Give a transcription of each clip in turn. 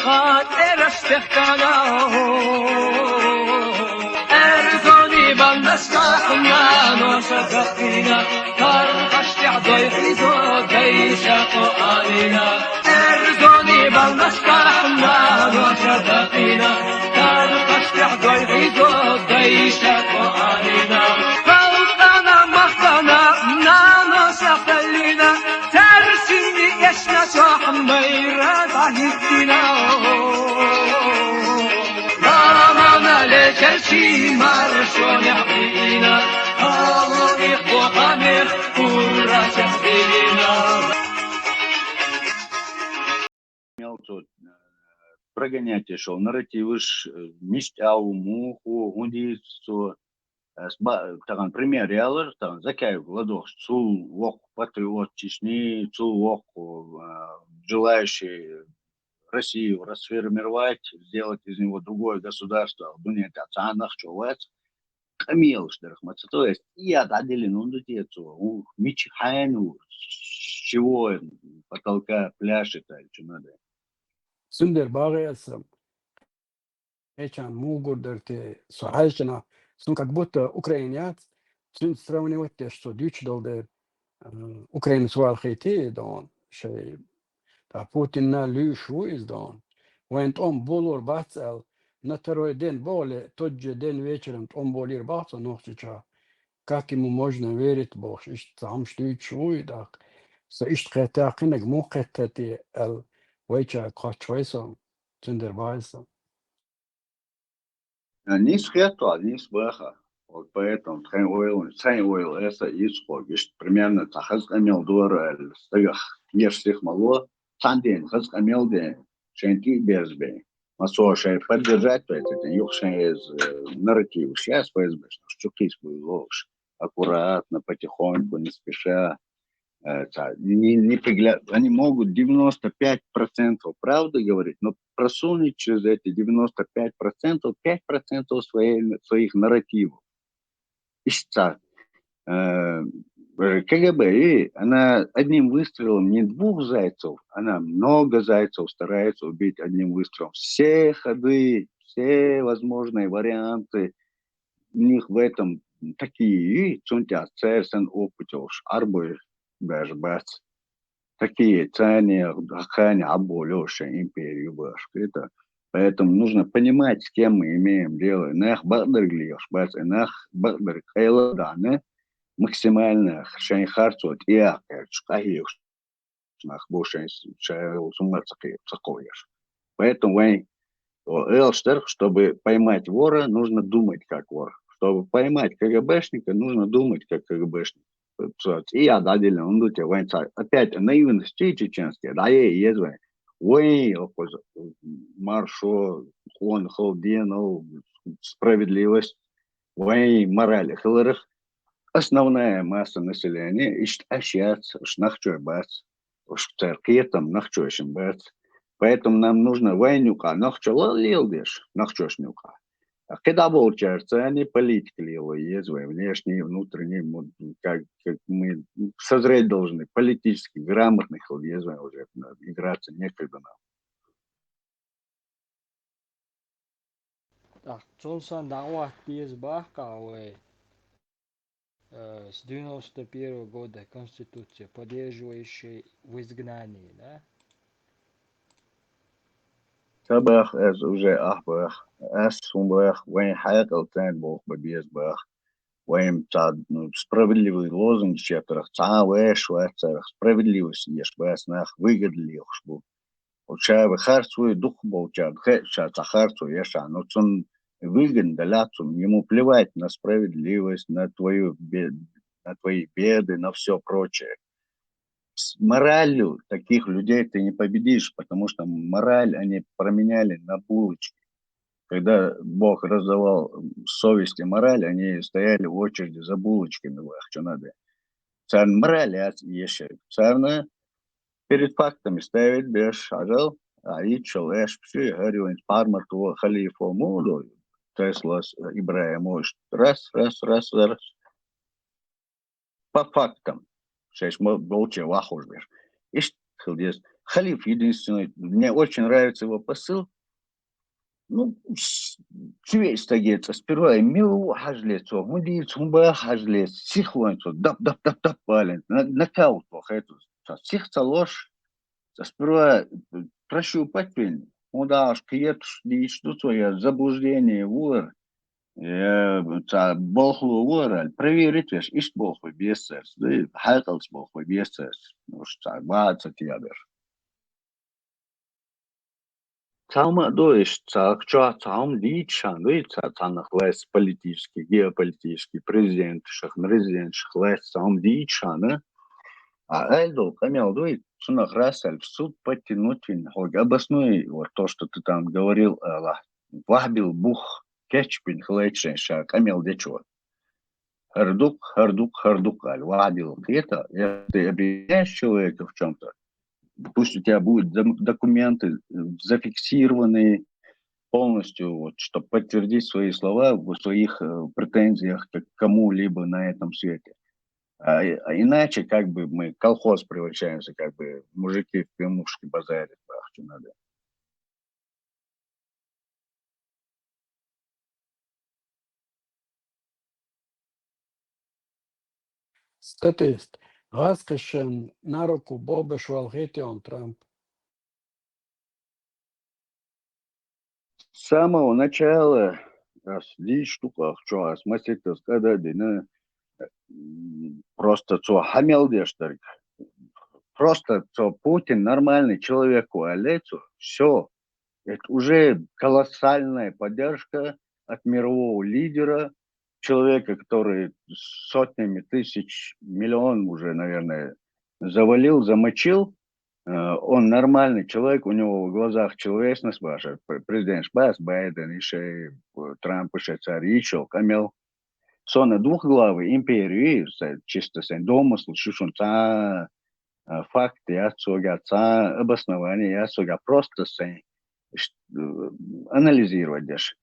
خاطر استخدانا ارزوني بالنسكحنا وشفقنا ترقش تعضي حيزو ديشق علينا ارزوني بالنسكحنا وشفقنا ترقش تعضي حيزو ديشق علينا فوقنا مخنا نانو سقلنا ترسيني يشنا صاح ميرا ضحكنا كرشي مارشون يحبينا هاولي قوامر كورا شخصينا прогонять шел, нарративы мистяу, муху, гундицу, таган пример ялыр, таган закай гладох, цул вок патриот Чечни, цул вок желающий Россию расформировать, сделать из него другое государство, думает о цанах, човец, камил, то есть я отделен, он дотецу, мичхайну, с чего потолка пляшет, что надо. Sünder bağıyasım. Geçen muğurdırtı suhajına sun как будто украинец sun сравнивать те что дичь долде Украина суалхити дон şey ta Putin'na lüşu izdon went on bolor batsel na den более тот же день вечером он болир батса нохчича как ему можно верить бог иш там что чуй так so ist getaqinag muqattati al вайча качвайсом Sünder bağıyasım. Не схету, а не сбаха. Вот поэтому цен ойл это есть примерно тахаз амел дуара стагах ешсих мало танден хаз амел ден шенти безбе. Масо шей поддержать это юхшей из нарратив. Сейчас ФСБ, что кис будет ложь. Аккуратно, потихоньку, не спеша. Они могут 95% правды говорить, но просунуть через эти 95% 5% своих нарративов. КГБ, она одним выстрелом не двух зайцев, она много зайцев старается убить одним выстрелом. Все ходы, все возможные варианты, у них в этом такие, церсен опытёж, арбой, бэш, такие цены, хань, аболёши, империю башкита. Поэтому нужно понимать, с кем мы имеем дело. Нах бадерглиёш, бац, нах бадер кайладане, максимально шайхарцот и акерч, кахиёш, нах бошен сумацакоеш. Поэтому чтобы поймать вора, нужно думать как вор. Чтобы поймать КГБшника, нужно думать как КГБшник. И я отдельно, он тут опять наивности чеченские, да, есть, ой, маршо, хон, холден, справедливость, ой, мораль, хиларах, основная масса населения, ищет общаться, нахчой бац, церкви там нахчойшим бац. Поэтому нам нужно войнюка, нахчола лилдеш, нахчошнюка. Когда получается, они политики его есть, внешние, внутренние, как мы созреть должны, политически грамотных есть, уже играться некогда нам. Так, Джонсон дават без бахкавы с 91 года Конституция, поддерживающая в изгнании, да? Sabach es уже ахбах, es умбах, вайн хайкал тен бог бабиес бах, вайн цад справедливый лозунг четверых, цавэш вэцерах, справедливость ешь бэс нах выгодливых шбу. Уча выхарцу и дух болчат, хэча цахарцу еша, но цун выгоден даляцу, ему плевать на справедливость, на твои беды, на все прочее. С моралью таких людей ты не победишь, потому что мораль они променяли на булочки. Когда Бог раздавал совесть и мораль, они стояли в очереди за булочками, что надо. Царь мораль еще. Царь перед фактами ставить без ажал, а и человек, все, говорю, пармар того халифа муду, Теслас Ибраиму, раз. По фактам. Шесть молча вахуж беш. Ишь, хилдес, халиф единственный, мне очень нравится его посыл. Ну, цвет стагется. Сперва мил хажлецо, мудиц, хумба хажлец, сихуанцо, дап, пален, нокаут это. Сихца ложь, сперва прошу патвин, удаш, киет, что твое заблуждение, вор, болхлу вораль, проверить, веш, ишь болху бесерс, да, хайкалс болху бесерс, ну что, 20 ябер. Цалма доиш, цалкча цалм личан, да, цанах лес политический, геополитический, президент, резидент, лес цалм личан, а эльдол, камел, дует, сунах расель, в суд подтянуть, обоснуй вот то, что ты там говорил, вахбил бух, кетчпин, хлэчен, камел, дечо. Хардук, аль, вахбил, это, ты обвиняешь человека в чем-то, пусть у тебя будут документы зафиксированные, полностью, вот, чтобы подтвердить свои слова в своих претензиях к кому-либо на этом свете. А иначе как бы мы колхоз превращаемся, как бы мужики в пивнушке базарят, что надо. Статист. Раскошен на руку Боба Швалгетион Трамп. С самого начала, здесь штука, что, смысл сказать, просто что, хамелдеш, просто что Путин нормальный человек, все, это уже колоссальная поддержка от мирового лидера, человека, который сотнями тысяч, миллион уже, наверное, завалил, замочил. Он нормальный человек, у него в глазах человечность ваша. Президент Шбас, Байден, еще Трамп, еще царь, еще Камел. Сона двухглавый империи, чисто sen домысл, шушун факты, я обоснования, я просто анализировать даже.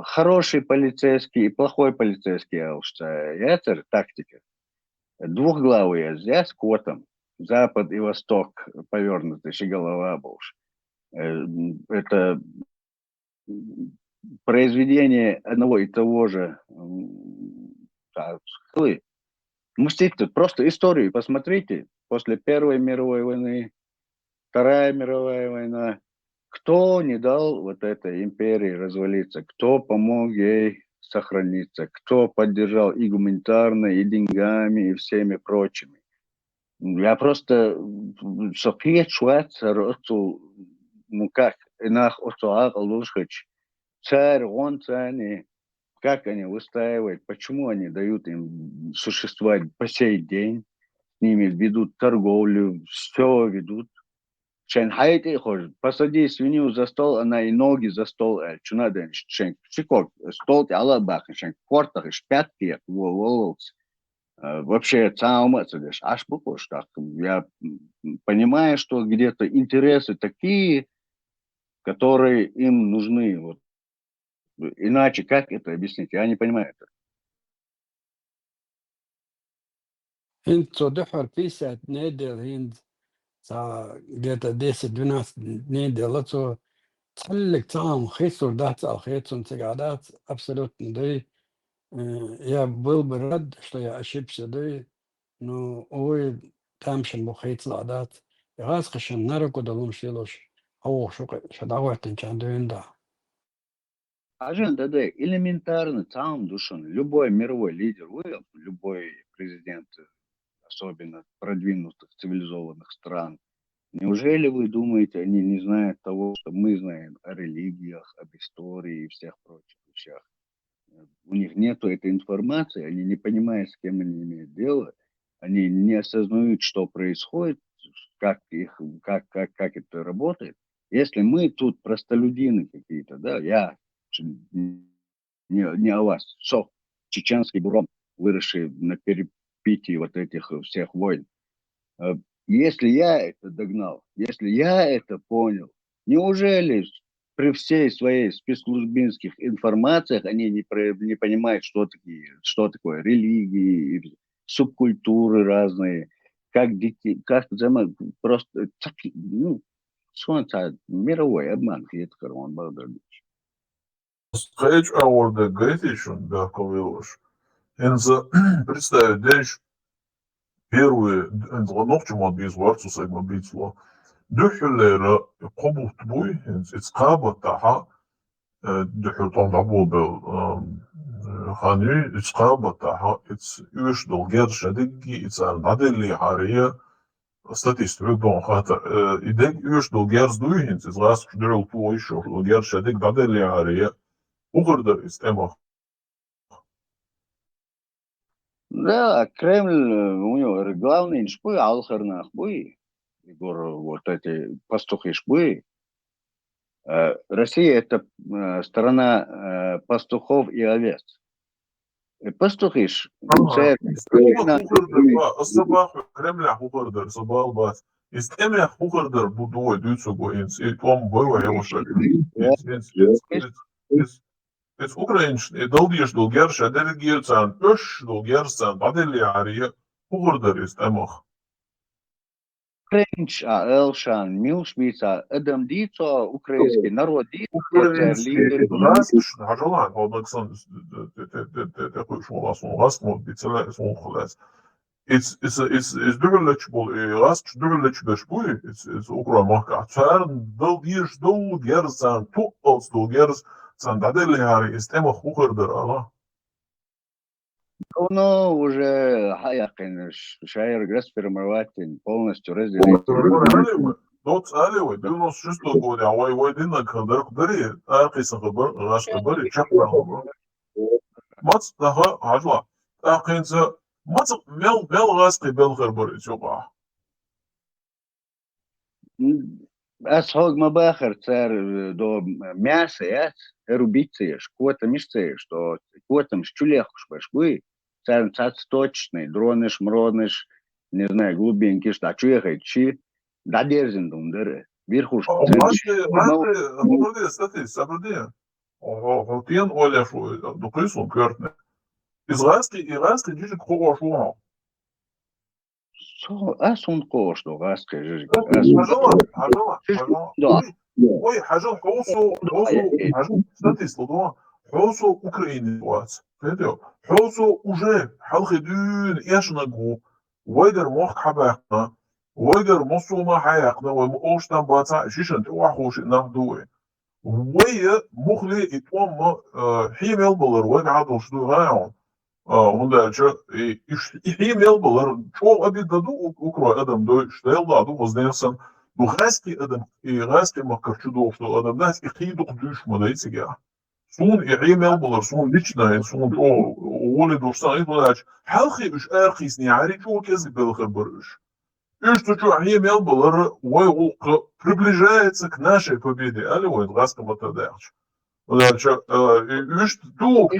Хороший полицейский и плохой полицейский, это тактика. Двухглавые, здесь котом, запад и восток повернуты, голова больше. Это произведение одного и того же. Мстите, просто историю посмотрите. После Первой мировой войны, Вторая мировая война. Кто не дал вот этой империи развалиться? Кто помог ей сохраниться? Кто поддержал и гуманитарно, и деньгами, и всеми прочими? Я просто София Швейцар, ну как, инах царь, он царь, как они выстаивают, почему они дают им существовать по сей день, с ними ведут торговлю, все ведут. Шенхайты хож, посади свинью за стол, она и ноги за стол, что надо, шен, шикок, стол ты алабах, шен, кортах, шпятки, волос. Вообще, цаумат, аж буквош, так, я понимаю, что где-то интересы такие, которые им нужны, вот. Иначе как это объяснить? Я не понимаю это. Хинт цодухар 50 недель хинт где-то 10-12 недель. Это تحلك طعم خيسور دات أو خيتون سجادات абсолютно да. Я был бы рад, что я ошибся, да, но, увы, там шен бухает ладат. Я раз хашен на руку далом шилош. Шадаватен чан да. Ажен, да, элементарно, там душон, любой мировой лидер, любой президент, особенно продвинутых цивилизованных стран, неужели вы думаете, они не знают того, что мы знаем о религиях, об истории и всех прочих вещах? У них нету этой информации, они не понимают, с кем они имеют дело, они не осознают, что происходит, как это работает. Если мы тут простолюдины какие-то, да, я не о вас, чеченский буром, выросший на перепитии вот этих всех войн. Если я это догнал, если я это понял, неужели при всей своей спецслужбинских информациях они не понимают, что такое религии, субкультуры разные, как детей, как просто, ну, сонца мировой обман, хиткар он Багдадович. Скажешь, а вот Гайтичун, да, Ковилош. Энза представить, дальше первые, энза ногчумат без варцу сайма бицло. Духюлера قبض بوي إتقابة تاعها دحو طنطابو خاني إتقابة تاعها إتس يوش دول غير شدقي إتس العدل حارية ستاتيستيك دون خاطر إدك يوش دول غير زدوي هنس إتس غاس شدرل تو يشوف دول غير شدق عدل حارية وغردر إستمخ. Да, Кремль, у него главный шпы, алхарнах бы, вот эти пастухи шпы. Россия это страна пастухов и овец. Пастухи церковь. الصباح كرملة وغردر صباح الباس استمع وغردر بدو دوتسو إنس إتوام بوا يوش إس أوكرانش دولديش دول جرش أدل جيرتان إش دول جرسان بعدين عارية وغردر استمخ Френч, Элшан, Милшвица, Эдам Дицо, украинский народ Дицо, أوكرانسكي غاسش عجلان هو نقصان تقول شو غاسمو غاسمو بيتسلا اسمه خلاص it's dubbelletjebol rast dubbelletjebespui it's ukra maka tsarn dol diers dol gersan to als dol gers san dadele hari istema khugerder ala Ну, уже Хаякин, Шайер Граспермоватин полностью разделяет. Dot алеwe дилнос шусто годи авай вай дина кандер кдери арқисан хабар гаш хабар чакна мац daha hajla aqinsa мац мел гасти бел хабар чуqa Асхог Мабахар, царь до мяса, я рубицеешь, кота мишцеешь, что котом шчулехуш башкуй, царь цац точный, дроныш, мроныш, не знаю, глубинки, что чуехай, чи, да дерзин думдere, верхуш. Hadi statis sabrdiye. Hotien oля şu dokusun körtne. İzraelski cücük koğa şu. Асун кошту, гаска жижик. Да. Ой, حاجة حوصو حاجة statis لدوا حوصو أوكراني وات. فهمتوا؟ حوصو وجه حلقة دون إيش نجو ويدر موخ حباقنا ويدر مصونا حياقنا ومقوشنا باتا شيشن توحوش نهدوه. ويا مخلي إتوام حيمل بلر وقعدوا شدو غايون. Onda ihmielbalar çoğu adidadu ukro adam do şteladu vaznesan du haski adam haski makarçu do adam nas iqiduk düşmada ya. Son ihmielbalar son lichna son o wole dostan idolaç halqi üç arqisni ari çoğu kez belxabarış. Что ihmielbalar way приближается к нашей победе. Алло, глазка матадерч. Значит, тёх,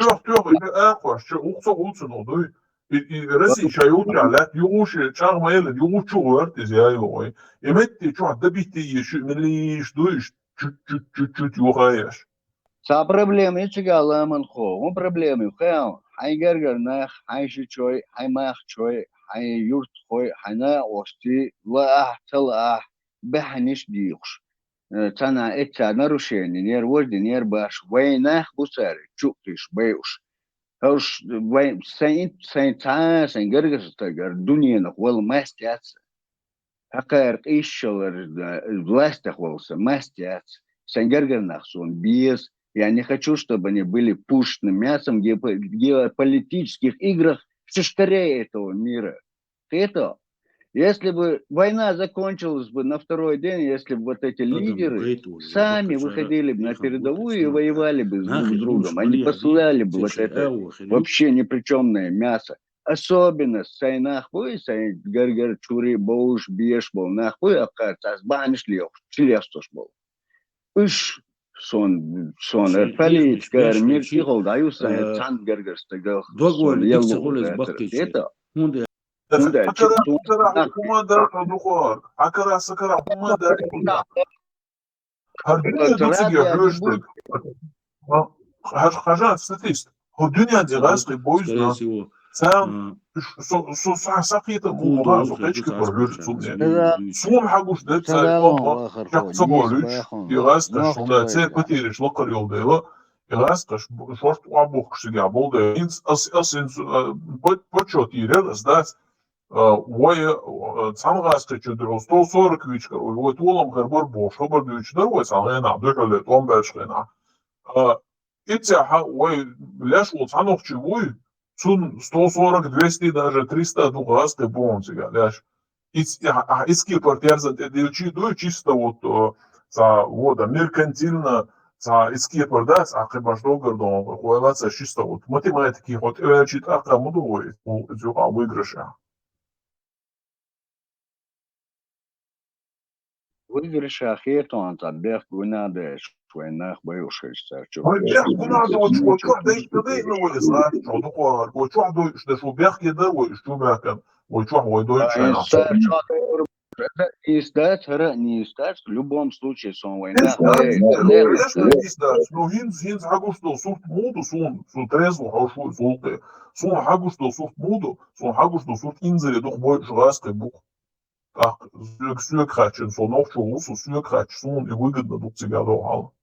ахваш, ухцо улцу, и Россия чаютралат, юуши, чармаэл, юучуэрт, изяйой, и метти, чё, добити ещё, милиш, дуиш, чуть-чуть, юхаеш. Са проблемы, чигала манхо, он проблемы, хэл, хай гергернах, хай шичой, хай махчой, хай юртхой, хай на ости, лаах, талаах, беханиш диюш. Цана это нарушение, нер вожди, нер баш, войнах бусари, чуктиш, бэюш. Хауш, сайн гэргэрстагар, дуньянах, вол мастяц. Хакар ищалар, властях волса, мастяц. Сайн гэргэрнах сон, без. Я не хочу, чтобы они были пушным мясом в геополитических играх в шишкаре этого мира. Это... Если бы война закончилась бы на второй день, если бы вот эти лидеры сами выходили бы на передовую и воевали бы друг с другом, они посылали бы вот это вообще непричемное мясо. Особенно сайнах вы, сайн гаргар чури боуш биеш бол нахуй, акарца сбаниш лех, чилестуш бол. Уж сон эрфали, мир тихол даю сайн цан гаргар стагал. Это Акара хумандар продухор. Акара сакара хумандар. Harbine dotsiga hörstück. Хажан статист. Dünya dirasli boyuzna. Sen sakita muğla so keçki parlıyoruz sunne. Son haguş da say ama yaksa bolüş. Yağız da şunda sen patiriş lokal yolda. Yağız da şort abuk kişiga bolda. Ins as почет ирелес да. Ой, самгас keçidir. O 140 üçkar. O tolam karbor boş. Haber üçler o sanğena dökület 15 gena. İtse ha ой, леш вот санохчи ой. Sun 140, 200, даже 300 дугас ты бонцига, ляж. Иски партиарзат эдилчи до чисто вот за вода меркантильно за иски пардас акыбаш долгардон хуйлаца чисто вот математики вот чит акамуду ой, зюга выигрыша. Выигрыш ахетон табех гунада швейнах бывший старчу. Ой, бех гунада вот что да ну ой, знаешь, что такое, вот что до что бех кеда ой, что бехкан. Ой, что ой, до не издать, не издать, в любом случае сон война. Конечно, не издать, но хинз хагушто сурт моду сон трезво хаушу золте. Сон хагушто сурт моду, сон хагушто сурт инзере дух бой жраской бух. Так, сюркратchen, сон овчу усу сюркратch, сон и выгодно дух тебя дохал.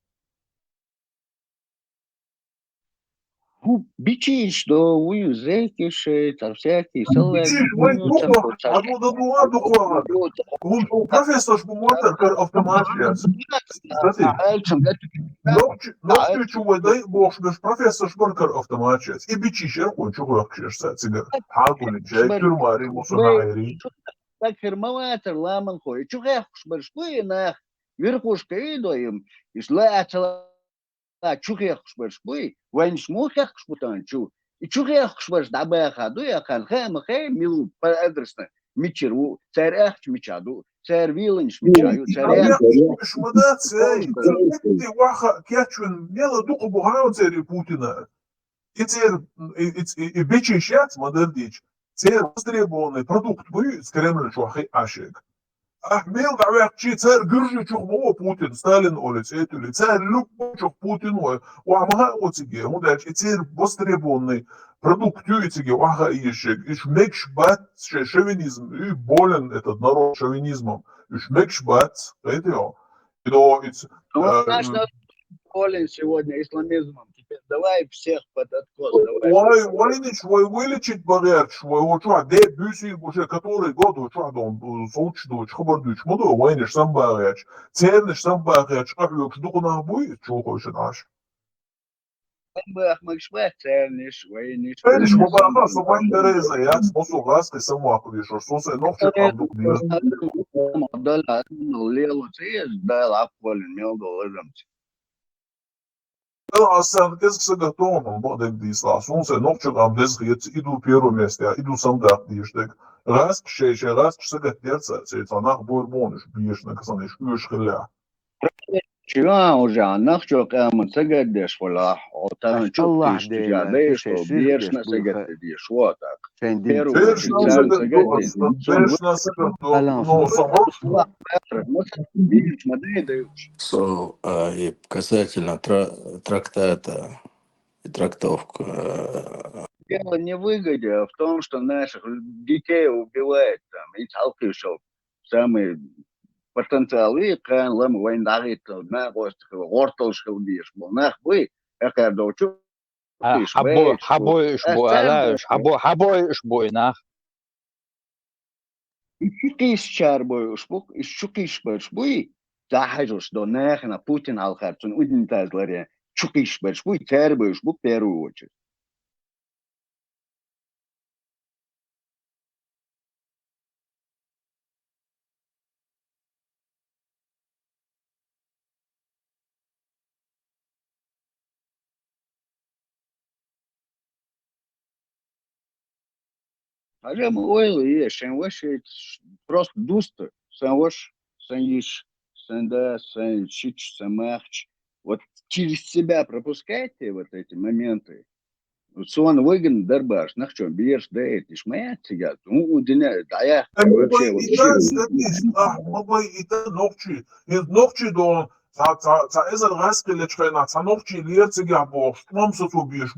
Бичиш, что вы зекиши, там всякие салаты. Профессор Шмумотер, автоматчиец. Ночью чувствуй, бог, профессор Шмумотер, автоматчиец. И бичиш, я кончу вахчешься, цигар. Хакули, чай, тюрьма, римусунайри. Так фирмоватор, ламан хой. Чугах, шбаршпы, нах, верхушка и доим. И шлачала. Чухех шбаршпы, ванш мухех шпутанчу. И чухех шбарш дабаха, дуя ханхэма хэ милу по адресна. Мичеру, царях мичаду, царь виланш мичаю, царях. Шмада царь, ты ваха кячун, мела духа бугау царь Путина. И царь, и бичищат, модердич, царь востребованный продукт вы с Кремля чухай ашек. Ахмел давай царь гыржи чухмо Путин, Сталин олец, этули, царь любой Путин ой, уамага оциге, мудач, и царь востребованный продукт юитиге, уага ишек, иш мекшбат, шовинизм, и болен этот народ шовинизмом, иш мекшбат, это его. Болен сегодня исламизмом. Теперь давай всех под откос. Войнич, вылечить барьерч, вот что, де бюси уже который год, вот что, он соучдуч, хабардуч, моду, войнич сам барьерч, цернич сам барьерч, как люк, что на будет, что хочешь наш. Махмакшбат, цернич, войнич. Цернич, мобаха, собань Тереза, я способ ласки сама кудишь, что се ногче абдук дир. Дала, лело, цез, дала, апвалин, мелдолазамцы. Sen ezgse gatonom bodeg disla, sunse nokčegam dezgiet idu первое место, иду сандак диштек. Раз кшейше, раз кшега терца, цейцанах бурбоныш, биешна касаныш, юшхиля. Чего уже, нахчок аман сагадеш вала, отан чук тиштядеш, биешна сагадеш, вот так. Первое, сагадеш. So, и касательно трактата и трактовка. Дело не в выгоде, а в том, что наших детей убивают там, и талкишов самые потенциалы, кан лам войндарит, на ортолшил биш, нах вы, эка доучу. Haboi ishboi nach. Ишкис чарбой ушбук, ишчукиш башбуй, захажуш до нахна Путин алхарцун удинтазларе, чукиш башбуй, чарбой ушбук в первую очередь. Алем ойл и шен ваше просто дусто, сен ваш, сен иш, сен да, сен чич, сен махч. Вот через себя пропускайте вот эти моменты. Сон выгон дарбаш, на что бьешь, да эти шмаят сидят, ну удиня, да я вообще вот. Ногчи до, за эзер раскелечкой на, за ногчи лерцега бог, что нам со собьешь.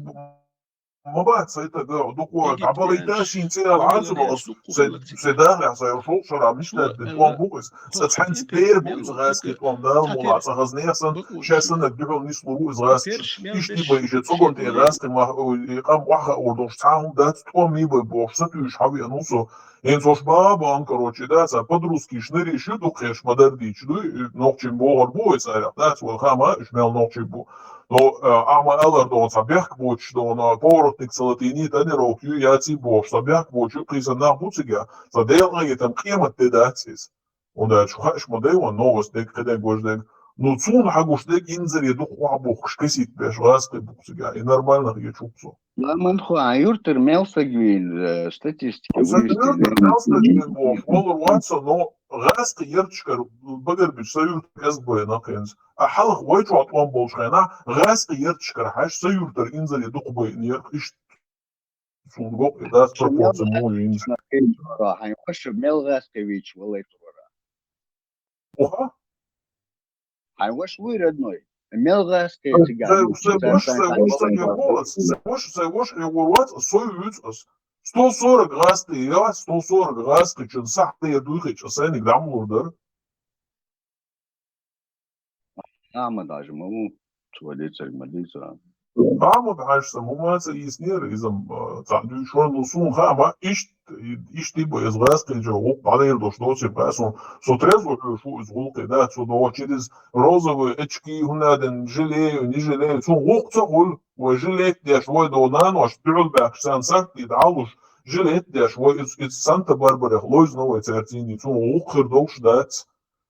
مبات سيتقال دقوا Ege عبالي piash, تاشين تيال عزم oilanesh to سيداغ سيرشو شرا مش Wa تدقوا بوغس ستحنس بير بوغس غاسكي توم دار مولا سغزنيسن شاسن الدحو نسلو بوغس غاسكي إشتي بيجي تصقل تي غاسكي ما يقام واحد أوردوش تعاهم دات توم ميبا بوغ ستوش حاوي أنوسو إنسوش بابا أنكروتشي داتا بدروسكي شنري شدو خيش مدرديش دو نوكشين بوغر بوغس دات والخامة إشمال نوكشين بو ama elardons abjahkboč, no porotnik salatini tanirok, ju jācīboš abjahkboč, ju krīsa nābucigā, sa dēlnagi tam kiemat te dācis. Un šuhaiš modēwa novas dek, kadēn goš dek, nu cūn haguš dek inzari duh wabuh, škesit bēš vāsti bucigā, и нормально je čupso. Man хваюртер мелсагвин статистика والله واتسون نو غاست يرتشكر بقر بيشسير اسبوع ناقينز احلق وايتو اطوان بولشخينا غاست يرتشكر حاش سيورتر انزل يدق بين ايش سونغوك داس بروبورت مو ينز راح يخش ملغاسكيفيتش ولا تورا اوها حيوش ويردنوي ملغاسكيفيتش Сойвош регулировать союз 140 гасты, я 140 гасты, чун сахты духи, часеник дамлурдер. Ama даже могу сводиться к мадица. Ama бахашсам, умаца иснер, изам, цадю шон лусун хама, ишти бы из гасты, джо, падает до что се пасун, со трезво шу из гулки, да, со до через розовые очки, гунаден, жалею, не жалею, со гулкца гул, ой, жалеет, деш, ой, до нану, аж пюрбак, сан сакти, далуш, жалеет, деш, ой, из Санта-Барбара, лойз новой цертини, со гулкер долш дац.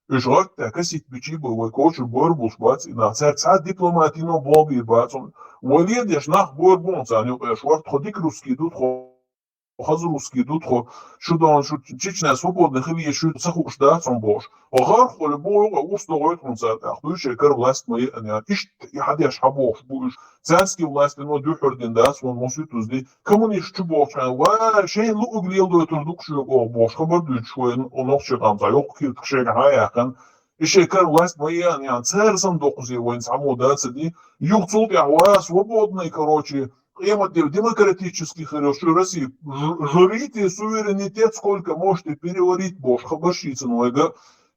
Ижрак такасит бичибо, ой, кочу борбус бац, на церца дипломатино блоги бац, وليد يشناخ بور بونس يعني شوارت خديك روسكي دوت خذ روسكي دوت خو شو دون شو تشيشنا سوبود نخلي شو تسخو قشدات صنبوش وغار خل بو وسط غير كونسات اخدو شكر لاست ما يعني ايش حد يشحبوش بوش زانسكي لاست انه دو حردين داس والموسيتوز دي كمون يشتبوش يعني وا شيء لو قليل دو تردوك شو بوش خبر دو شوي ونوخ قام يوق كير تخشيك هاي كان الشيكر لاست ما يعني سهرسن دوقزي وين سامو داس دي يوصل يا свободный, короче, демократический, хорошо, России. Жрите суверенитет, сколько можете переварить, бош, хабашица, ну,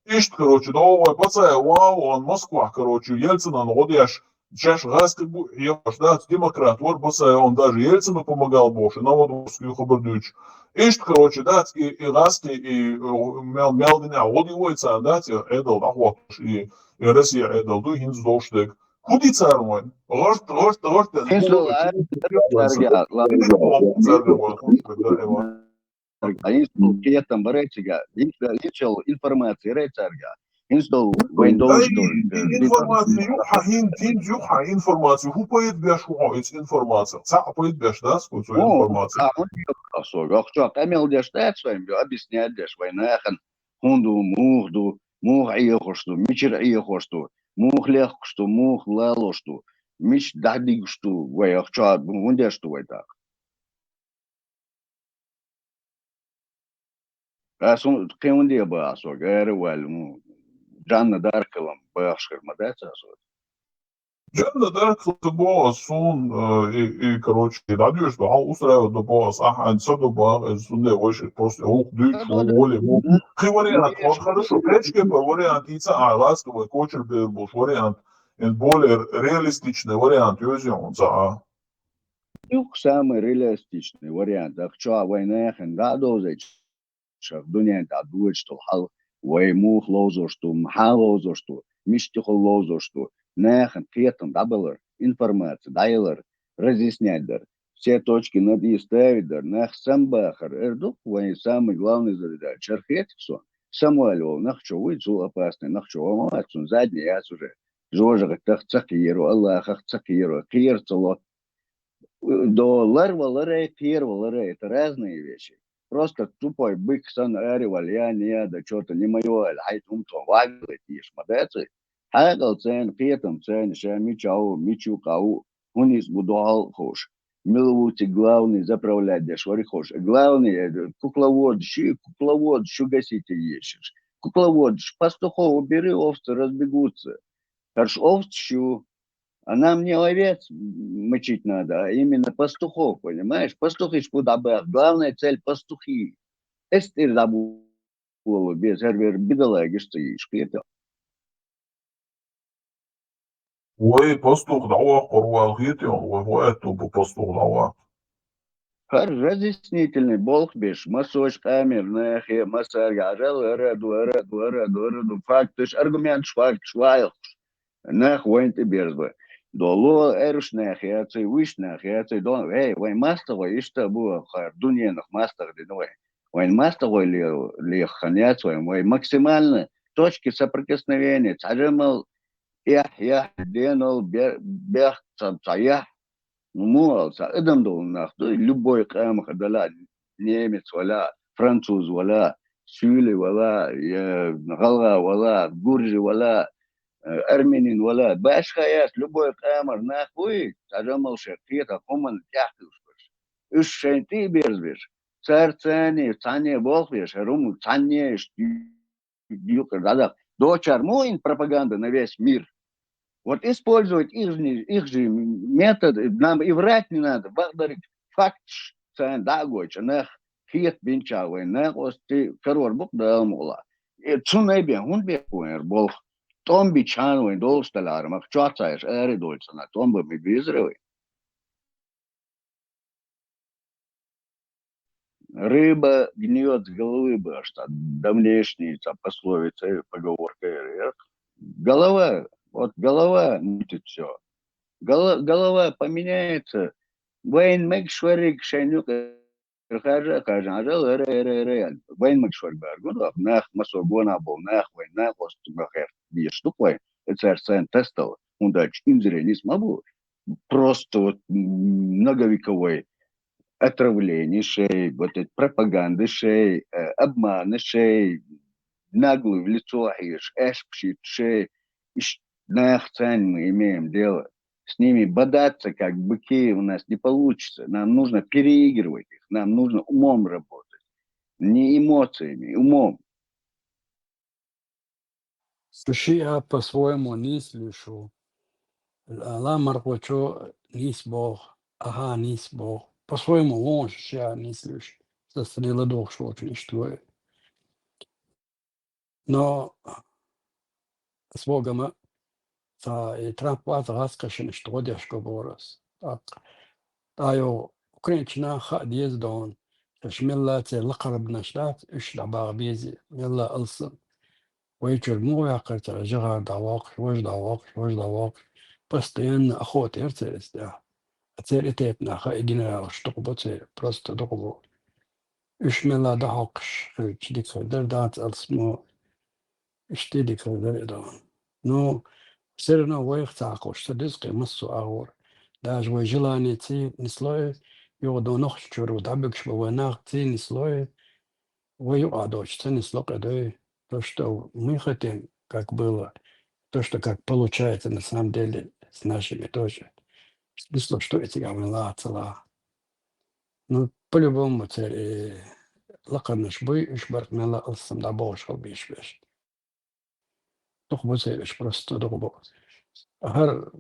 ишт, короче, давай, пацай, вау, он Москва, короче, Ельцина, ну, вот я ж, сейчас гасты, я ж, да, демократ, вот, пацай, он даже Ельцину помогал, бош, и на вот, Москву, хабардуч. Ишт, короче, да, и гасты, и мелдиня, вот его и цан, да, эдал, да, вот, и Россия, эдал, ду, хинз, доштег. Куди цармон? Горт. Институт кетам баречига, институт информации речарга. Институт Windows. Информацию. Ху поет беш информация. Ца поет беш, да, сколько информация. Что, камел деш тает своим, объяснять деш войнахан. Хунду, мух иехошту, мичер иехошту. Мух легкосту, мух лалосту, мич дадигсту, вай ахча, бундешту вай так. Асун кеунде ба асо, гайры валь, Жанна Дарковым башкар мадается асо. Жанна Дарковым бо сун и короче, надеюсь, что он устраивает до бо ахан саду ба, сунде войши просто ух дыч, воли, вариант, вот хорошо, плечки по вариант ица, ласковый кочер был вариант. Более реалистичный вариант юзион за. Юг самый реалистичный вариант. Ахча война хенда дозеч. Шах дуня да дует что хал воймух лозо что мха лозо что миштих лозо что нехен кетом дабелер информация дайлер разъяснять дар все точки над и ставить дар нах сам бахар эрдук вой самый главный задача черхет все Самуэльов нахчо уйцу опасный нахчо амацун задний я уже Жожа цакиру, Аллах цакиру, кирцело. До ларваларе, кирваларе, это разные вещи. Просто тупой бык сан аривал, я не да что-то не мое, айт умто вагли тиш, мадецы. Хагал цен, кетом цен, ша мичу кау, унис будуал хош. Миловути главный заправлять дешвари хош. Главный кукловод, щу гасите ещешь. Кукловод, пастухов убери, овцы разбегутся. Аж овчу, А нам не овец мочить надо, а именно пастухов, понимаешь? Пастухи ж будабах. Главная цель пастухи. Эстер забыл без эрвер бедолаги, что ишь. وإيه باسطور دعوة قروة الغيتي وهواته بباسطور دعوة. Хар разъяснительный болх беш, масоч камер, нахе, масар, гажал, эраду, фактыш, аргумент, швайл, нах, воин ты берзбы. Доло, эруш, нахе, яцей, виш, нахе, яцей, дон, эй, вайн мастого, ишта буа, хар, дуньенах, мастер, диновай. Вайн мастого ли ханяц, вайн максимально точки соприкосновения, цажемал, ях, денол, бех, цаях, مو ادم دول ناخذ любой قام خدلا نيمت ولا فرنسوز ولا سوري ولا غلغا ولا جورجي ولا ارمينين ولا باش خيات любой قامر ناخوي تجمل شرقية قومن تحتوش بش ايش شنتي بيرزبش صار ثاني بولخش هروم ثاني ديوك هذا دوچар моин пропаганда на весь мир. Вот использовать их же методы, нам и врать не надо. Благодарить факт, что да, гоча, нах, хит бинчавый, нах, ости, фервор бук да мула. И цунебе, он бе пуэр, бол, том бичановый, дол сталар, мах, чуацаешь, эри дольцана, том бы ми визревый. Рыба гниет с головы бы, что давнешняя пословица, поговорка. Голова, вот голова мутит все. Голова поменяется. Вайн Макшварик Шайнюк Кажа, Вайн Макшварбер, нах Масогона был, нах Вайн, нах Остубахер, штукой, это Сен тестовал, он дальше инзре не смогу. Просто вот многовековой отравление шеи, вот эти пропаганды шеи, обманы шеи, наглую в лицо эшпшит шеи, нахцань мы имеем дело. С ними бодаться, как быки, у нас не получится. Нам нужно переигрывать их, нам нужно умом работать. Не эмоциями, умом. Слушай, я по-своему не слышу. Ла мархочо нис бог, ага, нис бог. По-своему лонж я не слышу. Застрела дух, что очень что. Но с Богом и трампа раскашен, что дешко борос. Так, таю украинчина хадиез дон. تشملات لقرب نشلات إيش دعبا بيزي يلا ألصن ويجر مو يعقل ترجع دواق وش دواق بس تين أخوت إرتلس ده أتير إتيتنا خايدين أشتقبو تير برست دقبو إيش ملا دعقش خيج ديك در دات ألسمو إيش ديك در دون نو سيرنا ويخ تعقوش تدزقي مصو أغور داج ويجلاني تي نسلوي يغدو نخش جرو دعبكش بواناق تي نسلوي ويقعدوش تي نسلوق أدوي то, что мы хотим, как было, то, что как получается на самом деле с нашими тоже. Смысл, что эти говорила цела. Ну, по-любому цель لقد شبي إشبرت من لا أصلا دعبوش أو بيش تخبو إيش просто دخبو هر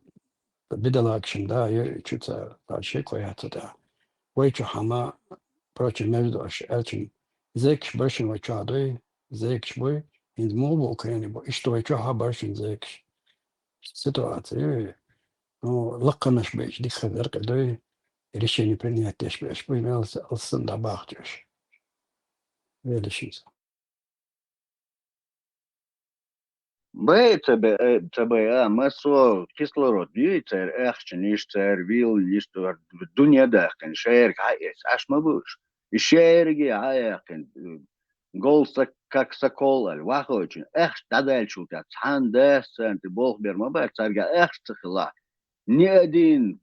بدل أكشن ده يشوت شيء كويس ده ويشو حما прочим между этим зэкш башин вачадой зэкш бой из мова Украины бо и что вачо хабаршин зэкш ситуация ну лаканаш бейш дик хадер кадой решение принять теш бейш бой мелся алсын да бахтеш велишис БЦБ, массо кислород, бьется, эхчнишцер, вил, ништо, дуня дахкен, шерк, аж мабуш. И шерги, ахен, голса как сокол, вахочин, тадальчу, цан десен, ты бог бер, мабар, царга, цихла. Ни один,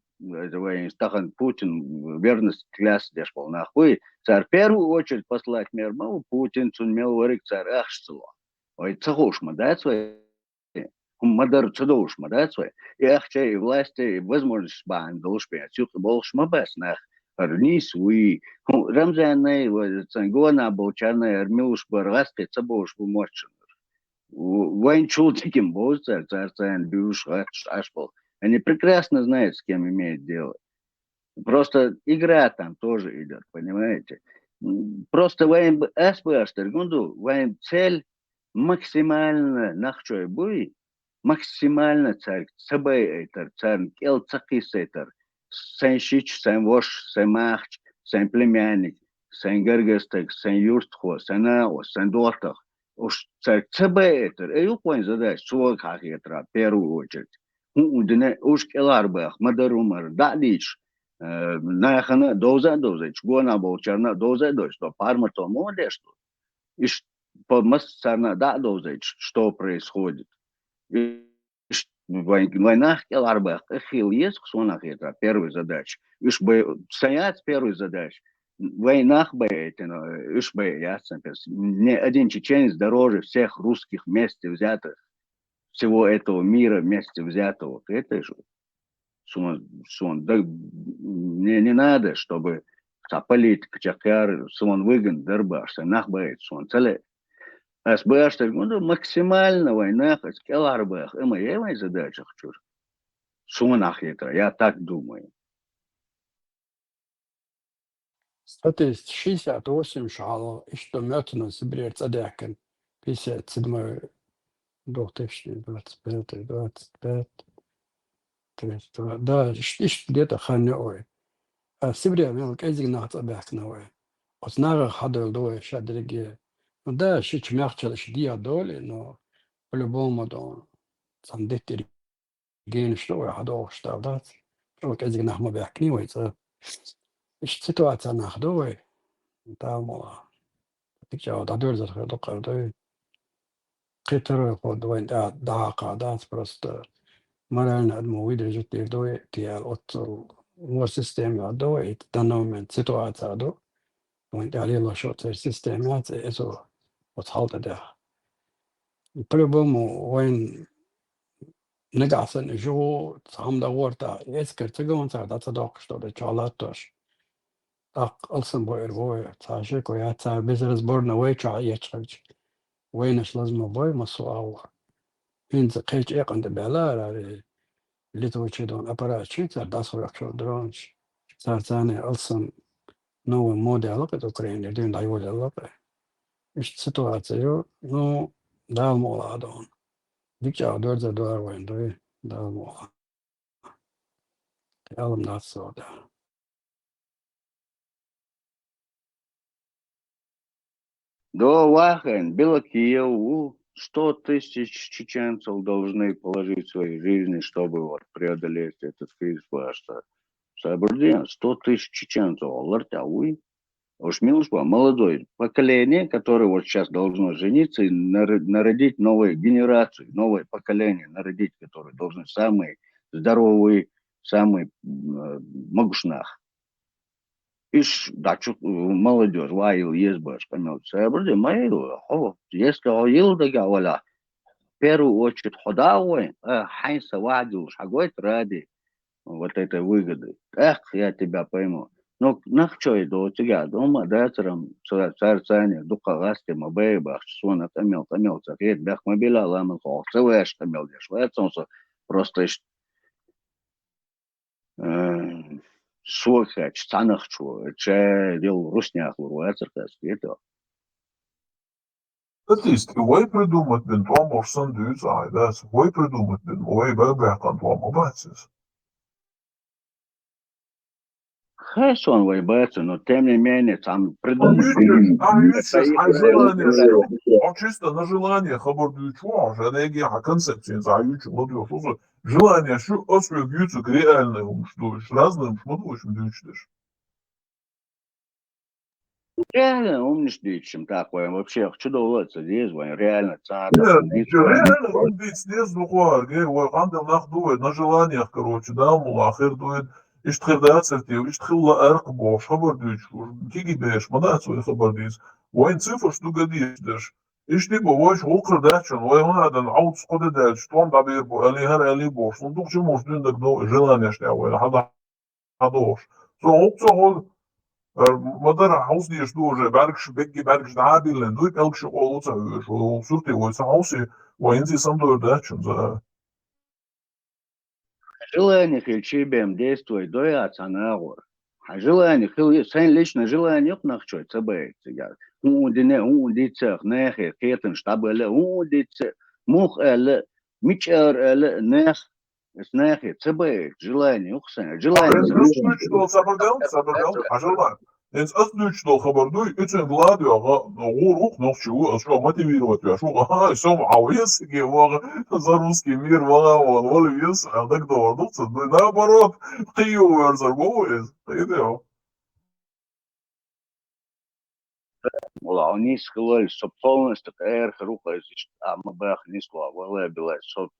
стахан Путин, верность кляс дешпол, нахуй, царь в первую очередь послать мир, Путин, цунмел, варик, царь, цило. Ой, цахушма, да, свои? Мадар цадушма, да, свои? И ахча, и власти, и возможность бан, должпи, отсюда болшма без, нах, арнис, уи. Рамзанный, цангона, болчарный, армилуш, баргаски, цабош, бумочен. Вайн чул таким боз, царь, бюш, ашпол. Они прекрасно знают, с кем имеют дело. Просто игра там тоже идет, понимаете? Просто ваем СБАштергунду, ваем цель максимально нахчой буй, максимально цель цабай эйтер, цель кел цакис эйтер, сен шич, сен вош, сен махч, сен племянник, сен гергестек, сен юртхо, сен ао, сен дортах. Уж цель цабай эйтер, эюк вайн задач, чувак хахетра, в первую очередь. Уж келарбах, мадарумар, дадич, нахана доза, чгона болчарна доза, что парма то молодец, что и по массарна да доза, что происходит. Война келарбах, хил есть к сонах это первая задача. Иш бы стоять первая задача. Войнах бы это, иш бы ясно, не один чеченец дороже всех русских вместе взятых, всего этого мира вместе взятого. Это же да, не надо, чтобы политика чакар, сон выгон, дербаш, нахбает, сон целе. СБА, что максимально война, хоть келарбах, и моей задача хочу. Сон ахитра, я так думаю. 168 шало, и что метно соберет задякен. 57 2025, 25, 32. Да, где-то ханне ой. Сибиря мелк эзиг нахт абяхна ой. Оснага хадал дой шадриги. Ну да, шич мягче шдия доли, но по-любому да. Сандетти ген что ой хадал штабдат. Мелк эзиг нахт мабяхни ой. Ситуация нахт ой. Да, мола. Тикча да дёр за докар дой. Китер ход ой да кадас просто. Морально одно выдержит дой тиал от системы дой данный ситуация до. Und der лошадь система это вот halt да. По-любому он негасен жо сам да ворта эскертега он сада док что да чалатош. Так алсын бойр бой таши коя та без разборна вой ча ячч. Войнаш лазма бой масуал. Инз кайч якан да бала литвочидон аппарат чита да соракшо дронч. Сарцане алсын новый модель это Украина дин да его ситуацию, ну, да, молодон. Дикча дорза дуарвайн, да, мола. Ялом нацо, да. До Вахен, Белокиеву, 100 тысяч чеченцев должны положить свои жизни, чтобы вот преодолеть этот кризис. Сабурдин, 100 тысяч чеченцев, лартауи. Уж милушка, молодое поколение, которое вот сейчас должно жениться и народить новую генерацию, новое поколение народить, которые должны самые здоровые, самые могушнах. Иш, да, молодежь, ваил, есть баш, понял, сабрди, маил, если оил дагавала, в первую очередь ходауэ, хайнса вадил, шагой ради вот этой выгоды. Эх, я тебя пойму. Ну, нахчой до тебя, дома, дацерам, царцане, духовасти, мабейбах, суна, тамел, цахет, бях мобиля, ламен, целэш, тамел, дешвэцонсо, просто шуаха, чтанахчу, че дел руснях, луруэцеркас, это. Het is, wij придумать бен твам орсан дюз айдас, wij придумать бен, wij бэбэхан твам обацис. Хорошо он вайбается, но тем не менее, там придумать... Чисто на желание хабардуючу, женеги, концепции, заючу, модуя, желание, что освободиться к реальному, что разным, шматовым дючдешь. Реально умнишь, чем такое. Вообще, что доводится здесь, реально. Реально умнить снизу, андел нахдует, на желаниях, короче, да, мулахер дует. Иштридацертив, иштрила эркбош, хабардуч, кигибеш, мадацу хабардис. Вайн цифр, что годишь. Иштибо, вайш укрдачен, вайладан, аут скодедач, твам дабирбо, алихар алибош. Ну, тук чему ждун так желание шняуэ, хадош. So, مدار حوصي يشدوه باركش بيجي باركش دعابي لان دوي بيلكش قولوتا وصورتي ويسا حوصي وينزي صندوق داتشن Желание хильчибем действует дояца нагор. А желание хил сайн лично желание нахчой цб цигар. Дине дицех нехе кетен штабеле дице мух эле мичер эле нех снехе цб желание ухсан желание Что sabırdan, aşağılar. Ens ötlü что хабарду, üçün глады, урух, но чего, что мотивировать, что, что мауес, за русский мир, вон, вес, а так доводится, наоборот, ты его зарбовываешь, идео. Ула, он сказал, что полностью эр рука а мы бах не сказал,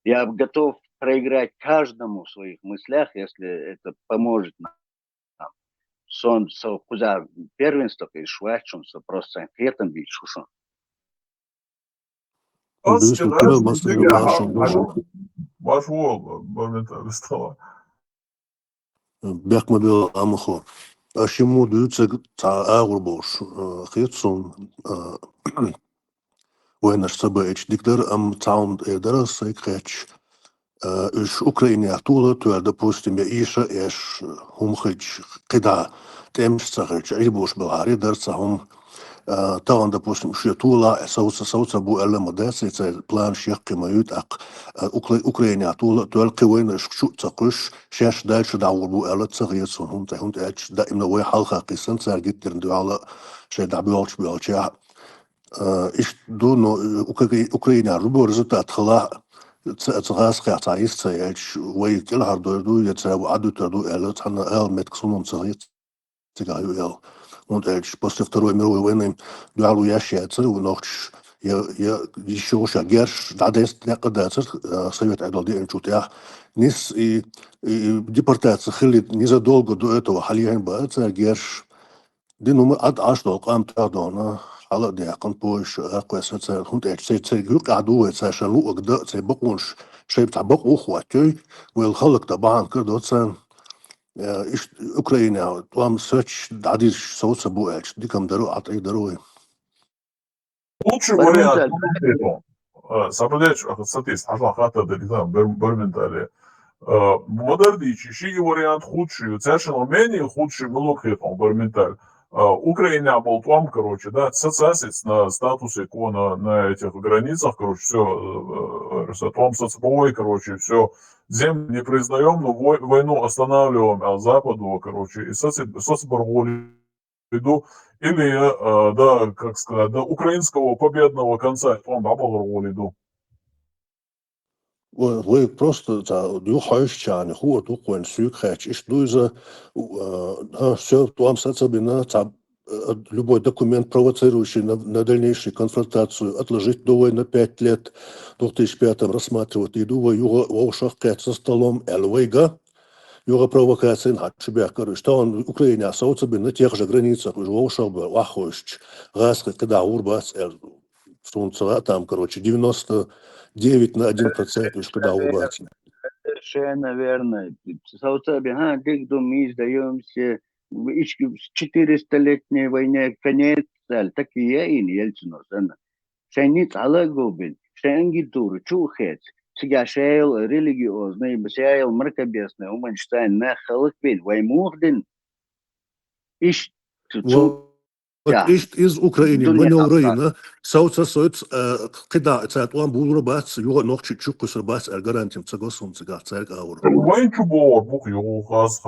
я готов проиграть каждому в своих мыслях, если это поможет нам. Сон со куда первенство и швачун со просто анкетом бить шушун. Asker, Büyüsün kırılmasın başım başım. baş oldu, momental stala. Bekme bir amıxo. Aşımı düğütse ta ağır boş. Xiyatsun. Войнаш собач диктор таун эдерас сэкхэч үш Украине тула туар допустим я иша эш хумхэч кыда темсцахэч айбуш балари дерцахум таун допустим шу тула сауца бу элла модес это план шехки мают ак Украине тула туал кывойна шу цакуш шеш дальше даур бу элла цагыйсон хунт эч да имна вой халха кысын царгиттерин дуала шей дабиолч биолча ich do no Ukraine rubo результат хла цгас хата истач way кил хардо do jetzt adu do эл тана эл метксунун цгит цгаю эл und после Второй мировой войны дуалу ящается у ночь я еще шагерш дадес некадацер совет айдолди энчутя нис и депортация хилит незадолго до этого халиан баца герш دينهم قد عشرة قام تعدونا على دي قن بوش أقوى سنة هنت أجساد يق عدوه ساشن لو أقدر سيبقونش شيء بتاع بقوا أخواتي والخلق طبعا كده سن إيش أوكرانيا طعم سوتش عديد صوت سبوعش دي كم درو عطي دروي Лучший вариант Сабадеч, статист, ашла хата делитан, берментали. Модердичи, шиги вариант худший, совершенно менее худший мелокхетон, берменталь. Украина был там, короче, да, соцасец на статусе на этих границах, короче, все, там соцбой, короче, все, землю не признаем, но войну останавливаем, а Западу, короче, и соцборволи иду, или, да, как сказать, до украинского победного конца, там, да, иду. вы просто du хойшчане хуа тухуэн сюкхэч иш дуйза все туам сацабина любой документ, провоцирующий на дальнейшую конфронтацию, отложить довой на 5 лет, в 2005 рассматривать и думаю, его ушахкать со столом Элвейга, его провокация на себя, что он Украине остается на тех же границах, уже ушел бы, лахойщ, раска, когда урбац, там, короче, 99% уж когда урбац. Наверное, ха, мы сдаемся, 400-летней войне конец, так и я и Ельцину, шайниц алагубин, шайнгитур, чухец, сега шайл религиозный, шайл мракобесный, уманштайн, нахалыквин, ваймухдин, иш, из Украины, маневрина, сауца соц, когда царь он был рубац, его ног чуть-чуть рубац, гарантием цагосун цигар, царь аур. Вайн чубор бук его хаз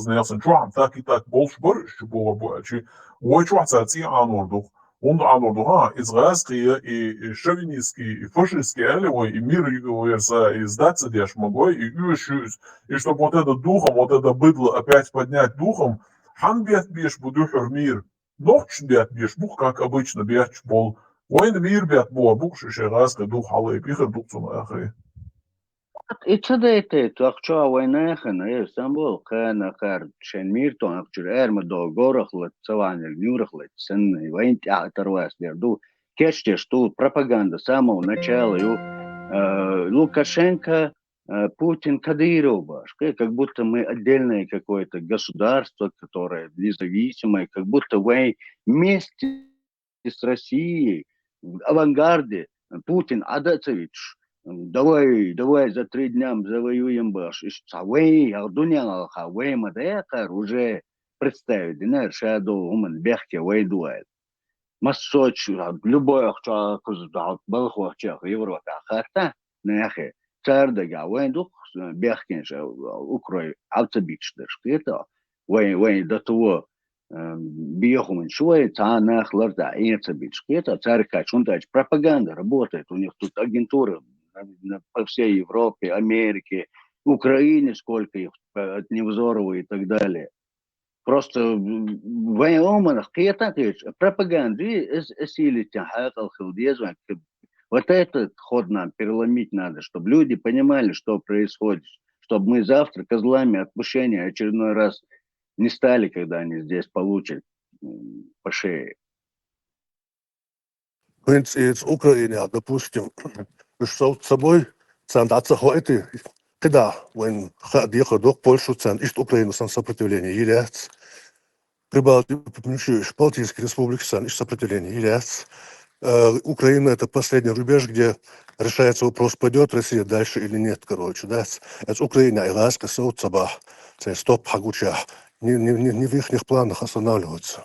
нерсен чуам так и так больше борщ чубор буачи. Вой чуацати анорду. Он анорду ха израильские и шовинистские и фашистские алевой и мир верса и сдаться дешь могой и ющусь. И чтобы вот это духом, вот это быдло опять поднять духом, хан бет беш будухер мир. Ночь бет беш бух, как обычно беш бол. Вайн мир бет бор бук шишераск дух халы пихер дух цунахи. إتصدقت تأخذوا ويناخنا إستنبول كان خارج شن ميرتون أخذوا أرمدو غورخلت سوان الميورخلت سن وين تروس دردو كشتش тут пропаганда с самого начала Лукашенко, Путин, Кадыров, как будто мы отдельное какое-то государство, которое независимое, как будто вы вместе с Россией в авангарде Путин Адацевич Давай за 3 дня завоюем баш. И что, а дуня алха, мадекар уже представить, не, шадо, уман, бехте, дуает. Массоч, любой ахча, куздал, балхуахчах, Европа, харта, нехе, цардага, дух, бехтенша, укрой, алцабич, это, до того, бьехумен швой, нах, ларда, инцабич, это, царька, шунтач, пропаганда работает, у них тут агентуры по всей Европе, Америке, Украине, сколько их, от Невзорова и так далее. Просто в оманах киятатыч пропаганды силить хакал хилдезу. Вот этот ход нам переломить надо, чтобы люди понимали, что происходит, чтобы мы завтра козлами отпущения очередной раз не стали, когда они здесь получат по шее. Из Украины, допустим, пришел с собой, цандаться хватит, когда, when ехал до Польшу, цен, из Украины сан сопротивление, является. Балтийские республики сан, из сопротивления, является. Украина это последний рубеж, где решается вопрос, пойдет Россия дальше или нет, короче, да. Это Украина и Ласка, Саут Сабах, стоп, Хагуча, не в их планах останавливаться.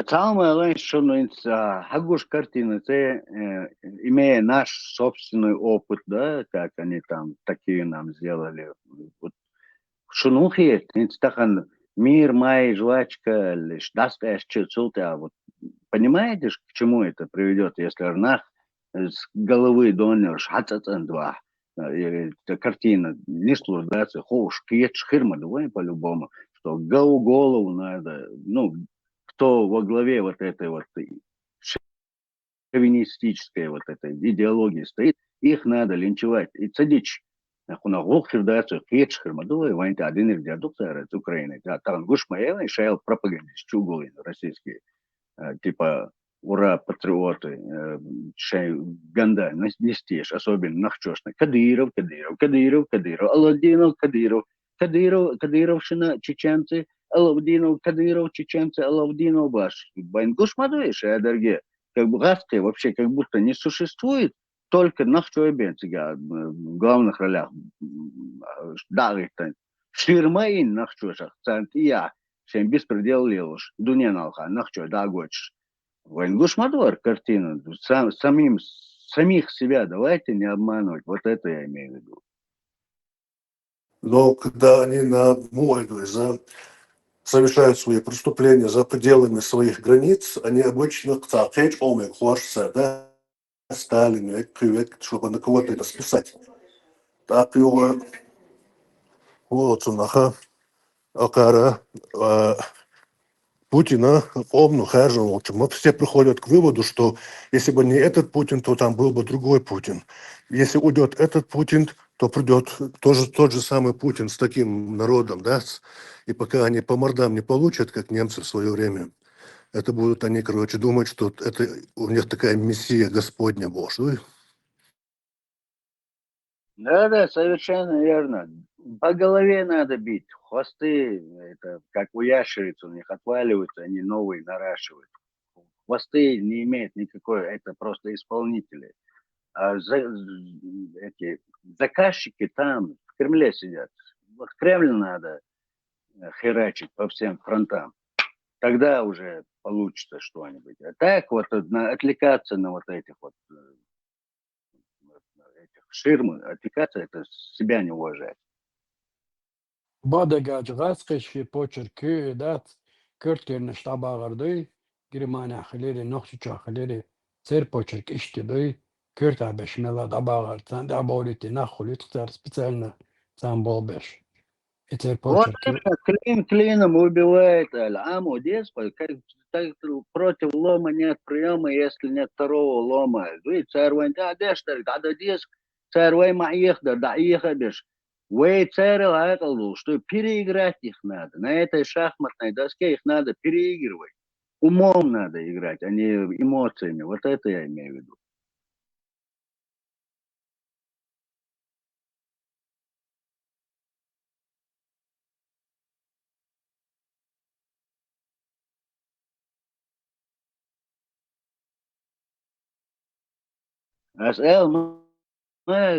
Самое главное, что Хагуш картины, это имея наш собственный опыт, да, как они там такие нам сделали. Вот, шунухи, стахан мир, май, жвачка, лишь даскаешь чуцулта. Вот понимаете, к чему это приведет, если Арнах с головы донер шатацан два. Картина не служдается, хоуш, киет шхирма, давай по-любому, что голову надо, ну, кто во главе вот этой вот шовинистической вот этой идеологии стоит, их надо линчевать. И цадич. Нахуна глухшир дается, кечхир, мадула, ваньта один из дядук с Украины. Там гуш моя, и шайл пропагандист, чугулы российские. Типа, ура, патриоты, шай ганда, нестешь, особенно нахчешно. Кадыров, Аладдинов, Кадыровщина, чеченцы, Алавдинов, Кадыров, чеченцы, Алавдинов, баш. Байнгуш мадуешь, дорогие. Как бы Гаспе вообще как будто не существует, только нахчойбен тебя в главных ролях. Дарыктан. Ширмаин нахчошах, цантия. Всем беспредел лелуш. Дуне налха, нахчой, да, гочш. Вайнгуш мадуар картина. Самих себя давайте не обманывать. Вот это я имею в виду. Но когда они на Мойду совершают свои преступления за пределами своих границ, они обычно да, Сталин, чтобы на кого-то это списать. Так его вот сунаха Акара Путина помню, мы все приходят к выводу, что если бы не этот Путин, то там был бы другой Путин. Если уйдет этот Путин, то придет тоже тот же самый Путин с таким народом, да, и пока они по мордам не получат, как немцы в свое время, это будут они, короче, думать, что это у них такая мессия Господня Божия. Да, совершенно верно. По голове надо бить. Хвосты, это как у ящериц у них отваливаются, они новые наращивают. Хвосты не имеют никакой, это просто исполнители. А эти заказчики там, в Кремле сидят. Вот Кремль надо херачить по всем фронтам. Тогда уже получится что-нибудь. А так вот отвлекаться на вот этих вот этих ширмы, отвлекаться, это себя не уважать. Badagaç gaskışı poçerkü dat körtlerine ştabağırdı. Girmana hıleri nohçuça hıleri ser poçerk iştidı. Kört abeş mela dabağır. Sen de aboliti nahuli tutar специально сам болбеш. Этер Вот почерк. это клин клином убивает Аму деспот, как против лома нет приема, если нет второго лома. Вы царь вань, да, дештер, да, диск, царь вай маих, да, их обеш. Вы царь лайкал, что переиграть их надо. На этой шахматной доске их надо переигрывать. Умом надо играть, а не эмоциями. Вот это я имею в виду. أسأل ما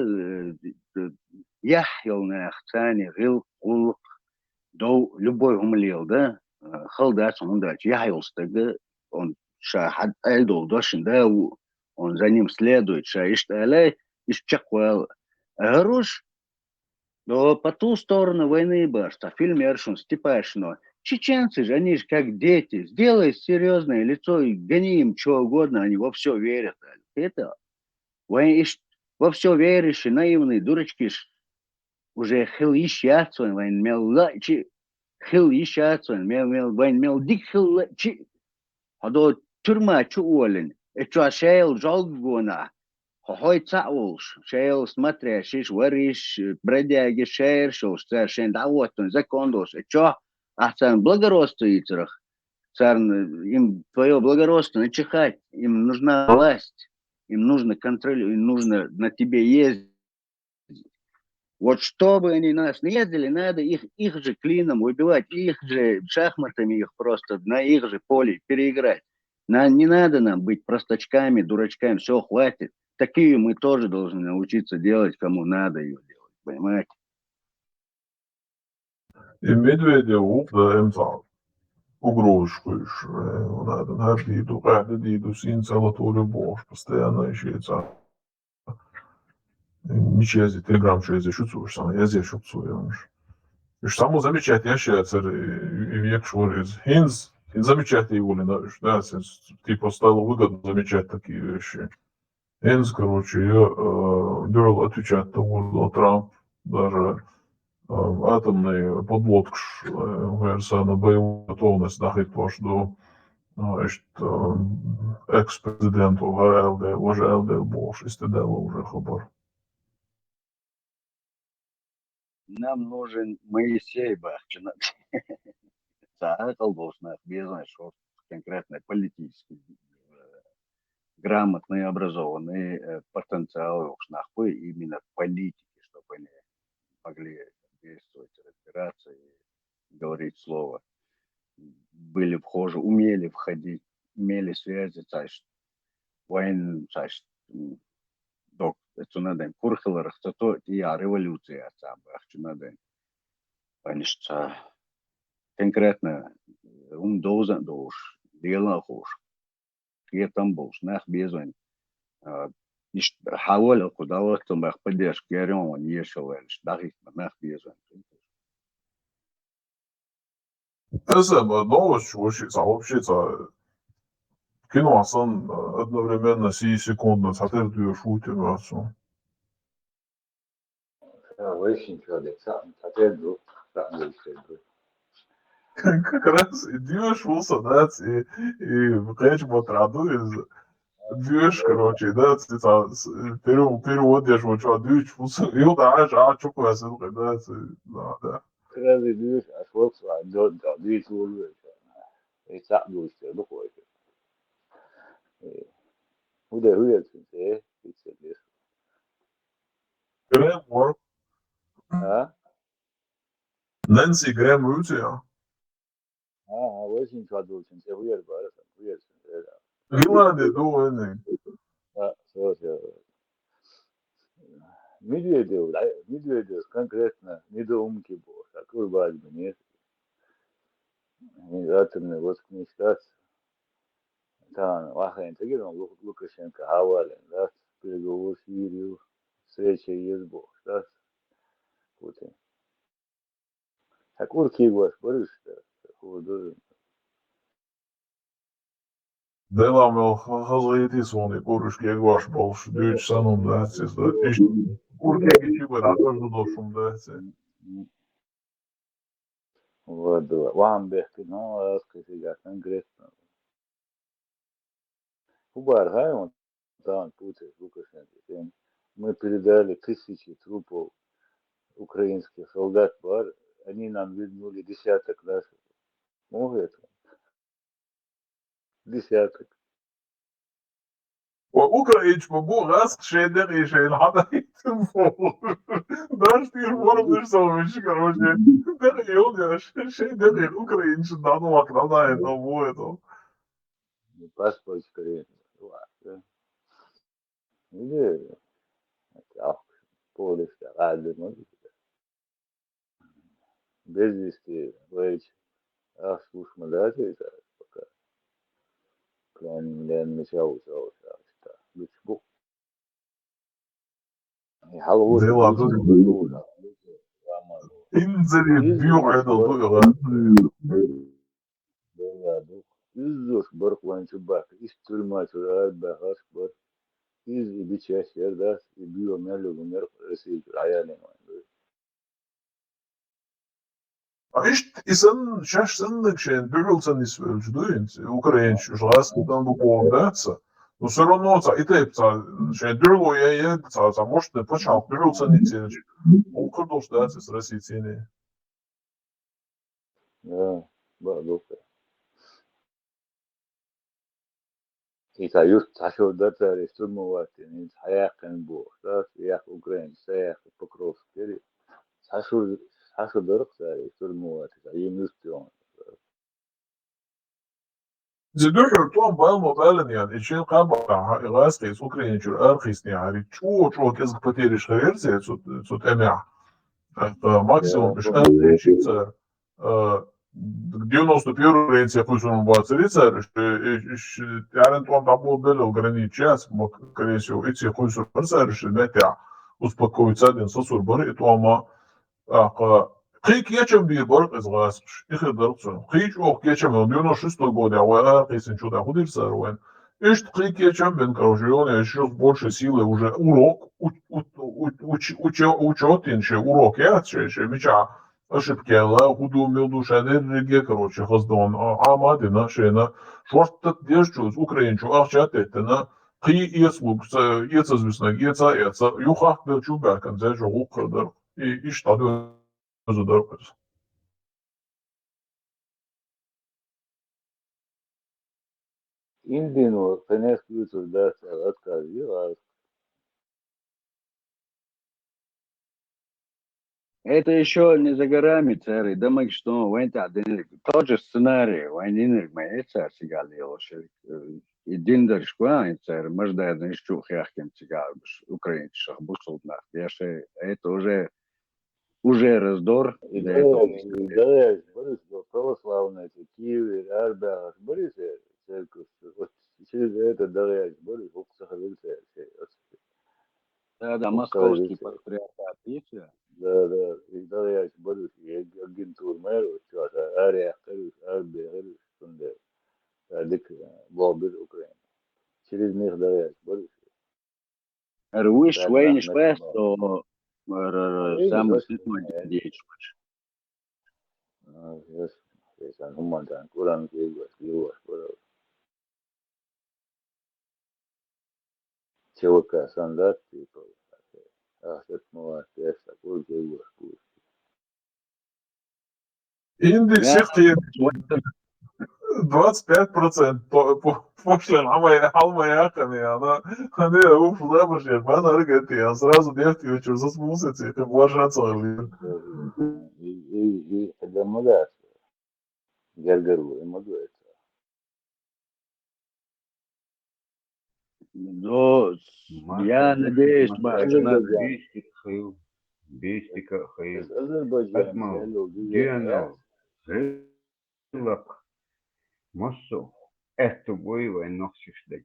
يحيلنا ثاني غير قول دو любой умлел, да? Халдать он дальше яхился тогда, он шахад айдол дошин, да, он за ним следует, шаишталей, исчаквал. Гаруш, но по ту сторону войны башта, фильм Эршун, Степашино. Чеченцы же, они же как дети. Сделай серьезное лицо и гони им что угодно, они во все верят. Это, во все веришь, наивные дурочки уже хил ищатся, войн мел лачи, хил ищатся, войн мел дик хил лачи. Хадо тюрьма чу олен, это шейл жалгона. Хой цаулш, шейл смотрящий, варишь, бродяги, шершил, совершенно давотон, закондос. Это царн благородствует, царн им твое благородство начихать, им нужна власть, им нужно контроль, им нужно на тебе ездить. Вот чтобы они нас не ездили, надо их же клином убивать, их же шахматами их просто на их же поле переиграть. Не надо нам быть простачками, дурачками, все, хватит. Такие мы тоже должны научиться делать, кому надо ее делать, понимаете? И Медведев, да, имца, угрозкуешь, надо набиду, диду, синца, латурю, бож, постоянно ищется. Ничего, телеграм, что я здесь шуцуешь, сам, я здесь шуцуешь. И само замечательно, я считаю, и век шворец. Хинз замечательно его не знаешь, да, типа стало выгодно замечать такие вещи. Хинз, короче, я дерл отвечать того, Трамп даже атомный подлодка, говорится, на боевую готовность нахить до экс-президенту ГРЛД, уже ЛД Бош, из ТДЛ уже хабар. Нам нужен Моисей Бахчина. Колбосных, бизнес, что конкретно политический, грамотный, образованный потенциал нахуй именно политики, чтобы они могли действовать, разбираться и говорить слово. Были вхожи, умели входить, имели связи, цаешь, войн, цаешь, док, это надо, курхелерах, то и революция, это надо, конечно, конкретно доза душ, дела хуш, я там был, нах безвань, حاول قدوات ما خبديش كيرون يشوالش دقيق نах безвань. Это новость, вообще, киноасан одновременно сии секундно, сатер шутер, отцу. Очень человек, сатер друг, Как раз идешь в усадать и вкач ботраду из движ, короче, да, переводишь вот что, движ, и вот чуку я ссылкой, да. Разве движ, а швокс, а движ улы, и сам движ, ну хоть. Удар уйдет, и все движ. Грэм Уорк, А? Нэнси Грэм Рутия. Очень человек, все уйдет, уйдет. Виланде дуэны. Все. Медведев конкретно недоумки был, такой базы нет. Атомный воскресный штат. Там, вахайн, тагиром Лукашенко, Хавалин, да, переговор с Юрию, встреча ЕСБО, да, Путин. Так урки его, борюсь, такого тоже. Devam hazırlığı sonu kuruşki egvaş bolş düç sanım da siz de urke geçi var atırdı doşum da Вот, вам бехты, но скажи, конкретно. Убаргай, он там, Путин, Лукашенко, мы передали 1000 трупов украинских солдат, они нам вернули десяток наших. Могут это? Десяток. Ukrayç bu gaz şeyler işe hada ettim bu. Daş bir formül savunmuş короче. Der yol ya şey der Ukrayç danmak da это bu это. Паспорт скорее. إذا أخ بوليس قاعد ما بيزيستي ويش أخ وش مداتي كان لأن مشاو بيشبو يحلوش زي بيش العدود بيقول انزل البيوع يزوش هذا برق الضيغة يزوش برق وين شباك يستلما تراد بهاش برق يز بيتشاش يرداس يبيو مالو ونرق رسيج العيالين عشت إسن شاش سنك شين بيعول سن يسوي الجدوين أوكرينش وش غاس كتان بقوم داتسا но все равно и ты шен дюрло я может не почал дюрл сен ницеч он курдош датс с российцами Да, бардук. إذا تعشوا داتا يستلموا يعني حياقن بو لا سياق أوكران سياق بكروف كذي تعشوا درق يستلموا تعيين يستلموا زدوحر توم بالمو بالن يعني إيشين قابع غاسقيس أوكرينش أرخيس يعني شو كيز بتيرش خير زي سوت أمع максимум решится 91 рейнция пусть он будет царица, ярен том табу было ограничить, скорее всего, эти хуй сурбарса решили, успокоиться один сосурбар, и тома قيك يچم بير برق از غاسش إخي درقسون قيك أوك يچم من 96 года а قيسن شو да худир сарвен إيش قيك يچم بين корружионе еще больше силы уже урок учетин ше урок я ше меча ошибки ла худу милду шадер реге короче хоздон амады на шена шорт держу украинчу ахчат это на قي يسلوك يتزوسنا يتsa юхах белчу бакан за жогу кырдар и штаду задорпать. Индину конец ключов даст отказил, Это еще не за горами, царь. Думаю, что война один тот же сценарий, войны моется сигалило, что един дыршква, царь, может да не еще хяхкем цигал, украинцев бусулдна. Я же это уже раздор, и да это да, Борис православный, Киев, Арбах, Борис церковь, вот через это да, Борис Уксаховился, да, московский патриархат, видите? да, и да, Борис и агентур мэр, что Ария, Арби, Сунде, Дик, Бобер, Украина. Через них да, Борис. Руиш войны швесто, самый сильный действующий. Yes, humanitarian kurang luas, ЧВК «Солдат», Индекс их 25% пошлин алмаяками, она уфла башет, она рыгает, я сразу девки вечер засмусите, это блажаться. и когда мудак, гаргару, и мудак. Но я надеюсь, بيستيكا خيل Азербайджан, أسمعوا ديانا غيرك مصو это было носишь дать.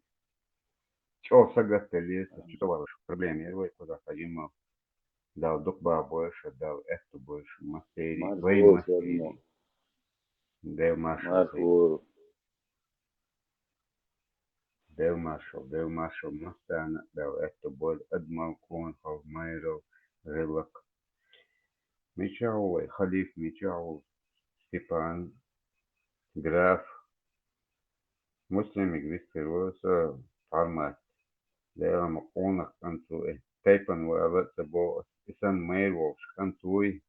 Чё сагатали, что было проблема, я вот куда ходим, дал докба больше, дал это больше, мастери, твои мастери, дал маршал, дал маршал, мастана, дал это боль, адмал кон, майров, рылак. Мечау, халиф Мечау, Степан, граф, مسلم يجلس فارمات لا مقونك أنتو تايبن وأبد تبو إسان ميل وش أنتوي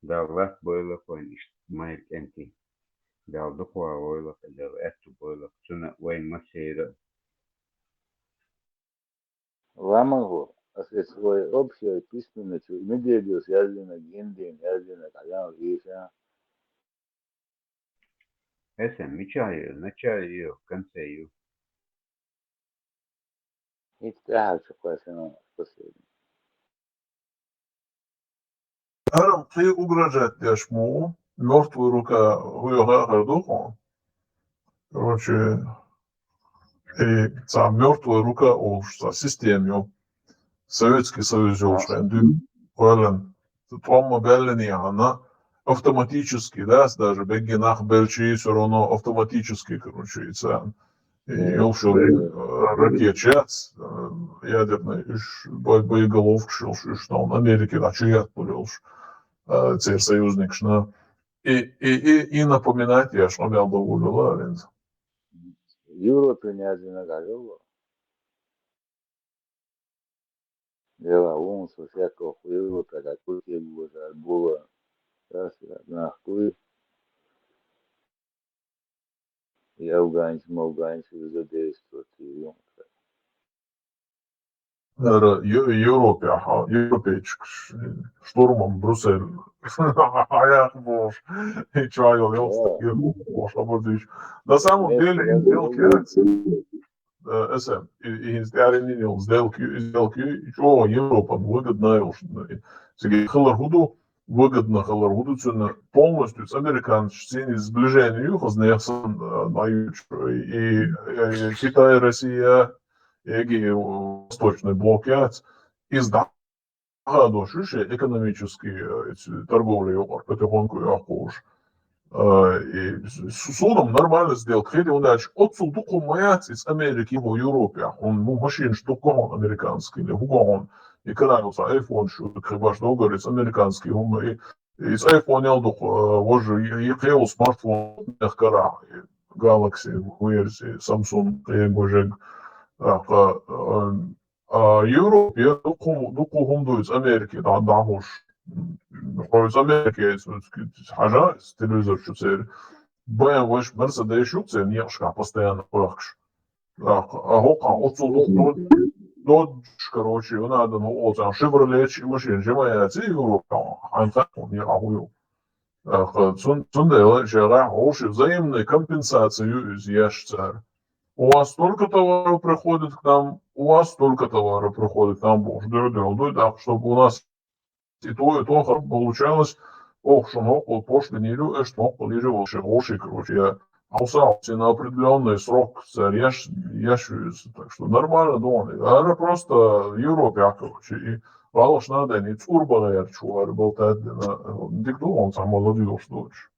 دا لات بويلك وين إشت ميل أنتي دا دقوا بويلك دا أتو بويلك سنة وين مسيرة Ламагу, свой общий письменный, медиа связано гендин, связано калян, виша. إسم ميشايو نشايو كنسيو И так, что последний. Арам, ты угрожать дешму, мертвая рука хуёга духу. Короче, и ця мертвая рука уж за систему. Советский Союз уж Полян. Твома Беллини, она автоматически, да, даже Бегинах Бельчи все равно автоматически, короче, и ця. И елшил ракетчец, ядерный, боеголовка шилш, что он Америки, да, чият полилш, цей союзник, что и напоминать, я что я был увидел, Европе не один говорил. Дела он со всякого хуева, когда куки было, раз, нахуй. И афганцы, задействовать ее. Европе, Европейчик, штурмом Брюссель, аях бож, и чайал, бож, ободич. На самом деле, им сделки, СМ, и сделки, что Европа выгодно, sige Халаргуду выгодно Халаргуду полностью с американцами сближение их и Китай, Россия, и Восточный блок из догадывающихся экономические торговли потихоньку и охуж. И с судом нормально сделал. Хотя он дальше отсюда только маяц из Америки в Европе. Он машин штука американский, или он и каналился iPhone, что хиба что говорит американский, он и из iPhone я дух, уже ехал смартфон нехкара, Galaxy версии Samsung, я Европе только он дует Америки, да, уж. Из Америки حاجة телевизор شو تصير بين وش مرسيدس شو تصير نيشكا постоянно пахш هو دود короче надо ну вот там Chevrolet машин جماعة تي Европа عن خطهم يراهو цундела жара оши взаимной компенсацию из яшцар. У вас столько товаров приходит к нам, у вас столько товаров приходит к нам, боже, так, чтобы у нас и то получалось, что вот пошли неделю, что полежи вообще гоши, короче, я остался на определенный срок, я так что нормально думали. А это просто Европа, короче, и валош надо не цурбала, я чувак, болтать, дикту он сам молодежь, дочь.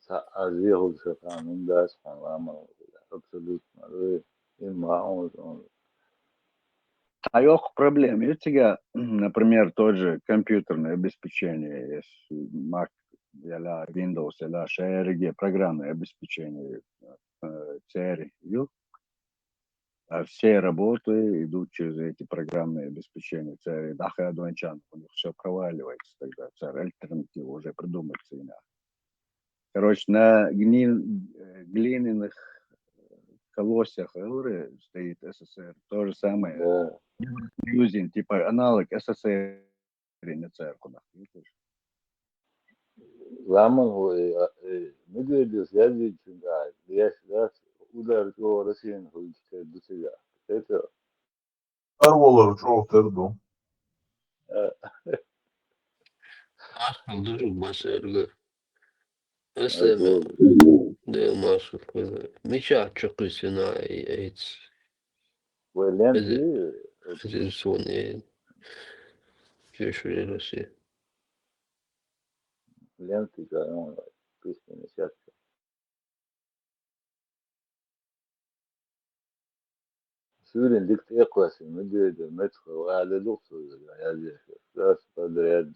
Азируется там, да, абсолютно. Он. Таёх проблем. И у тебя, например, тот же компьютерное обеспечение, есть Mac, или Windows, или Share, программное обеспечение, CR, все работы идут через эти программные обеспечения CR. Даха Адванчан, у них все проваливается тогда, CR, альтернатива уже придумается. Короче, на глиняных колосьях стоит СССР, то же самое. Да. Юзин, типа аналог СССР на церкву. Ламан, Медведев, я видел, да, я всегда удар его России до себя. Это Арволар, что терду. Dur masırlı. Eseme de masırlı. Mişa çıkısına et. Валенты, Зельсоне. Фешвелеси. ленты, он песня сейчас. Сюрин дикте классы, Медведев, Метхов, а ледухсу, я здесь, раз подряд,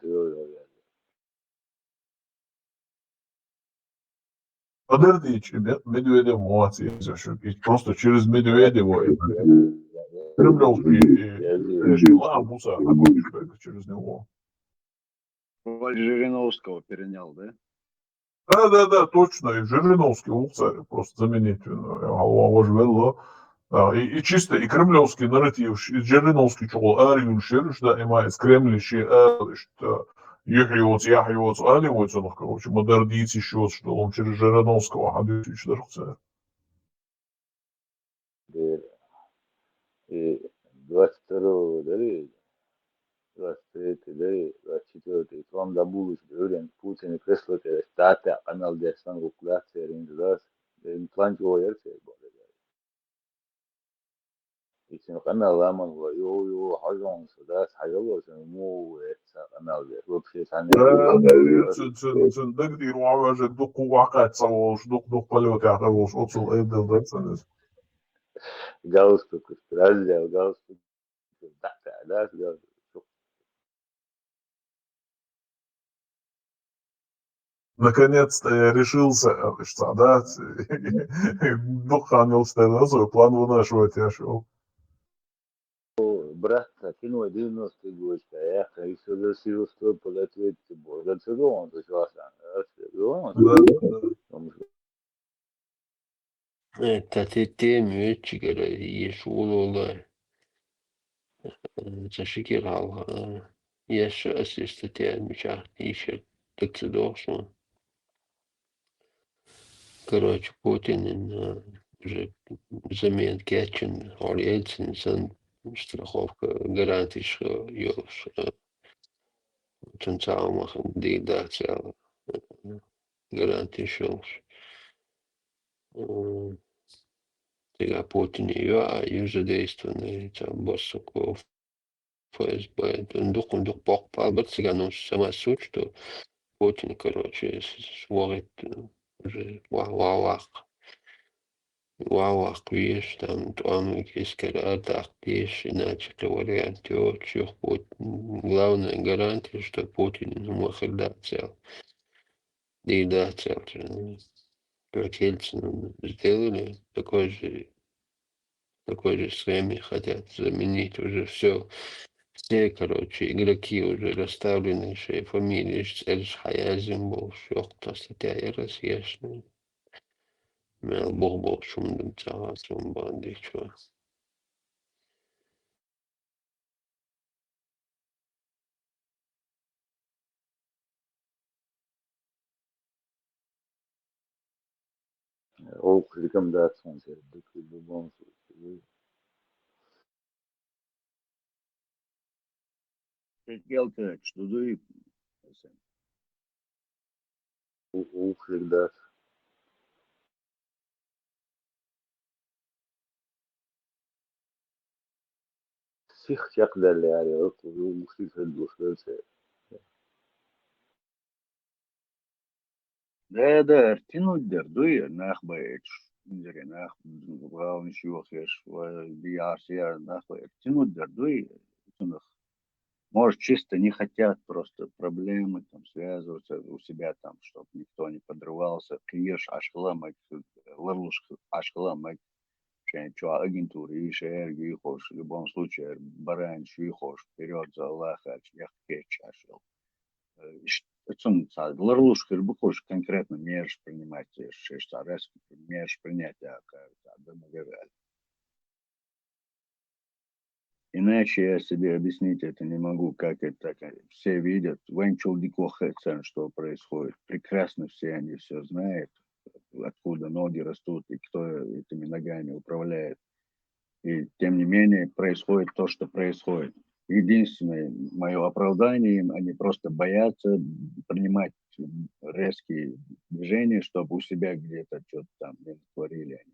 Подожди, Медведев молодцы, просто через Медведева кремлевский режим, Буса, такой через него. Роль Жириновского перенял, да? Да, точно, и Жириновский царь, просто заменить и чисто, и кремлевский нарратив, и Жириновский чего, Арюшерш, да, имеет кремлевский, что яхивоц, аливоц, он, короче, модерниц еще, что он через Жириновского, а 2004. 22 дали, 23 дали, 24 там добулуш görен Путин преслоте стате канал дерсан гуклация риндас имплант гоерсе için kanal aman var yo hajon sudas hayo mu etsa kanal der lopşe tane Sen degdi ruaja duku waqat sawos duk palot ya sawos otsal edel datsanes. галстук разля галстук да Наконец-то я решился, что, да, духанил свой план вынашивать я шел. брат кино 90 годика я еще до сил сто полететь борда цеглон то швасан Да. Täti myytsikö i suulolla tashikiralha yes assisted mikä niissä tekstidosun. Короче, Путин уже замен Кетчин, Ельцин, страховка гарантий, что ёс централмахан дигдация гарантий шелш. Сега Путин ее, а юже действенный там боссуков ФСБ. Дух бог палбат сега, ну сама суть, что Путин, короче, сводит уже вау-вау-вах. Вау, видишь, там американская артактиш, иначе говоря, чего главная гарантия, что Путин может дать цел. И да, цел. Как Ельцин сделали, такой же схеме хотят заменить уже все. Все, короче, игроки уже расставлены, что фамилии, Эльш Хаязим был, что статья разъяснена. Мел Бог шумным цагасом банды, что. ол рекомендация в любом случае Geltek, что дуй. всегда всех derler bu şekilde Да, тянуть дер, дуй, нахбаешь. Инжире, нах, главный чего хеш, диарсия, нахбаешь. Тянуть дер, дуй, может, чисто не хотят просто проблемы, там, связываться у себя, там, чтобы никто не подрывался. Киеш, ашкаламак, ларлуш, ашкаламак, что агентура, ишер, гихош, в любом случае, баран, швихош, вперед за Аллаха, яхкеч, ашел. Ларлуш, хербухош, конкретно мерш принимать, шесть арес, мерш принятия, Иначе я себе объяснить это не могу, как это так. Все видят, что происходит. Прекрасно все они все знают, откуда ноги растут и кто этими ногами управляет. И тем не менее происходит то, что происходит. Единственное мое оправдание им, они просто боятся принимать резкие движения, чтобы у себя где-то что-то там не творили они.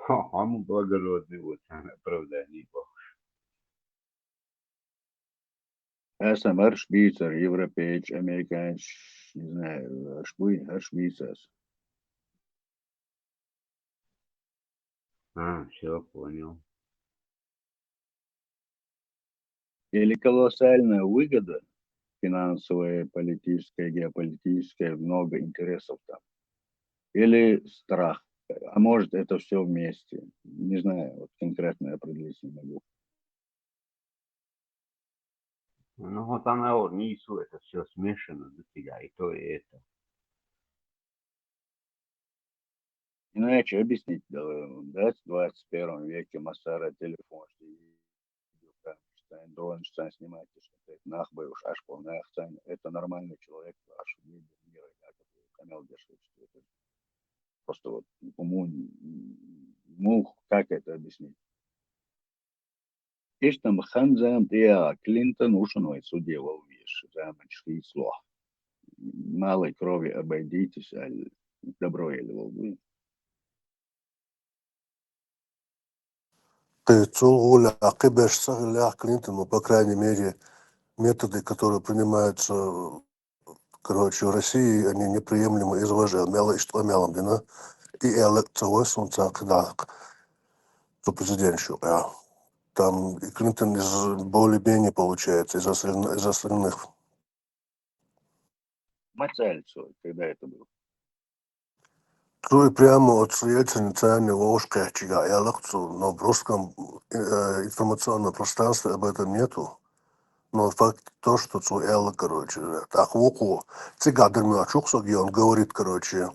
Am благородный вот оправдание. Esam ar Švīcaru, Европеич, Американец, не знаю, ar Švīcars. Все, понял. Или колоссальная выгода финансовая, политическая, геополитическая, много интересов там. Или страх. А может, это все вместе. Не знаю, вот конкретно определить не могу. Ну вот она вот низу, это все смешано до тебя, и то, и это. Иначе объяснить, да, в 21 веке Массара телефон, что дрон снимать, что это нахбой уж аж полная это нормальный человек, аж мира. канал держит. Просто вот как это объяснить? Есть там Ханзам, Клинтон ушел судья волвиш, замочки слова. Малой крови обойдитесь, а добро или волвы. Ты цулгуля, акыбеш сагля Клинтон, ну, по крайней мере, методы, которые принимаются, короче, в России, они неприемлемы из уважения. Мяло иштва мялом, дина, и элекцовос, он так, да, то президентшу, ja. Там и Клинтон из более-менее получается, из остальных. Мацальцу, когда это было? То и прямо от Ельцина не ложка чига, я лакцу, но в русском информационном пространстве об этом нету. Но факт то, что Цуэла, короче, так воку, цигадами очухсоги, он говорит, короче,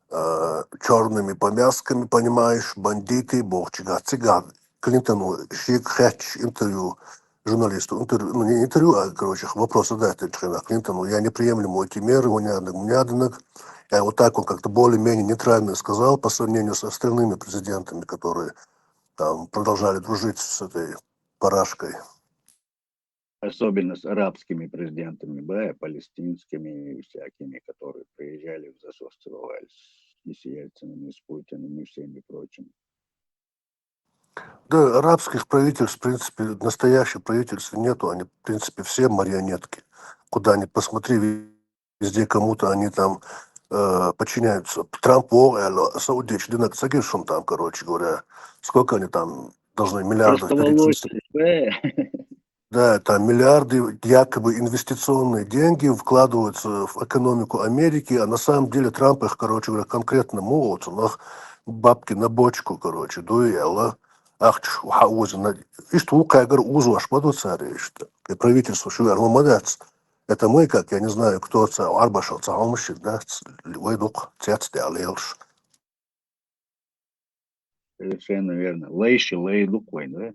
черными помязками, понимаешь, бандиты, богчига, циган. Клинтону, шик, хэч, интервью журналисту, интервью, ну не интервью, а, короче, вопрос задать Клинтону, я не приемлю эти меры, унядок. Я вот так он как-то более-менее нейтрально сказал по сравнению с остальными президентами, которые там продолжали дружить с этой парашкой. Особенно с арабскими президентами, да, палестинскими и всякими, которые приезжали в засос целовались и с Ельциным, и с Путиным, и всеми прочими. Да, арабских правительств, в принципе, настоящих правительств нету, они, в принципе, все марионетки. Куда ни посмотри, везде кому-то они там подчиняются. Трамп, Саудич, Динак Сагишин там, короче говоря, сколько они там должны миллиардов Просто перечислить. Да, там миллиарды якобы инвестиционные деньги вкладываются в экономику Америки, а на самом деле Трамп их, короче говоря, конкретно молот, у них бабки на бочку, короче, дуэла. Ах, хаузина. И что у Кайгар узу аж поду царь, что и правительство шувер молодец. Это мы, как, я не знаю, кто это, Арбашев, Цаумщик, да, Лойдук, Цец, Диалелш. Совершенно верно. Лейши, Лейдукой, да?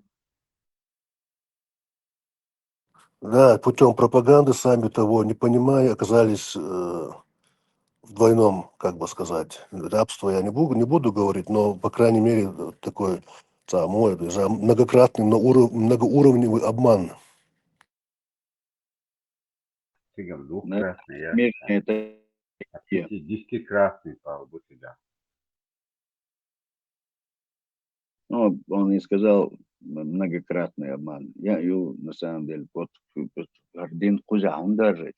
Да, путем пропаганды, сами того не понимая, оказались в двойном, как бы сказать, рабство я не буду говорить, но, по крайней мере, такой самый, многократный, многоуровневый обман. Цигам На двухкратный, я мире считаю. это А 50-кратный пал бы тебя. ну, он и сказал многократный обман. Я на самом деле вот Гардин Кузян даже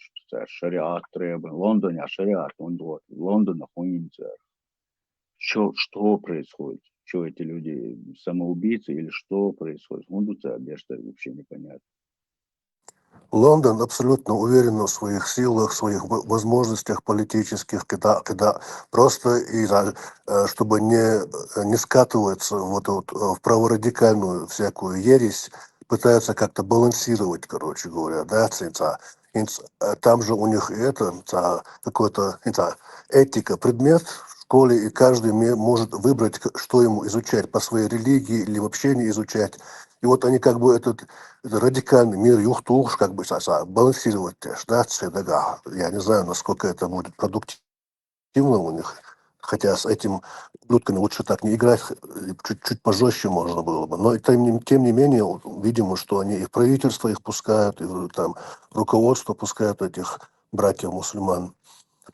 шариат требует. В Лондоне шариат, он вот Лондон охуенится. Что происходит? Что эти люди самоубийцы или что происходит? Он тут одежда вообще непонятно. Лондон абсолютно уверен в своих силах, в своих возможностях политических, когда просто чтобы не скатываться в праворадикальную всякую ересь, пытаются как-то балансировать, короче говоря, да, там же у них какой-то этика, предмет в школе, и каждый может выбрать, что ему изучать по своей религии или вообще не изучать. И вот они как бы это радикальный мир юхтуш, как бы балансировать теж, да, цедага. Я не знаю, насколько это будет продуктивно у них. Хотя с этим ублюдками лучше так не играть, чуть-чуть пожестче можно было бы. Но тем не менее, видимо, что они и в правительство их пускают, и там руководство пускают этих братьев-мусульман.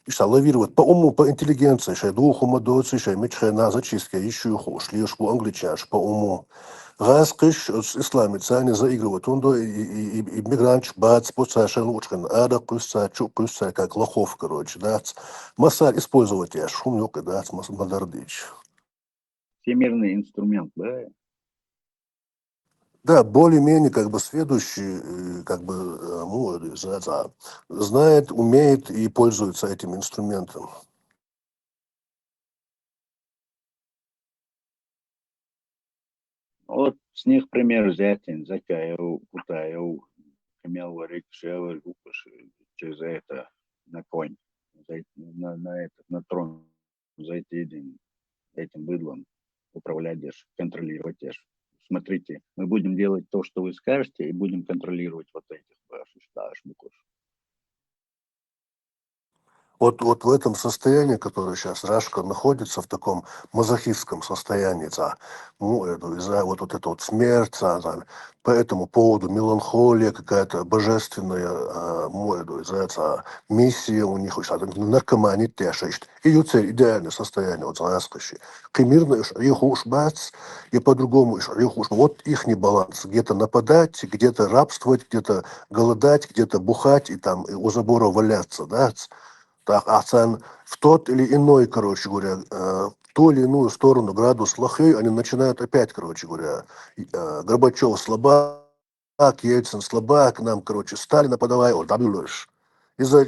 И что лавировать по уму, по интеллигенции, шай духу мадоци, шай мечхай на зачистки, еще хуш, лишку англичан, по уму. Газкыш с исламица они заигрывают. Он и мигрант бац, пуцаша лучкан, ада пуца, пуца, как лохов, короче, да. Масаль использовать я шумнюк, да, мадардыч. Всемирный инструмент, да? Да, более-менее как бы следующий, как бы, знает, умеет и пользуется этим инструментом. Вот с них пример взятен, Закаеву, Кутаеву, имел варик, шевель, через это на конь, на трон зайти этим быдлом, управлять контролировать Смотрите, мы будем делать то, что вы скажете, и будем контролировать вот этих ваших букв. Вот в этом состоянии, которое сейчас Рашка находится, в таком мазохистском состоянии, за вот эту вот смерть, по этому поводу меланхолия какая-то божественная, за миссия у них, наркоманит тешить. И цель, идеальное состояние, вот за Раскоши. Примерно их уж бац, и по-другому их уж. Вот их не баланс. Где-то нападать, где-то рабствовать, где-то голодать, где-то бухать и там у забора валяться, да, так, в тот или иной, короче говоря, в ту или иную сторону градус лохей, они начинают опять, короче говоря, Горбачев слабак, Ельцин слабак, нам, короче, Сталина подавай, о, даблюш. Из-за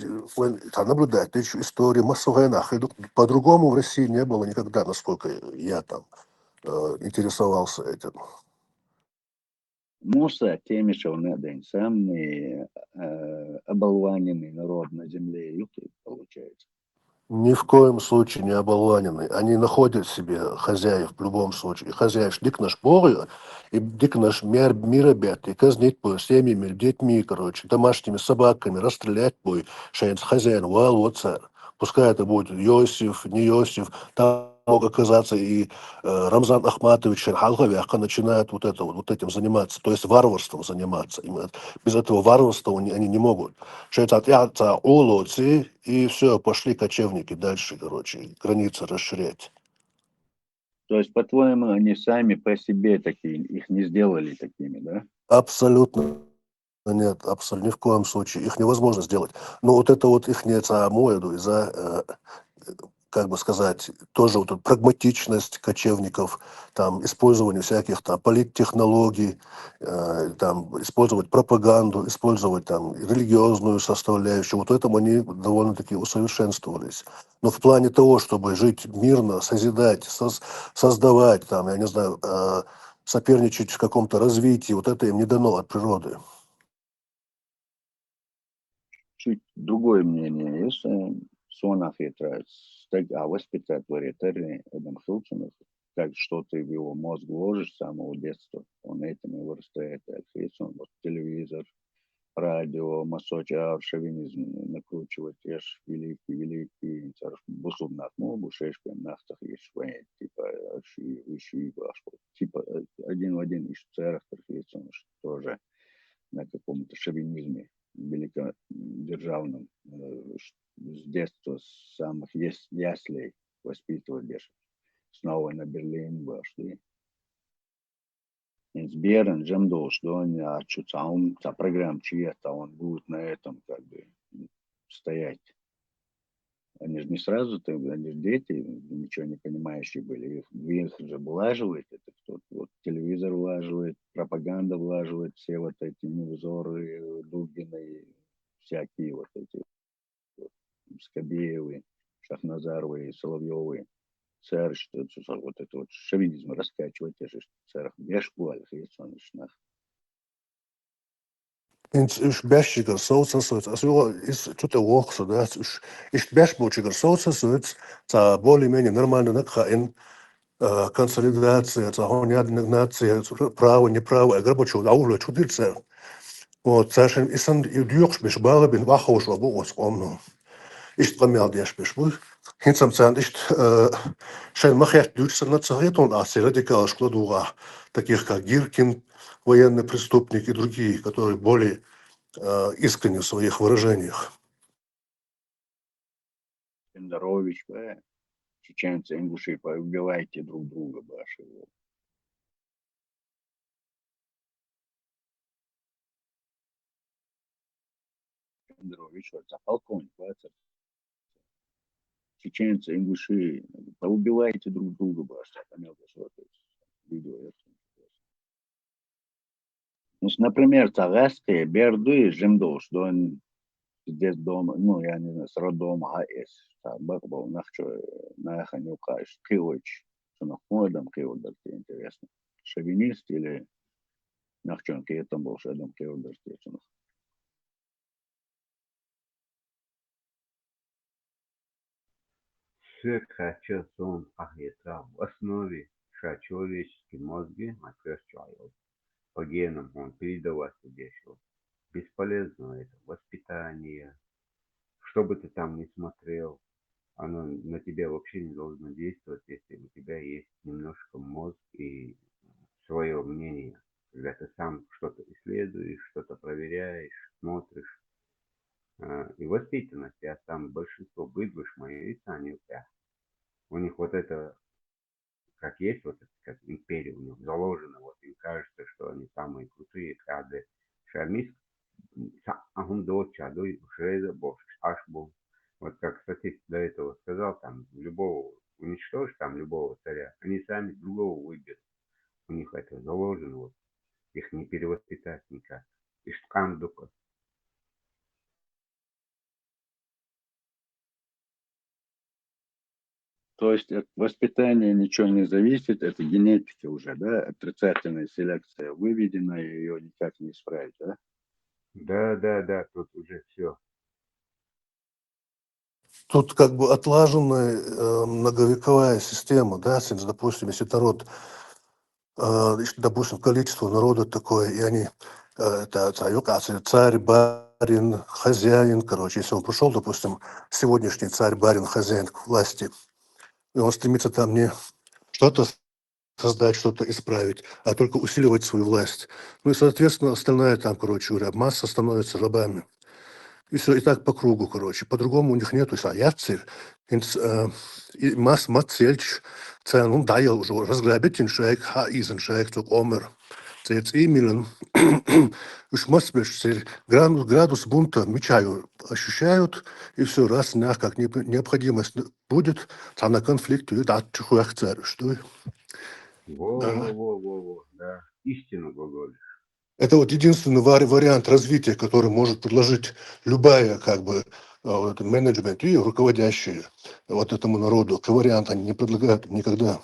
наблюдать, ты еще истории массовая нахуй. По-другому в России не было никогда, насколько я там интересовался этим. Муса теми, что он самый оболваненный народ на земле, юты, получается. Ни в коем случае не оболванены. Они находят себе хозяев в любом случае. Хозяев дик наш Бога, и дик наш мир обед, и казнить по семьями, детьми, короче, домашними собаками, расстрелять бой, шейнс хозяин, вал, вот царь. Пускай это будет Иосиф, не Иосиф, там мог оказаться и Рамзан Ахматович, Халхавяха начинают вот этим заниматься, то есть варварством заниматься. Без этого варварства они не могут. Улоцы, и все, пошли кочевники дальше, короче, границы расширять. То есть, по-твоему, они сами по себе такие, их не сделали такими, да? Абсолютно нет, абсолютно ни в коем случае. Их невозможно сделать. Но вот это вот их не самоеду из-за как бы сказать, тоже вот эта прагматичность кочевников, там, использование всяких там политтехнологий, там, использовать пропаганду, использовать там религиозную составляющую. Вот в этом они довольно-таки усовершенствовались. Но в плане того, чтобы жить мирно, созидать, создавать, там, я не знаю, соперничать в каком-то развитии, вот это им не дано от природы. Чуть другое мнение есть. Сонах это воспитать вариатарный Эдам Хилчинов, как что ты в его мозг вложишь с самого детства, он этим и вырастает. Вот телевизор, радио, масоча, шовинизм накручивать, ешь великий, бусуб нахму, бушешпен нахтах ешь типа, типа один в один ищет царах, тоже на каком-то шовинизме великодержавном с детства, с самых яслей воспитывали. Снова на Берлин вошли. Сберен, Джамдол, что они отчутся, а он, та программа чья-то, он будет на этом как бы стоять. Они же не сразу, они же дети, ничего не понимающие были. Их же влаживает, это кто-то, вот телевизор влаживает, пропаганда влаживает, все вот эти Невзоры, Дугины, всякие вот эти вот, Скобеевы, Шахназаровы, Соловьевы. Царь, что вот это вот шовинизм раскачивать, те же царь, бешкуаль, хейсонышнах. Ich bešķīgā saucas, что-то вохсу, да, ich bešķīgā saucas, tā более-менее нормально, накаин, консолидация, tā honjādina nācija, право, неправо, я грабочу, аулу, чудится. Вот, цашен, исан, и дюкш, биш бала, бин вахош, вабу, осқомну. Ишт гамял деш биш буй. Хинцам цан, ишт, шен махят дюксан на царетон, а радикал шкладуга, таких как Гиркин, военный преступник и другие, которые более искренне в своих выражениях. Пендерович, чеченцы, ингуши, поубивайте друг друга, ваши. Пендерович, вот, полковник, чеченцы, ингуши, поубивайте друг друга, ваши. Видео. Ну, например, Цагаская, Берды, Жемдош, что он здесь дома, ну, я не знаю, с роддома ХС, так, был, нахчо, наханю, каш, килоч, что нахмойдам, килодар, интересно. Шовинист или нахчон, там был шедом, килодар, что Все хочу сон ахета в основе человеческие мозги отвечают. По генам он передавать себе что бесполезно это воспитание, что бы ты там ни смотрел, оно на тебя вообще не должно действовать, если у тебя есть немножко мозг и свое мнение. Когда ты сам что-то исследуешь, что-то проверяешь, смотришь. И воспитанность, а там большинство быдлыш мои они у тебя. У них вот это, как есть, вот это, как империя у них заложена, вот им кажется, что они самые крутые, кады. Шармис, ахум до чадой, шрейда, бош, аш был. Вот как статист до этого сказал, там, любого, уничтожь там любого царя, они сами другого выберут. У них это заложено, вот, их не перевоспитать никак. Ишткан дука. То есть от воспитания ничего не зависит, это генетика уже, да, отрицательная селекция выведена, ее никак не исправить, да? Да, тут уже все. Тут как бы отлаженная многовековая система, да, допустим, если народ, допустим, количество народа такое, и они, это царь, барин, хозяин, короче, если он пришел, допустим, сегодняшний царь, барин, хозяин к власти, и он стремится там не что-то создать, что-то исправить, а только усиливать свою власть. Ну и, соответственно, остальная там, короче говоря, масса становится рабами. И все, и так по кругу, короче. По-другому у них нету. А я цель. И мат цельч. Ну да, я уже разграбить иншек, из иншек, цук омер. Цец имилен. Уж масс цель. Градус бунта мечаю, ощущают, и все, раз на как необходимость будет, там на конфликт, и да, чухуях царь, что Во, да. Истину глаголишь. это вот единственный вариант развития, который может предложить любая как бы вот, менеджмент и руководящие вот этому народу. Такой вариант они не предлагают никогда.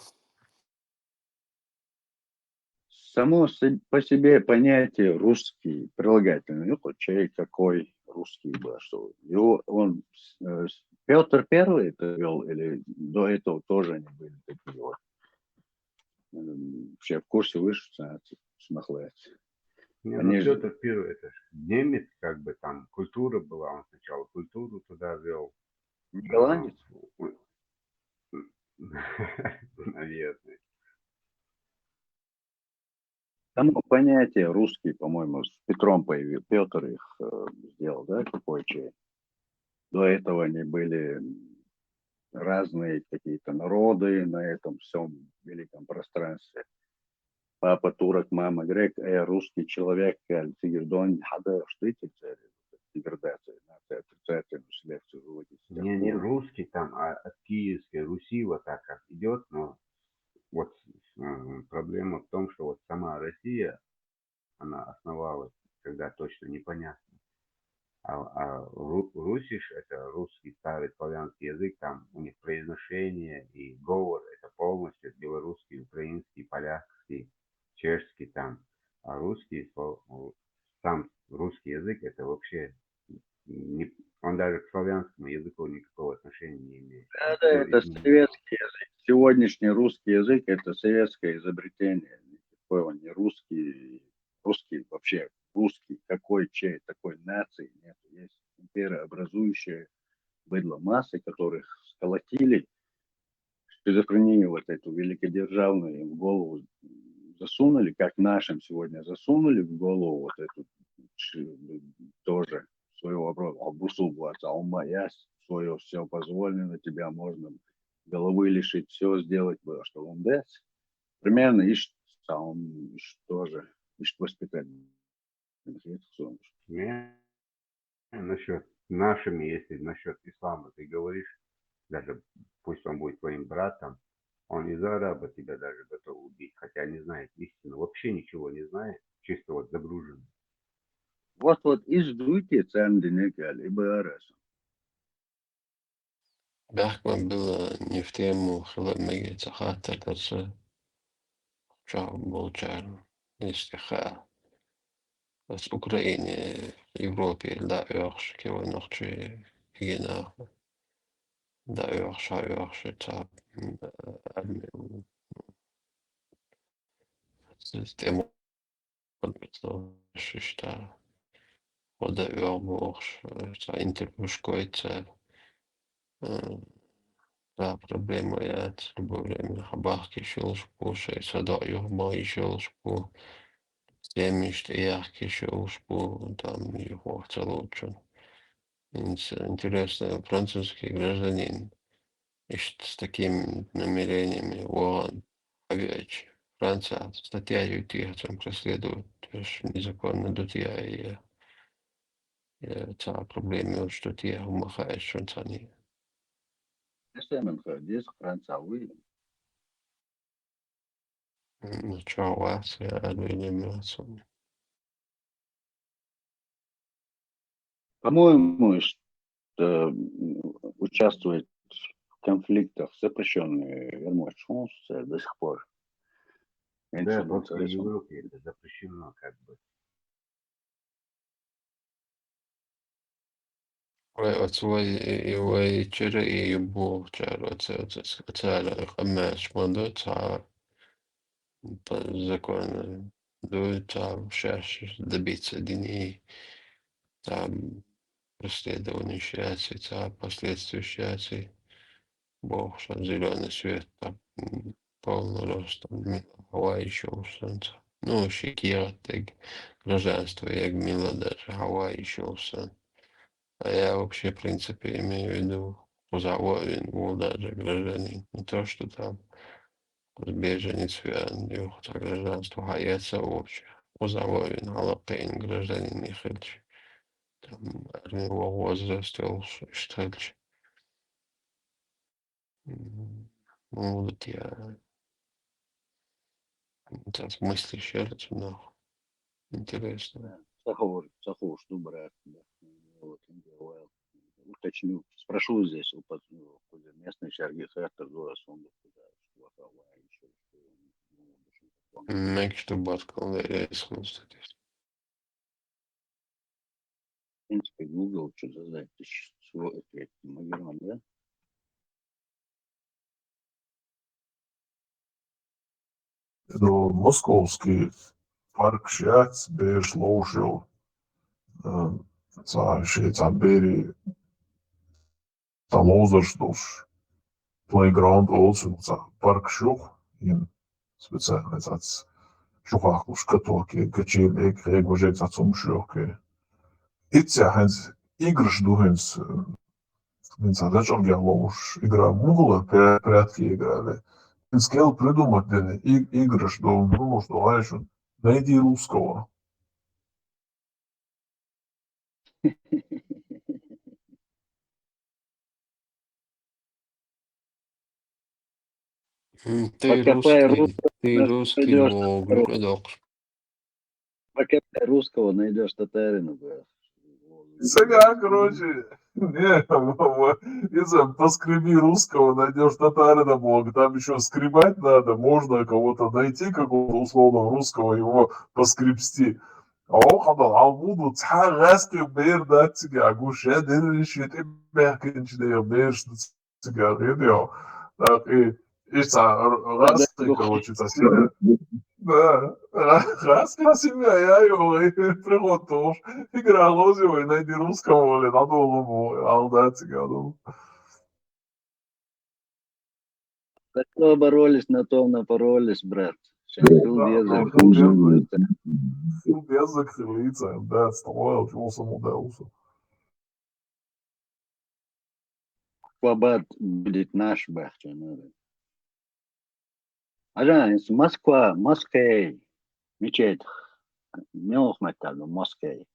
Само по себе понятие русский, прилагательный, ну, вот человек какой русский был, что его, он, Петр Первый это вел, или до этого тоже они были такие вот, вообще в курсе выше, смахлять. Не, ну Они же Петр Первый, это ж немец, как бы там культура была, он сначала культуру туда вел. не голландец. Наверное. Само понятие русский, по-моему, с Петром появил, Петр их сделал, да, какой чей. До этого они были разные какие-то народы на этом всем великом пространстве. Папа турок, мама грек, а я русский человек, тигрдон, хада, штыки, деградация, отрицательную селекцию выводить с тех Не пор. русский там, а от Киевской Руси вот так как идет, но вот проблема в том, что вот сама Россия, она основалась, когда точно непонятно. Русиш, это русский старый славянский язык, там у них произношение и говор, это полностью белорусский, украинский, полякский, чешский там. А русский, сам русский язык, это вообще, он даже к славянскому языку никакого отношения не имеет. Да, Все это изменено. советский язык. Сегодняшний русский язык это советское изобретение. Никакой он не русский. Русский вообще, русский, какой чей, такой нации нет. Есть имперообразующие быдло массы, которых сколотили, шизофрению вот эту великодержавную им в голову засунули, как нашим сегодня засунули в голову вот эту тоже своего рода обусу а ума ясь, свое все позволено, тебя можно головы лишить, все сделать было, что он даст. Примерно ищет сам, тоже ищет воспитание. Не, насчет нашими, если насчет ислама ты говоришь, даже пусть он будет твоим братом, он из-за араба тебя даже готов убить, хотя не знает истину, вообще ничего не знает, чисто вот загружен. Вот издуйте цандинекаль и барасом. Bergman было не в тему хлебмеги цахата, это чау молчал, истиха. С Украине, Европе, да, örs, kiva nortsi higina, da örs, ta система, что Oder irgendwo за интервьюшкой да, проблема я в любое время хабахки шелшпу, садо юрма и шелшпу, семишт яхки шелшпу, там его целучен. Интересно, французский гражданин с такими намерениями, он овечь. Франция статья их там преследует, незаконно дутья и та проблема, что те умахаешь шансани. Esam ходить францавы. Ну, что, вас, я думаю, По-моему, что участвовать в конфликтах с запрещенными вермой Франции до сих пор. Да, просто в Европе это запрещено как бы. ويجري يبو تعالى قماش موضوع تاع закон до таа шаш добиться дни там преследование счастья, таа последствия счастья, Бог что зеленый свет, там полный рост, Хавай еще солнце. Ну, Шикира, так гражданство, як мило даже, Хавай еще солнце. А я вообще, в принципе, имею в виду позаводен, был даже гражданин. Не то, что там беженец, так гражданство хаяться вообще. Позаводен, халапейн, гражданин не хельч. Там армию возраста, штельч. Ну, вот я так мысли шерчу, но интересно. Сахур, что брат. Вот, уточню, спрошу здесь у местной Сергей Хартер, до сонда, что Хавай еще, Мег что баткал, я смысле. в принципе, Google, что за запись, Магерон, да? No Moskovski park šķērs bērs laužo tā bēri tā lauzars dos playground also tā park šuch in speciāli tāds šuchākus katokie, kachiem ek vajag tāds umšokie. Itse hens игрыш дуhens задачам я ловуш игра мугла прятки играли. Скел придумать игры, что думал, что знаешь, найди русского. Ты русский, городок. Пока русского найдешь татарина, да. Сега, короче, не, если поскреби русского, найдешь татарина, бог, там еще скребать надо, можно кого-то найти, какого-то условного русского, его поскребсти. А он ходил, а буду цагаски бер датиги, а гуше дериши, ты бехкинч дер берш цыгары, так и раски, короче, соседи. Да, раска семья, я его приход тоже. Игра лозила и найди русского, или надолго было, алдати году. Так что боролись, на то напоролись, брат. Безок лица, да, стало, чего самоделся. Квабат будет наш бахча, надо. Ажан, Москва, Москей, мечеть, Мелхматаду, Москей,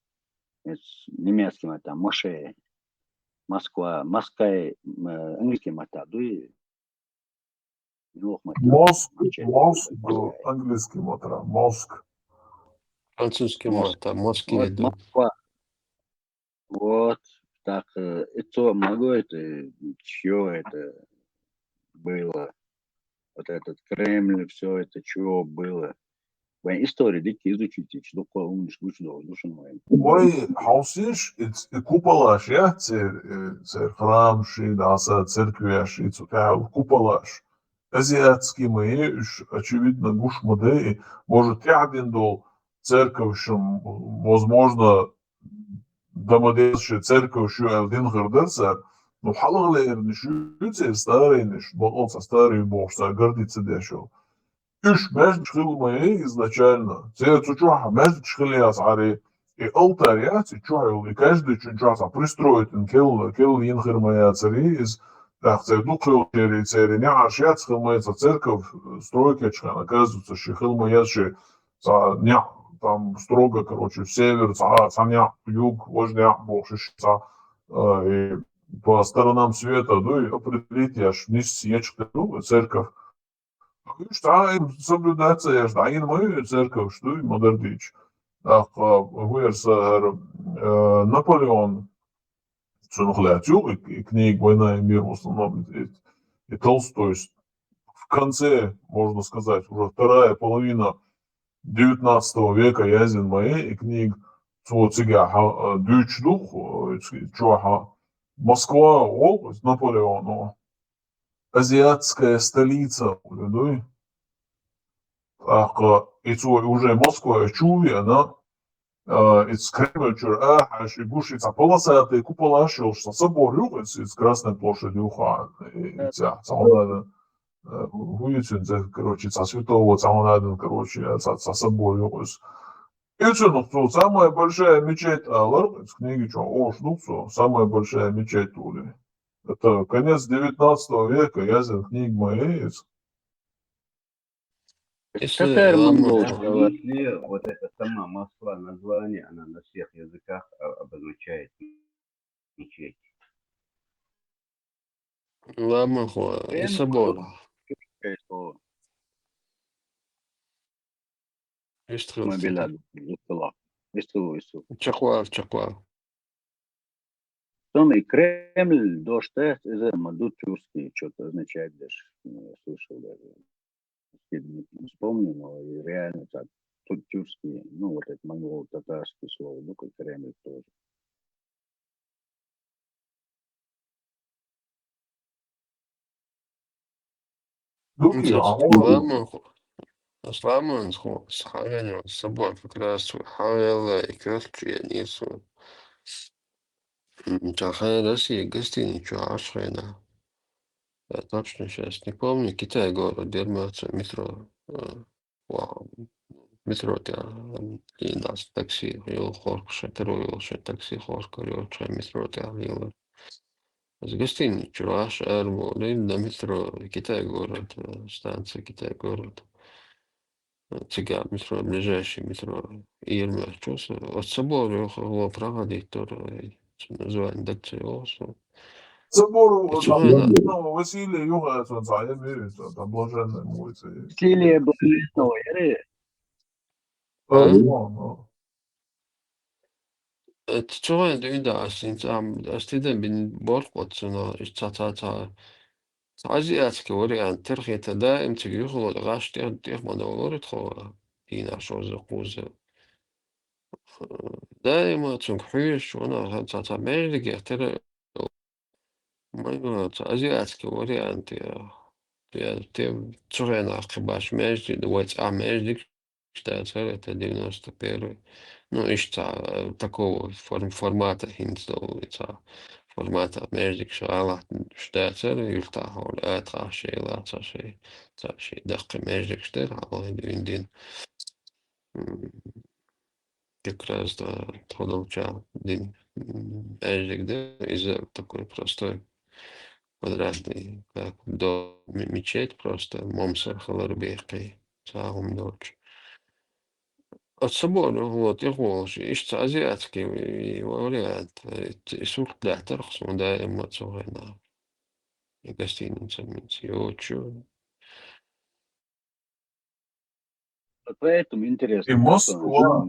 немецкий мата, Моше, Москва, Москей, английский матаду и Мозг, английский матра, мозг. Французский мат, а мозг вот, еду. Москва. Вот, так, это могу, это, чье это было, вот этот Кремль, все это, чего было. История, дикие изучите, что такое умнишь, душу мою. Мой хаусиш, куполаш, я, цер храмши, даса, церквяши, куполаш. Азиатские мои, очевидно, гуш модей, может, один до церковь, возможно, Дамадеши церковь шу элдин гырдырса, ну халыглерни шуце старыйныш, болса старый богса гордится дешо. Üç mezd çıkılmayı изначально. Це чучуха мезд çıkılıyas ари. И алтарь яци чуайл, и каждый чучуаса пристроит кел янхырмая цари из так духил цери не аж яц хылмается церковь стройка чхана, оказывается, что хылмая что не там строго, короче, в север, саня, юг, вожня, больше, и по сторонам света, ну и определить, аж вниз съечка, ну, церковь. Šta ir sabiedrēcējies, tā ir moja cerkava, što ir moderdič. Vairs ar Наполеон, что ну хлячу, и книг «Война и мир» в основном, и Толстой. В конце, можно сказать, уже вторая половина 19 века Язин моей, и книг «Цвоцигя Дюч дух», Москва, область, Наполеон, азиатская столица, да? It's уже Москва чувствена, it's Кремль, аж и гушица полосатый купола, что собор югец из Красной площади уха, цаонаден, хуицин, короче, святого цаонаден, короче, собор югец. Это, ну, самая большая мечеть, из книги, самая большая мечеть тули. Это конец 19 века, Язин книг моей. Какая монгольская? Если вот эта сама Москва, название, она на всех языках обозначает мечеть. Ламаху и собор. Мобиляду. Чахуар. Том и Кремль, доштест, из мадут тюркский, что-то означает даже, слышал даже. Не вспомню, но и реально так, тут тюркский, ну вот это монголо-татарский слово, ну как Кремль тоже. Ламаху, схавяню, собор, как раз хавяла и красче несу. Чахай Россия, гостиницу Ашхайна. Я точно сейчас не помню. Китай город, Дермаца, метро. Метро, и нас такси, йол хоркше, теройолше, такси хорка, йолче, метро, йол. С гостиницу Аш, Эрмо, на метро, Китай город, станция Китай город. Цыган, метро, ближайший метро. Ирма, что от собора его проводить, тоже название Дакциосу. Собору Чего Василия Югаса, там блаженная муица. Василия Блаженного, чего это видно, стиден бин боркотсуно, та азиатский вариант, терхита даим тигюхло, гаш тех мадолорит хо, и нашо закуза. دائما تنحيش وانا تا ميردك ترى ما азиатский вариант я тем цурена хибаш межди дуэт междик считается это 91-й. Ну и что такого формата хинцовица формата междик шала считается юльта хол это шейла шей дакы междик штер один как раз да продолжал день междик да из такой простой квадратный, как до мечеть просто момсер халарбехкой сагум дочь. От собора вот я голос, ищется азиатский вариант, и сух да торхсу да эмоционально. И гостиница и очень. Поэтому интересно, И Москва.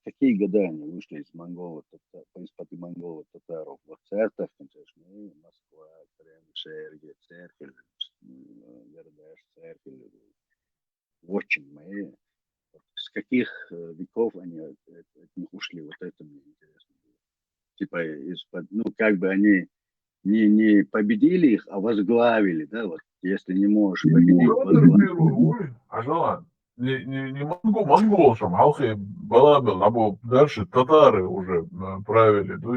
Какие года они вышли из монголов, из-под монголов татаров? Вот церковь, конечно, Москва, Кремль, Сергий, церковь, Вердаш, церковь, очень мои. С каких веков они от них ушли? Вот это мне интересно было. Типа из-под, ну как бы они не победили их, а возглавили, да, вот если не можешь победить, возглавить. не монголшам, халхи Балабел, а дальше татары уже правили, да,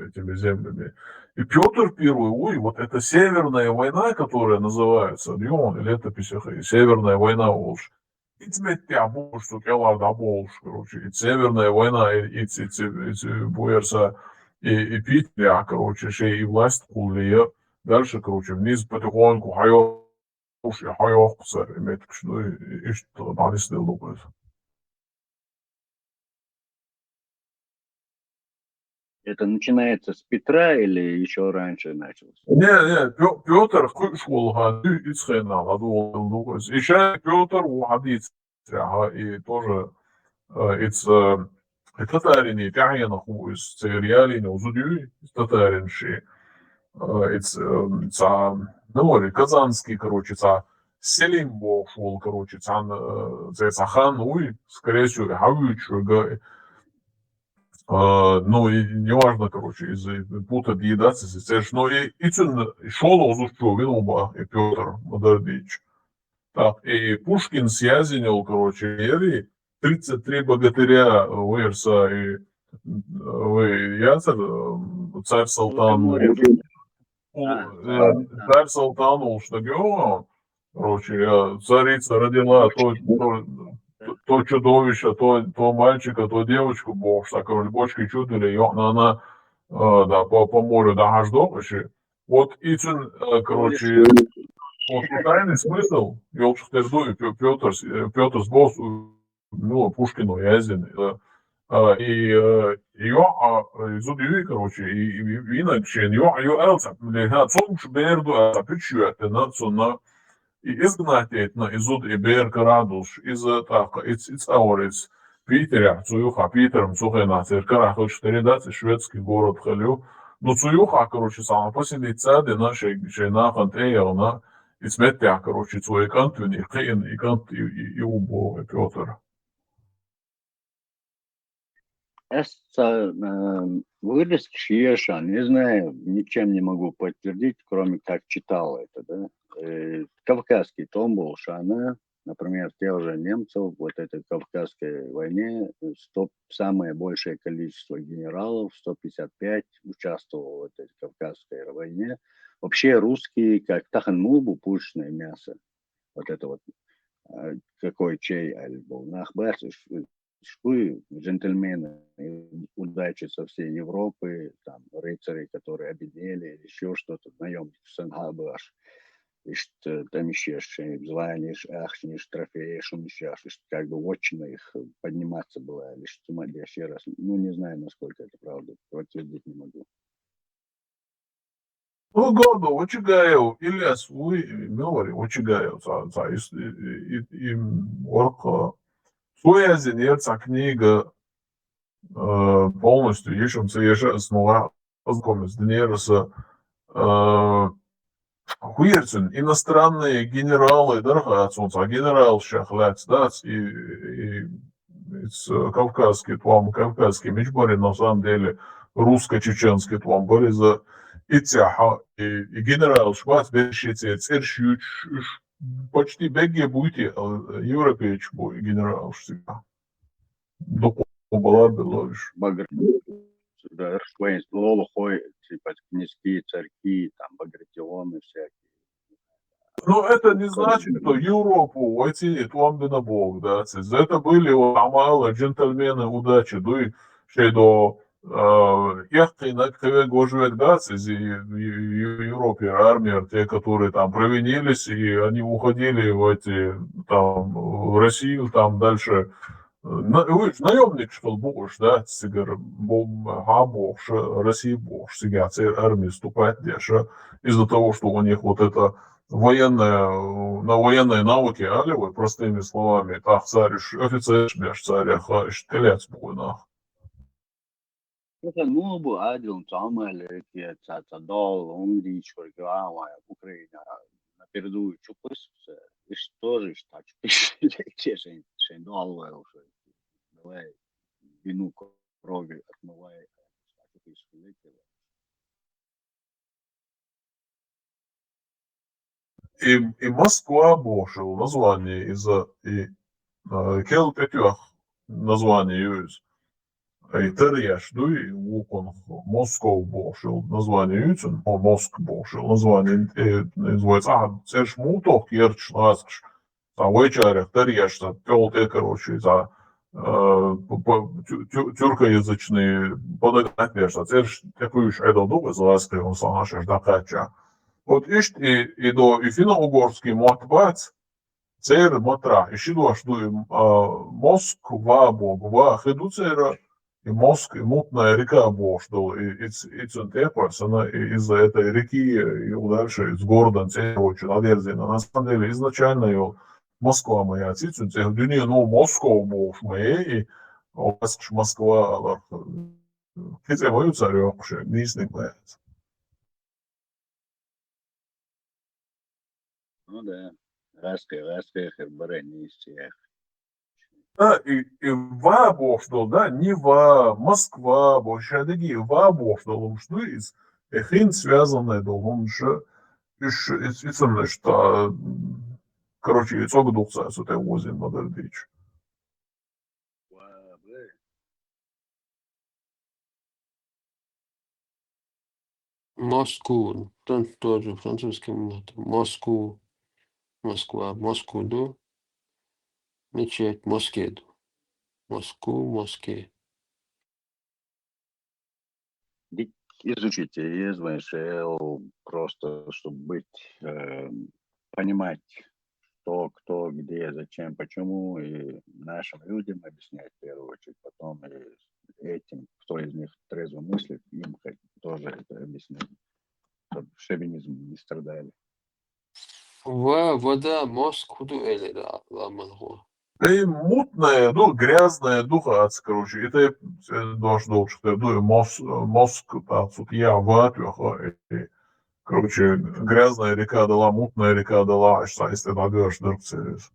этими землями. И Петр Первый, ой, вот эта Северная война, которая называется, в летописях, и Северная война Волжь. Hizmettiä puolustuskelauta Волжь, короче, и Северная война, и буерса, и Питеря, короче, и власть кулия. Дальше, короче, вниз потихоньку, hayoksa, emetmiş, ну, и что, надо лупать. Это начинается с Петра или еще раньше началось? Не, Петр школга, и схена, надо лупать. Еще Петр уходит, и тоже, и татарин, тягина хуис, реалин, узудю, татарин ши, ну, казанский, короче, Селим бог шел, короче, хан, ой, скорее всего, хавючу, ну, и неважно, короче, из пута диедации, но и цен шел узучу, винуба, и Петр Модердич. Так, и Пушкин связинил, короче, и 33 богатыря Уэрса и Яцер, царь Салтан, царь Салтан Улштагио, короче, царица родила то чудовище, то мальчика, то девочку, бог, что, короче, бочки чудили, и она, да, по морю догождовище. Вот и короче, вот тайный смысл, Петр сбос, ну, Пушкину, Язин, и ее, изудиви, короче, и иначе, ее элца, цомш берду, пичуэте, на и изгнать на изуд и берка радуш, из так, из аурец, Питеря, Цуюха, Питером, Цухена, Церкара, хочет передать шведский город Халю, но Цуюха, короче, сама посидит цады нашей жена Хантея, она и сметя, короче, свой кант, и Кейн, и кант, и Убо, и Петр. Вырос Чеша, не знаю, ничем не могу подтвердить, кроме как читал это, да. Кавказский том был Шана, например, те же немцев в вот этой Кавказской войне самое большее количество генералов, 155, участвовало в этой Кавказской войне. Вообще русские, как таханмубу, пушечное мясо, вот это вот, какой чей альбом, нахбас, шкуи, джентльмены, удачи со всей Европы, там, рыцари, которые обеднели, еще что-то, наемники, сангабаш, и что там еще званишь, ахнешь, трофеешь, умещаешь, как бы вотчина их подниматься была, лишь еще раз, ну, не знаю, насколько это правда, подтвердить не могу. Ну, году, очигаю, Ильяс, вы, говори, очигаю, и орка, Суязин, эта книга полностью, еще снова ознакомиться, Денереса, Хуерцин, иностранные генералы, дорогацунца, генерал Шахлац, да, и кавказский, твам, кавказский мечбори, на самом деле, русско-чеченский твам, бориза, и тяха, и генерал Швац, берщице, церщуч, почти беги будете, европеич бой, генерал всегда. Была лишь. Да, Лолохой, типа князьки, царьки, там, Багратионы всякие. Ну, это не значит, что Европу войти Туамбина Бог, да, это были амалы, джентльмены удачи, да, и ще до ехты на КВ Гожвек, да, из Европе, армия, те, которые там провинились, и они уходили в эти, там, в Россию, там дальше. Вы же наемник, что будешь, да, сигар, бог, Россия бог, сега, армии вступать, деша, из-за того, что у них вот это на военные навыки, алевы, простыми словами, так, царь, офицер, беш, царь, штелец, буйнах. Это, ну, бы один самый, это дол, он дичь, программа, Украина, на переду чупус, и что же, что, чешень, дол, уже, давай, вину крови отмывай, И Москва бошил название из-за Кел пятюх название юз. И терьяш, дуй, лукон Москов бошил название юцен, Моск бошил название называется, церш мутох ерч ласкш. За вечерях терьяш, за пёлте, короче, за тюркоязычные подогнать, за церш такую шайдал дуга, за лаской он санашеш дакача. Вот ишт и до и финно-угорский мотбац, цер мотра, и шидуаш дуй Москва богва, хеду цера, и Моск, и мутная река бошдал, и центепас, она из-за этой реки и дальше из города очень наверзина. На самом деле изначально ее Москва моя цицу, дюни, ну, Москва бош моей, и у вас Москва, кице мою царю, нисник моя. Ну да. Раская, баранистия. Да, и ва бошдал, да, не ва, Москва, больше такие ва бошдал, что из эхин связанное долом, что что, короче, яйцо гдуца, с этой возин модердич. Москву, там тоже французским матом. Москву, Москва, Москву, мечеть, Москеду. Москву, Моске. Изучите ЕСВНШЛ просто, чтобы быть, понимать, что, кто, где, зачем, почему, и нашим людям объяснять в первую очередь, потом и этим, кто из них трезво мыслит, им тоже это объяснять, чтобы шовинизм не страдали. Вода, Москву, или да, ламанху. И мутная, ну, грязная духа, короче, это должно, что мозг, тут я ватю, короче, грязная река дала, мутная река дала, аж если нагаш дырцерис.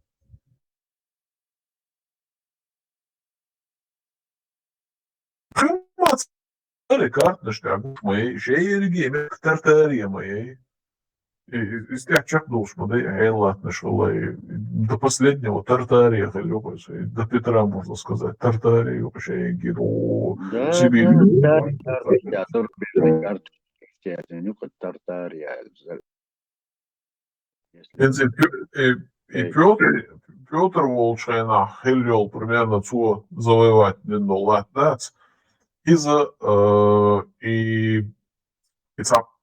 Хымац, карточка, моей, шеерги, тартария моей. Из тех чакнул, что да, Эйла нашла и до последнего Тартария, до Петра, можно сказать, Тартария, вообще, Гиро, Да, Сибирь. Тартария, Тартария, Тартария. И Петр Волчайна Хельвел примерно цу завоевать лет дац, и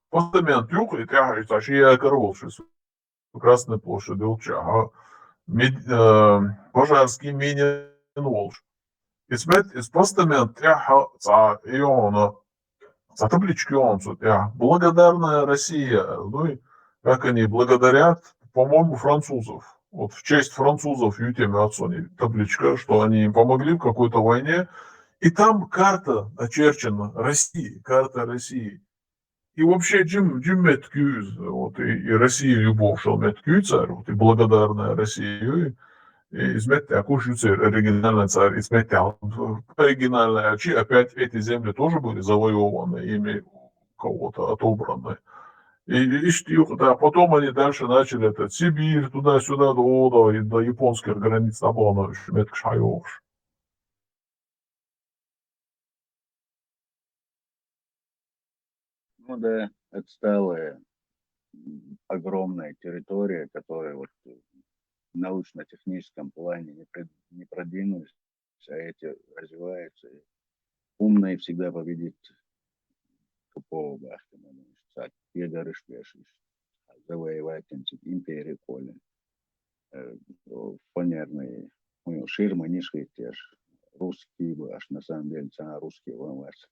постамент юг, и тяга, и я королший, Красной площади Волчага, Пожарский Минин Волш. Из постамент тяга за Иона, за таблички он, благодарная Россия, ну и как они благодарят, по-моему, французов. Вот в честь французов Ютеми Ацони табличка, что они им помогли в какой-то войне. И там карта очерчена России, карта России. И вообще Джим Меткюз, вот, и Россия любовь шел Меткюцер, вот, и благодарная Россия, и изметьте, акушицер, оригинальный царь, изметьте, оригинальные очи, опять эти земли тоже были завоеваны, ими кого-то отобраны. И штих, да, потом они дальше начали это Сибирь, туда-сюда, до японских границ, там было еще Меткшайовш. Ну да, отсталая, огромная территория, которая вот в научно-техническом плане не продвинулись, а эти развиваются. И умный всегда победит тупого бахта. Егорыш пешишь, завоевать империю Колин. Фанерные, ширмы, нишки те ж, русские баш, на самом деле, цена русские вымываются.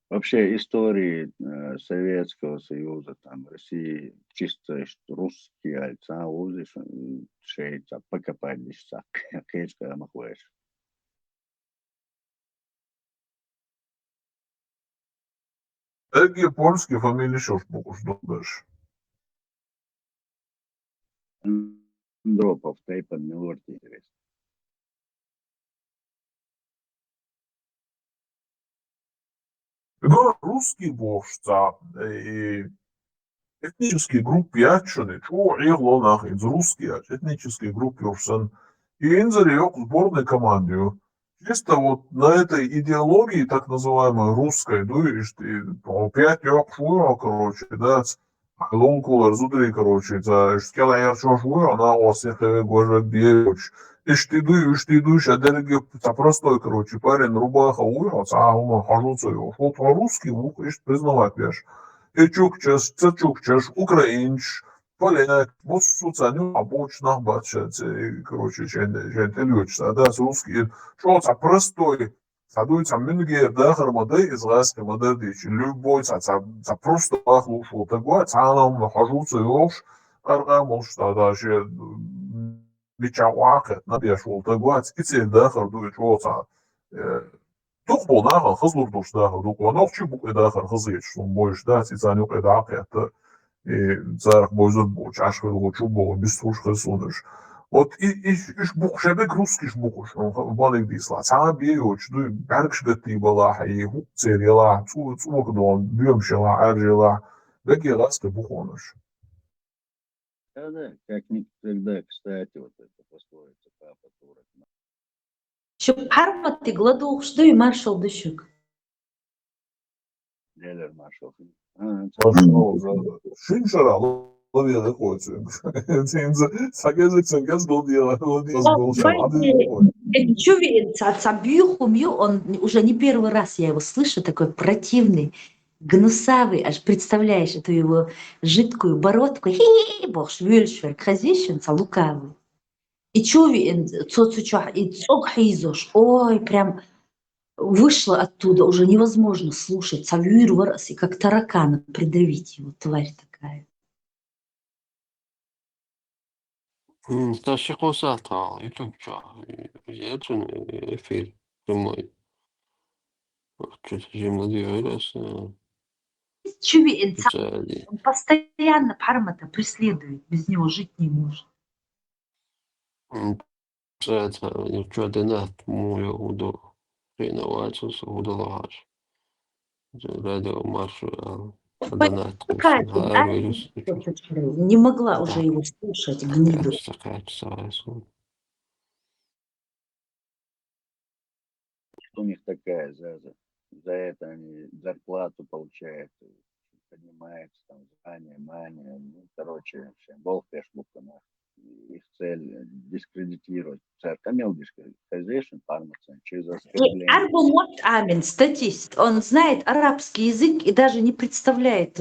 Вообще истории Советского Союза, там, России, чисто русские альца, узы, шейца, покопать лишь так, кейчка махуешь. Так японский фамилия еще что дальше. Дропов, Тейпан, Милорд, интересно. Ну, русский вождь, и этнические группировки, чего игло нахрен, русские этнические группировки, и инзали yok сборной команде. Чисто вот на этой идеологии, так называемой русской, ну и опять yok шуя, короче, да, лонкулар зудри, короче, за шкела шуя, она у всех гожа бьёч. Иштиду, шадерги, простой, короче, парень, рубаха, уя, он хожу, вот русский, признавать, веш. Чукчеш, це чукчеш, українч, поляк, вот суцаню обочно бачать, короче, gente лючса, да, с русский, что це простой, садуется многие дахар модель израильской модели, любой, це просто ахлушу, такое, цанам нахожуся ёж, аргамол, что даже бичавака, набешул, такое, и дахар дует, вот, toch wel nagaan, gezond door dagen, ook wel nog chubuk dagen gezien, zo'n mooi staat, iets aan ook dagen, zarg mooi zo'n bootje, als je wel chubuk, bistro gezond. Вот иш бухшебек русский бухуш, валик дисла. Сама биоч, ду беркшгати бала, и хукцерила, цугдон, бьемшила, аржила, беки ласка бухоныш. Да, как никогда, кстати, вот это пословица папа турок. Şu parmatı gladı okşudu y marşal düşük. Делер маршал. Шиншара, ловил охоту. Сагезик газ долдила, Чуви, бьюхумью, он уже не первый раз я его слышу, такой противный, гнусавый, аж представляешь эту его жидкую бородку. Хи-хи, бог швюльшвер, хазищенца лукавый. И чуви, цоцучах, и цок хизош, ой, прям вышла оттуда, уже невозможно слушать, совюр вырос, и как таракана придавить его, тварь такая. Tashi qosata, YouTube'ca, yerçin efir, прямой. Что-то чем надеялся, Чуви, специально. он постоянно пармата преследует, без него жить не может. Специально, что-то над мою уду, реновацию удалось. Радио маршу, донат, Не могла уже его слушать, гниду. У них такая за это они зарплату получают, поднимается там звание, мания, ну, короче, Бог фешбука, их цель дискредитировать. Церкамел дискредитизation, пармацин, через оскорбление. Арбумот Амин, статист, он знает арабский язык и даже не представляет,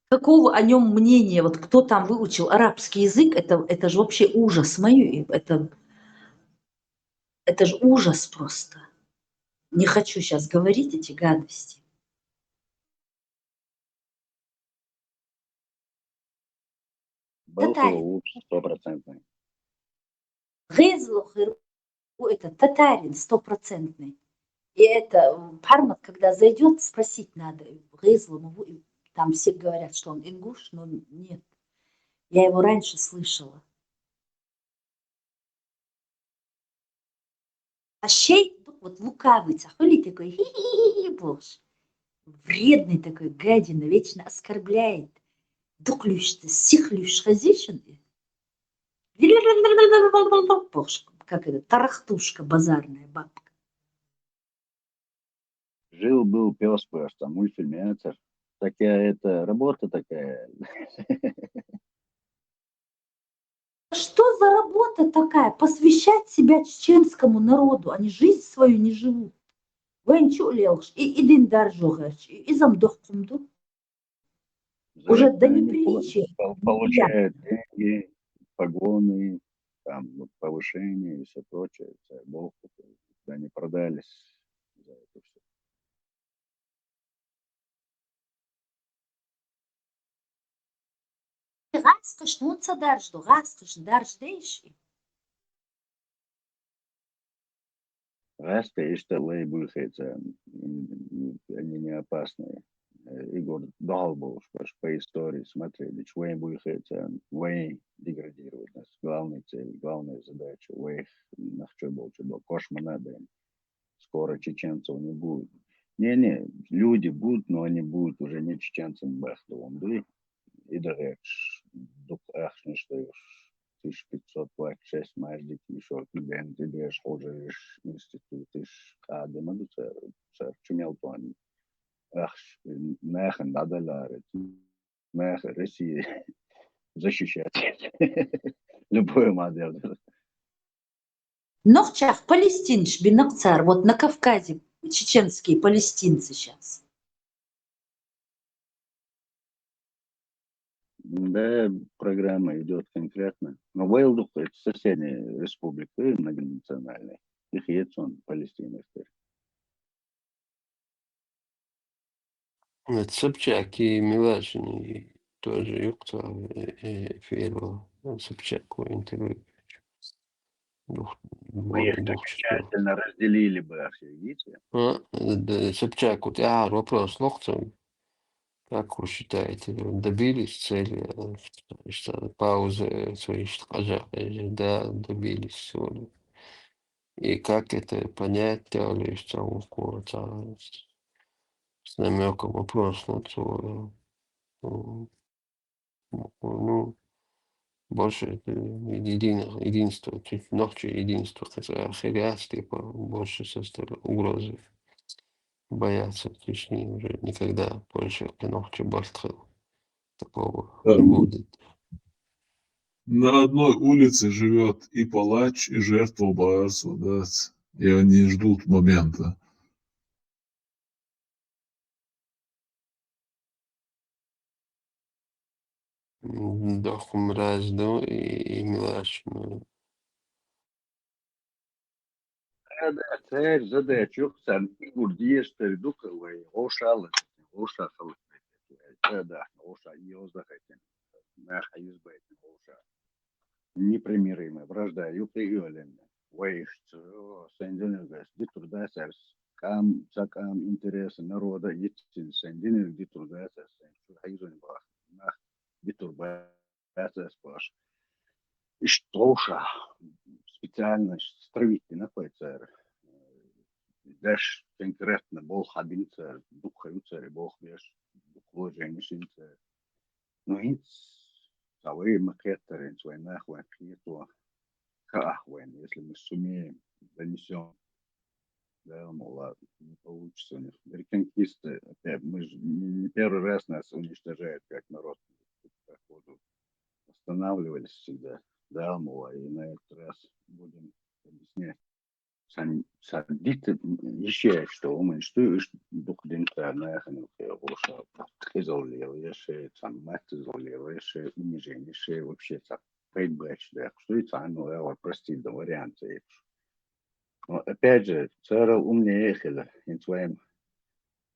какого о нем мнения, вот кто там выучил арабский язык, это же вообще ужас, это же ужас просто. Не хочу сейчас говорить эти гадости. Был лучше 100%. Это татарин 100%. И это пармат, когда зайдет, спросить надо. Там все говорят, что он ингуш, но нет. Я его раньше слышала. А щей, вот лукавый, цахули такой, боже. Вредный такой, гадина, вечно оскорбляет. Дуклющ-то, сихлющ, хазишен. Как это, тарахтушка базарная бабка. Жил-был пес просто, мультфильмятор. Такая это работа такая. Что за работа такая? Посвящать себя чеченскому народу. Они жизнь свою не живут. И диндар жогач, и замдохкумду. Уже до неприличия. Получают деньги, погоны, там, повышение и все прочее. Бог, они продались за это все. Раскош, ну цадаржду, раскош, дарждейший. Раска и что лейбухается, они не опасные. Игорь Долбов, по истории смотрели, что лейбухается, вей деградирует нас. Главная цель, главная задача, вей нахчебал, кошма надо. Скоро чеченцев не будет. Не, люди будут, но они будут уже не чеченцам Бахтовым, да? идереч дух ахшни, что 1526 маждик еще клиент идеж хожеш институт иш кадема цер чумелтон ахш нахен дадаларе нах России защищать любую модель. Нохчах, палестинш, бинокцар, вот на Кавказе, чеченские палестинцы сейчас. Да, программа идет конкретно. Но Уэлдух — это соседняя республика, многонациональная. Их есть он, Палестина. Это Собчак и Милашин тоже юкта феру Собчак интервью. Мы их так Двухчасов. тщательно разделили бы, видите? Собчак, вот вопрос лохцем. Как вы считаете, добились цели, что паузы свои, да, добились всего? И как это понять, ли, что какого-то с намеком вопрос, ну, больше единство, чуть ногче единство, хотя херяц, типа, больше составляет угрозы. Боятся, точнее, уже никогда больше ногче Бартхел такого не будет. На одной улице живет и палач, и жертва Баарсу, да, и они ждут момента. Дохум разду и Милаш. Цель, задача, сам фигур диестер духовый, ошал, оша халк. Да, оша, йозда хотим. Наха избавить, оша. Непримиримая вражда, юприоленная. Вейшт, сендинергас, дитрудасерс, кам, цакам, интересы народа, итин, сендинер, дитрудасерс, хайзон бах, нах, дитурбасерс баш. И что уша, специальность строитель находится, дальше конкретно бог хабинца, дух хаюца, бог веш, дух вложения шинца. Ну, инц, совые макетеры, инц войнах, войнах, Ахуен, если мы сумеем, донесем, да, мол, ладно, не получится у них. Реконкисты, опять, мы же не первый раз нас уничтожают как народ. Походу, останавливались всегда, да, мол, и на этот раз будем объяснять. Садиты еще что мы что дух динта нахану оша изолировавшие там мать изолировавшие унижение вообще так пейбэч да что это ну я прости да варианты. Но опять же цара умнее хила in своем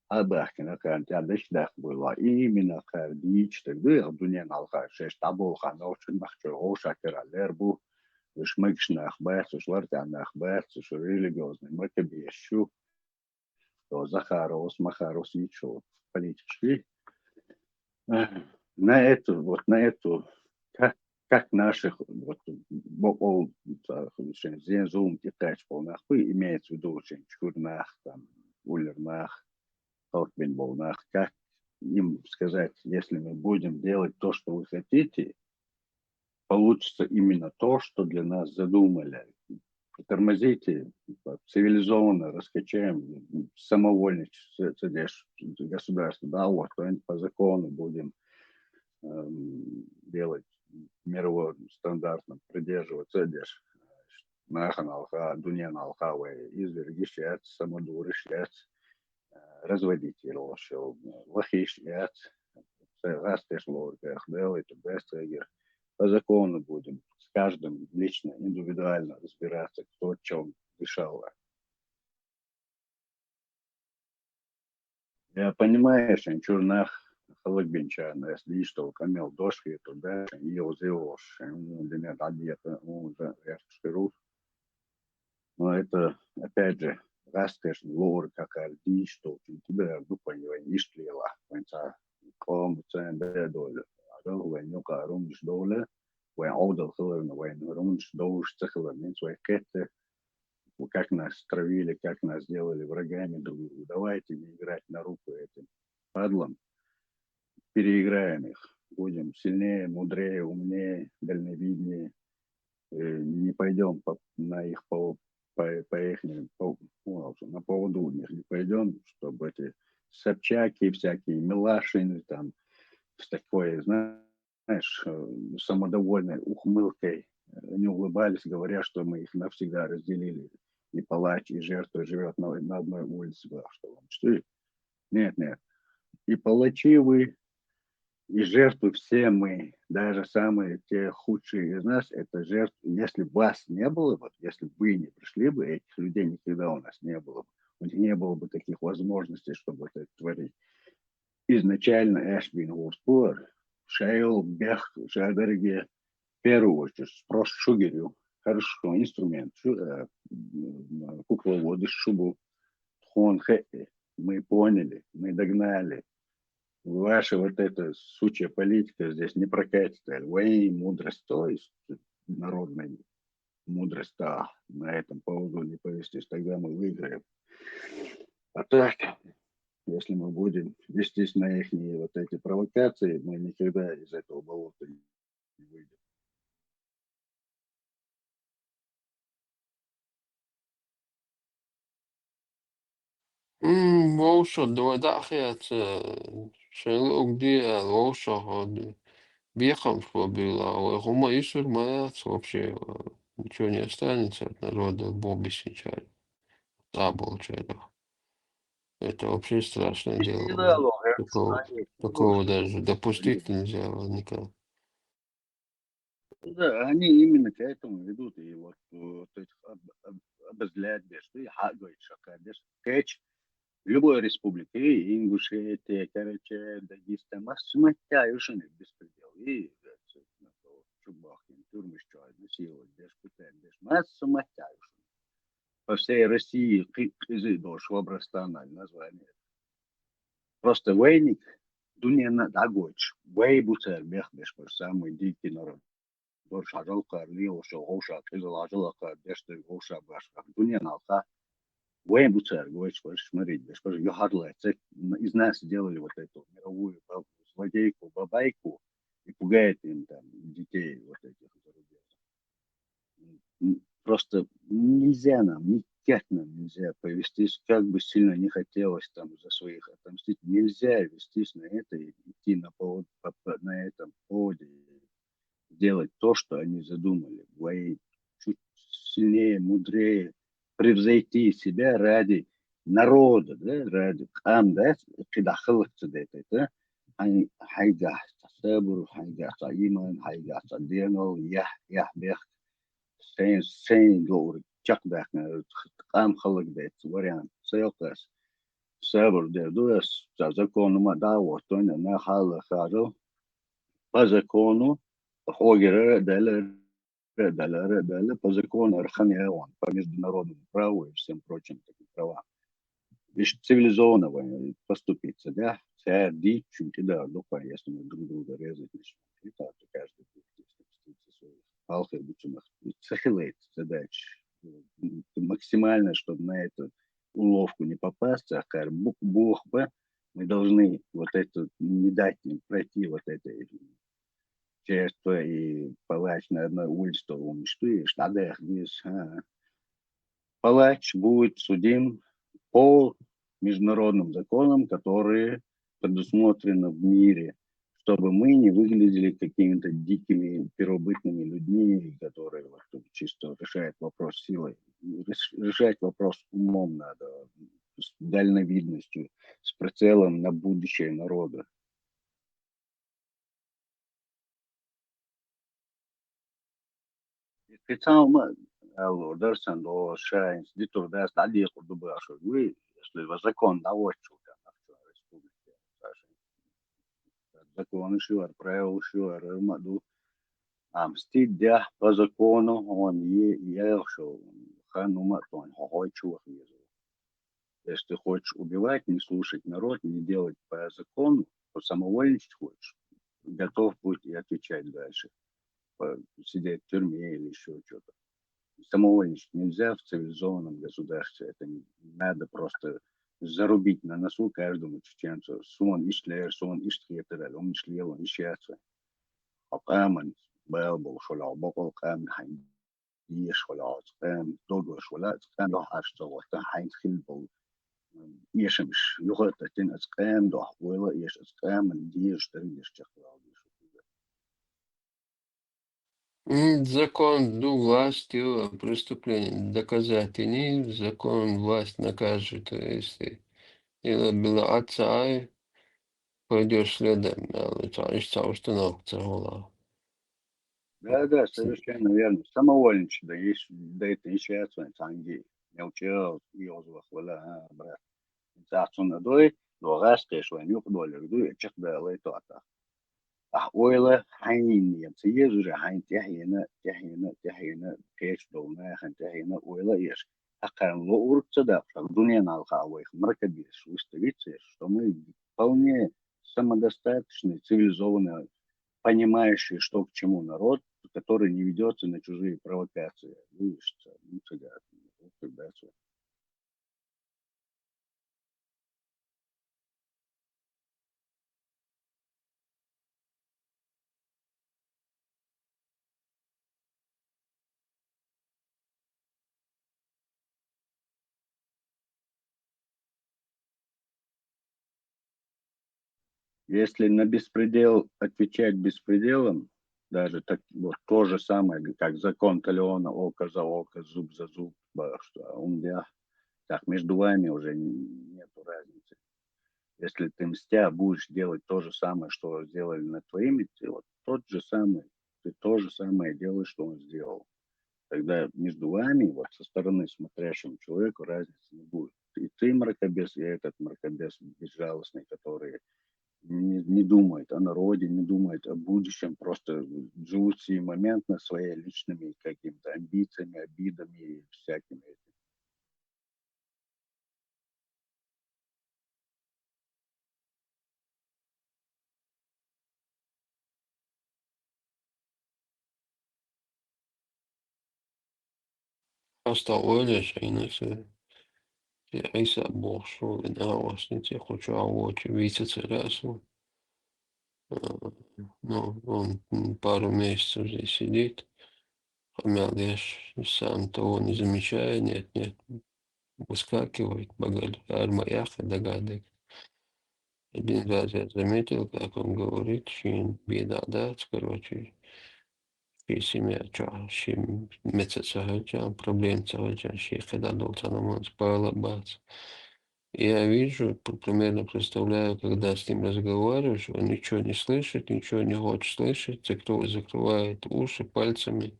абахкина канта дашдах была именно кардич тогда дуня налха шесть таболха научен махчо оша кералербу шмыкшнах бэс шлартанах бэс религиозный макабещу то Захарос Махарос ничего политический на эту вот на эту как наших вот зум тикач полнахуй имеется в виду очень чурнах там улернах толкбенболнах как им сказать если мы будем делать то что вы хотите получится именно то, что для нас задумали. Тормозите, цивилизованно раскачаем, самовольничать государство, да, вот, по закону будем делать мировым стандартом, придерживаться, нахан алха, дунян алха, изверги щец, самодуры щец, разводить его, лохи щец, растешь лоргах, делать, бестегер. По закону будем с каждым лично, индивидуально разбираться, кто о чем решал. Я понимаю, что чурнах халыгбенчана, если что, камел дошки, то да, и озеош, для меня одета, я скажу. Но это, опять же, растешь лор, как арди, что тебя дупанье не штлела, понца, ком, цен, да, доля. وين يقع رمش دولة وين عودة الخلرنا وين رمش دوش تخلرنا وين كتة وكاك нас травили, как нас делали врагами друг другу. Давайте не играть на руку этим падлам, переиграем их. будем сильнее, мудрее, умнее, дальновиднее, не пойдем на их на поводу у них не пойдем, чтобы эти Собчаки, всякие Милашины, там, с такой, знаешь, самодовольной ухмылкой не улыбались, говоря, что мы их навсегда разделили. И палач, и жертва живет на одной улице. Что? Нет, нет. И палачи вы, и жертвы все мы, даже самые те худшие из нас, это жертвы. Если бы вас не было бы, если бы вы не пришли бы, этих людей никогда у нас не было бы. У них не было бы таких возможностей, чтобы это творить. Изначально Эшбин Успор, Шейл, Бех, Шагарге, в первую очередь, спрос Шугерю, хорошо, инструмент, кукловоды, шубу, хон, мы поняли, мы догнали. Ваша вот эта сучья политика здесь не прокатит. Вы мудрость, то есть народная мудрость, да, на этом поводу не повестись, тогда мы выиграем. А так, если мы будем вестись на их вот эти провокации, мы никогда из этого болота не выйдем. Волша, двойдахет, шелок где, волша, бехом что было, хума исур маяц, вообще ничего не останется от народа, Бога сейчас. Да, получается. Это вообще страшное дело. Такого даже допустить нельзя никак. Да, они именно к этому ведут. И вот этих обозлять, что и хагать, шака, кэч, любой республике, и Ингушетия, Карачая, Дагестан, массматяюшины беспредел. И Чубахин, Турмышчай, насиловать, пытать, массматяюшины. По всей России кызы до Швабрастана название. Просто войник, Дуняна Дагоч, Вейбутер, Бехбеш, самый дикий народ. Дор шажалка, Лилоша, Гоша, Кызылажалка, Дешты, Гоша, Башка, Дуняналка. Вейбутер, Гоч, смотрите, Беш, Йохарла, из нас сделали вот эту мировую злодейку, бабайку, и пугает им там детей вот этих зарубежных. Просто нельзя нам, никак нам нельзя повестись, как бы сильно не хотелось там за своих отомстить. Нельзя вестись на это и идти на этом поводе, делать то, что они задумали. Воить чуть сильнее, мудрее, превзойти себя ради народа, да, ради да, когда хылыться это, они хайгаса сабру, хайгаса иман, хайгаса денол, бех, sen doğru çakdak am halık det variant sayıkas sabır der duas zakonuma da ortoyna na halı haro pa zakonu хогера дали по закону Архамеон, по международному праву и всем прочим таким правам. Лишь цивилизованно поступиться, да, вся дичь, да, если мы друг друга резать начнем. И так, каждый будет своих палкой бутумах. Сахилейт задач. Максимально, чтобы на эту уловку не попасться, а Бог бы, мы должны вот это, не дать им пройти вот этой честно и палач на одной улице, то уничтожишь, надо их здесь. Палач будет судим по международным законам, которые предусмотрены в мире, чтобы мы не выглядели какими-то дикими первобытными людьми, которые вот, чисто решают вопрос силой. Решать вопрос умом надо, с дальновидностью, с прицелом на будущее народа. Специально dersen до шайнс дитор даст дали курдубы ашуй, если закон наводчил там республике, закон шуар, правил шуар, маду, стидя по закону он ехал, хану матон, хохой чувак езжу. Если ты хочешь убивать, не слушать народ, не делать по закону, по самовольничать хочешь, готов быть и отвечать дальше, сидеть в тюрьме или еще что-то. Самовольничать нельзя в цивилизованном государстве. Это надо просто зарубить на носу каждому чеченцу. Сон ишлер, сон иштхетерел, он ишлел, он ишьяца. أقاما بابل شلا بقل قام حين يش ولا قام دوغش ولا قام لو حاش وقت حين خلبل يشمش يغلط تين قام دو ولا يش قام من ديش تريش تخلال Закон властью преступление доказать и не закон власть накажет, если или была отца, и пойдешь следом, але это установка целого. Да, совершенно верно. Самовольничать, да есть, да это ишьяца, танги. Я учил, и озвах, вала, брат. Инцахцуна дой, логаш, кэшвэн, юк доллар, дуй, чех да, лайто ата. أحوالة حين يمسيز حين تحينا كيش دونا حين تحينا ولا إيش أقام لور تصدق الدنيا نالها ويخ مركبيش وستовицы что мы вполне самодостаточный цивилизованный понимающий что к чему народ который не ведется на чужие провокации видишь ну тогда Если на беспредел отвечать беспределом, даже так, вот то же самое, как закон Талиона, око за око, зуб за зуб, что он я, так между вами уже нету разницы. Если ты мстя будешь делать то же самое, что сделали над твоими, ты вот тот же самый, ты то же самое делаешь, что он сделал. Тогда между вами, вот со стороны смотрящему человеку разницы не будет. И ты мракобес, и этот мракобес безжалостный, который не думает о народе, не думает о будущем, просто живут сиюмоментно своими личными какими-то амбициями, обидами и всякими этим. Asta öyle şey nasıl Isa Бошо, да, właśnie тебе хочу очень видеться разу. Ну, он пару месяцев здесь сидит, хамялеш, сам того не замечая, нет, выскакивает, багаль, армаяха, догадок. Один раз я заметил, как он говорит, что беда, да, короче, في семья, чем месяца, проблем, что когда должен нам спала, Я вижу, примерно представляю, когда с ним разговариваешь, он ничего не слышит, ничего не хочет слышать, закрывает уши пальцами.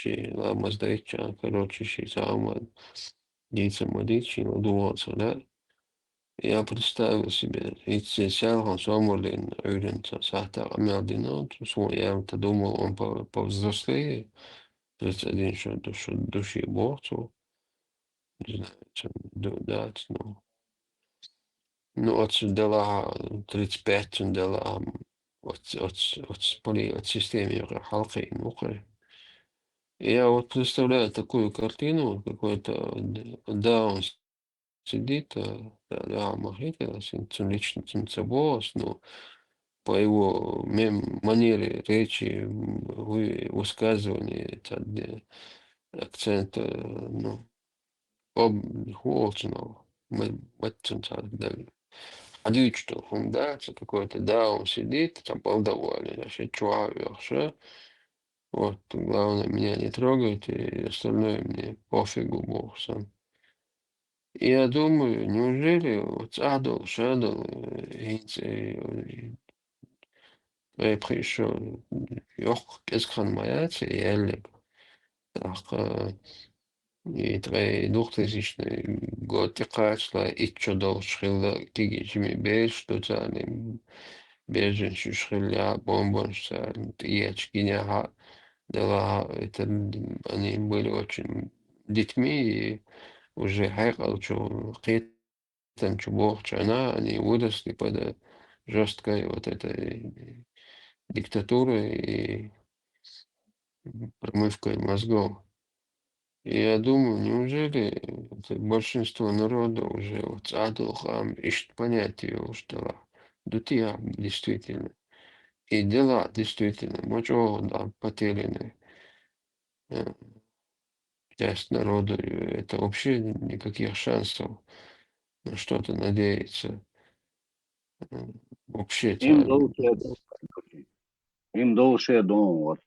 Лама сдача, короче, сама дети молитвы, думался, да? Я представил себе, и сел он сомолин, уйдется, сахта, амядинот, я думал, он повзрослее, 31 что души борцу, не знаю, чем дать, но... Ну, отсюда 35 отсюда от системы халқи мухи. Я вот представляю такую картину, какой-то, да, он сидит, да, махите, лично цимцабос, но по его манере речи, высказывания, акцент, ну, очень, один что он да, это какой-то, да, он сидит, там полдоволен, значит, человек, что вот, главное, меня не трогает, и остальное мне пофигу, бог сам. И я думаю, неужели вот Адол, Шадол, пришел, йох, кесхан маяци, и Эллик, так, и 2000 год, текашла, и чудо, шхила, кигичми, беш, что Бежен шишхиля бомбонса яичкиняха дала это они были очень детьми и уже хайкал что там чубовчана они выросли под жесткой вот этой диктатурой и промывкой мозгов. И я думаю, неужели это большинство народа уже вот адухам ищет понятие, что дутия действительно, и дела действительно, мочо, да, потеряны. Э, Часть народа, это вообще никаких шансов на что-то надеяться. Э, Вообще, Им должен, я думаю, вот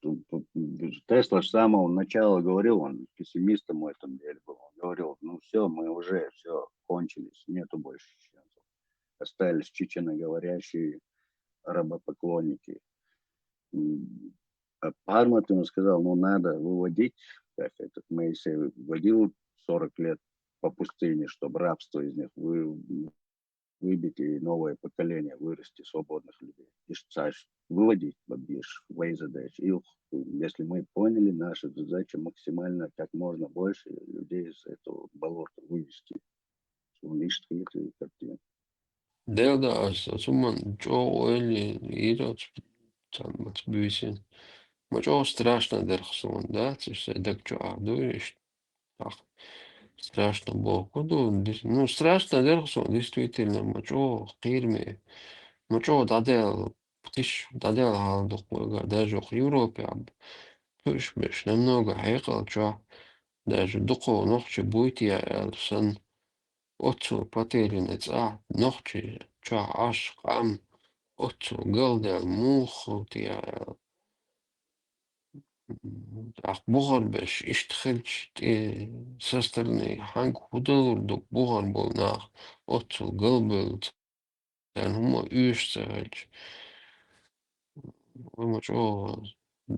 Тесла с самого начала говорил, он пессимистом в этом деле был. Он говорил, ну все, мы уже все кончились, нету больше шансов. Остались чеченоговорящие рабопоклонники. А Пармат ему сказал, ну надо выводить, как этот Моисей выводил 40 лет по пустыне, чтобы рабство из них выбить и новое поколение вырасти свободных людей. И выводить бабьеш, свои задачи. И если мы поняли, наша задача максимально как можно больше людей из этого болота вывести. Лишь какие-то картины. да, сумман, Джо или идет там вот бюсин. Мочо страшно дерхсон, да, ты что так что, дуешь, ах, страшно было. Ну, страшно дерхсон, действительно, мочо, кирме, мочо дадел, птиш, дадел халдук, даже в Европе, пуш беш, намного хайкал, что даже духо ночи будет я сан, отцу потерянец, ночи, что аж кам, отцу галдел мух, я Ахбухар беш иштхэлч со стороны ханг худолурдук бугар был нах отцу гылбыл тан хумо үйшсэлч вымач о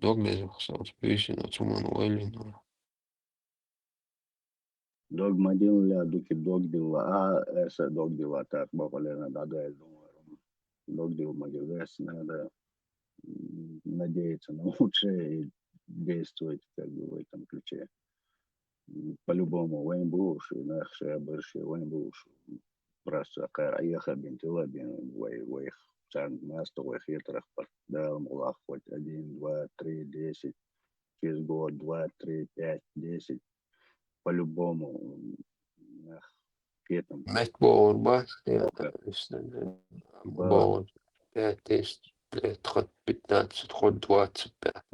доглезах саут пюсин отсуман уэллин. Dog madilla duki dog dilla esa dog dilla так бабалена дада dog dill магивес надо надеяться на лучшее и действовать как бы в этом ключе. По-любому вайн буш и нахше больше вайн буш просто аеха бентила бен вай цан масто вай хитрах да мулах хоть 1, 2, 3, 10 через год 2, 3, 5, 10 по-любому кетом Мет боор бас только боор 5-10 лет, ход 15, ход 25.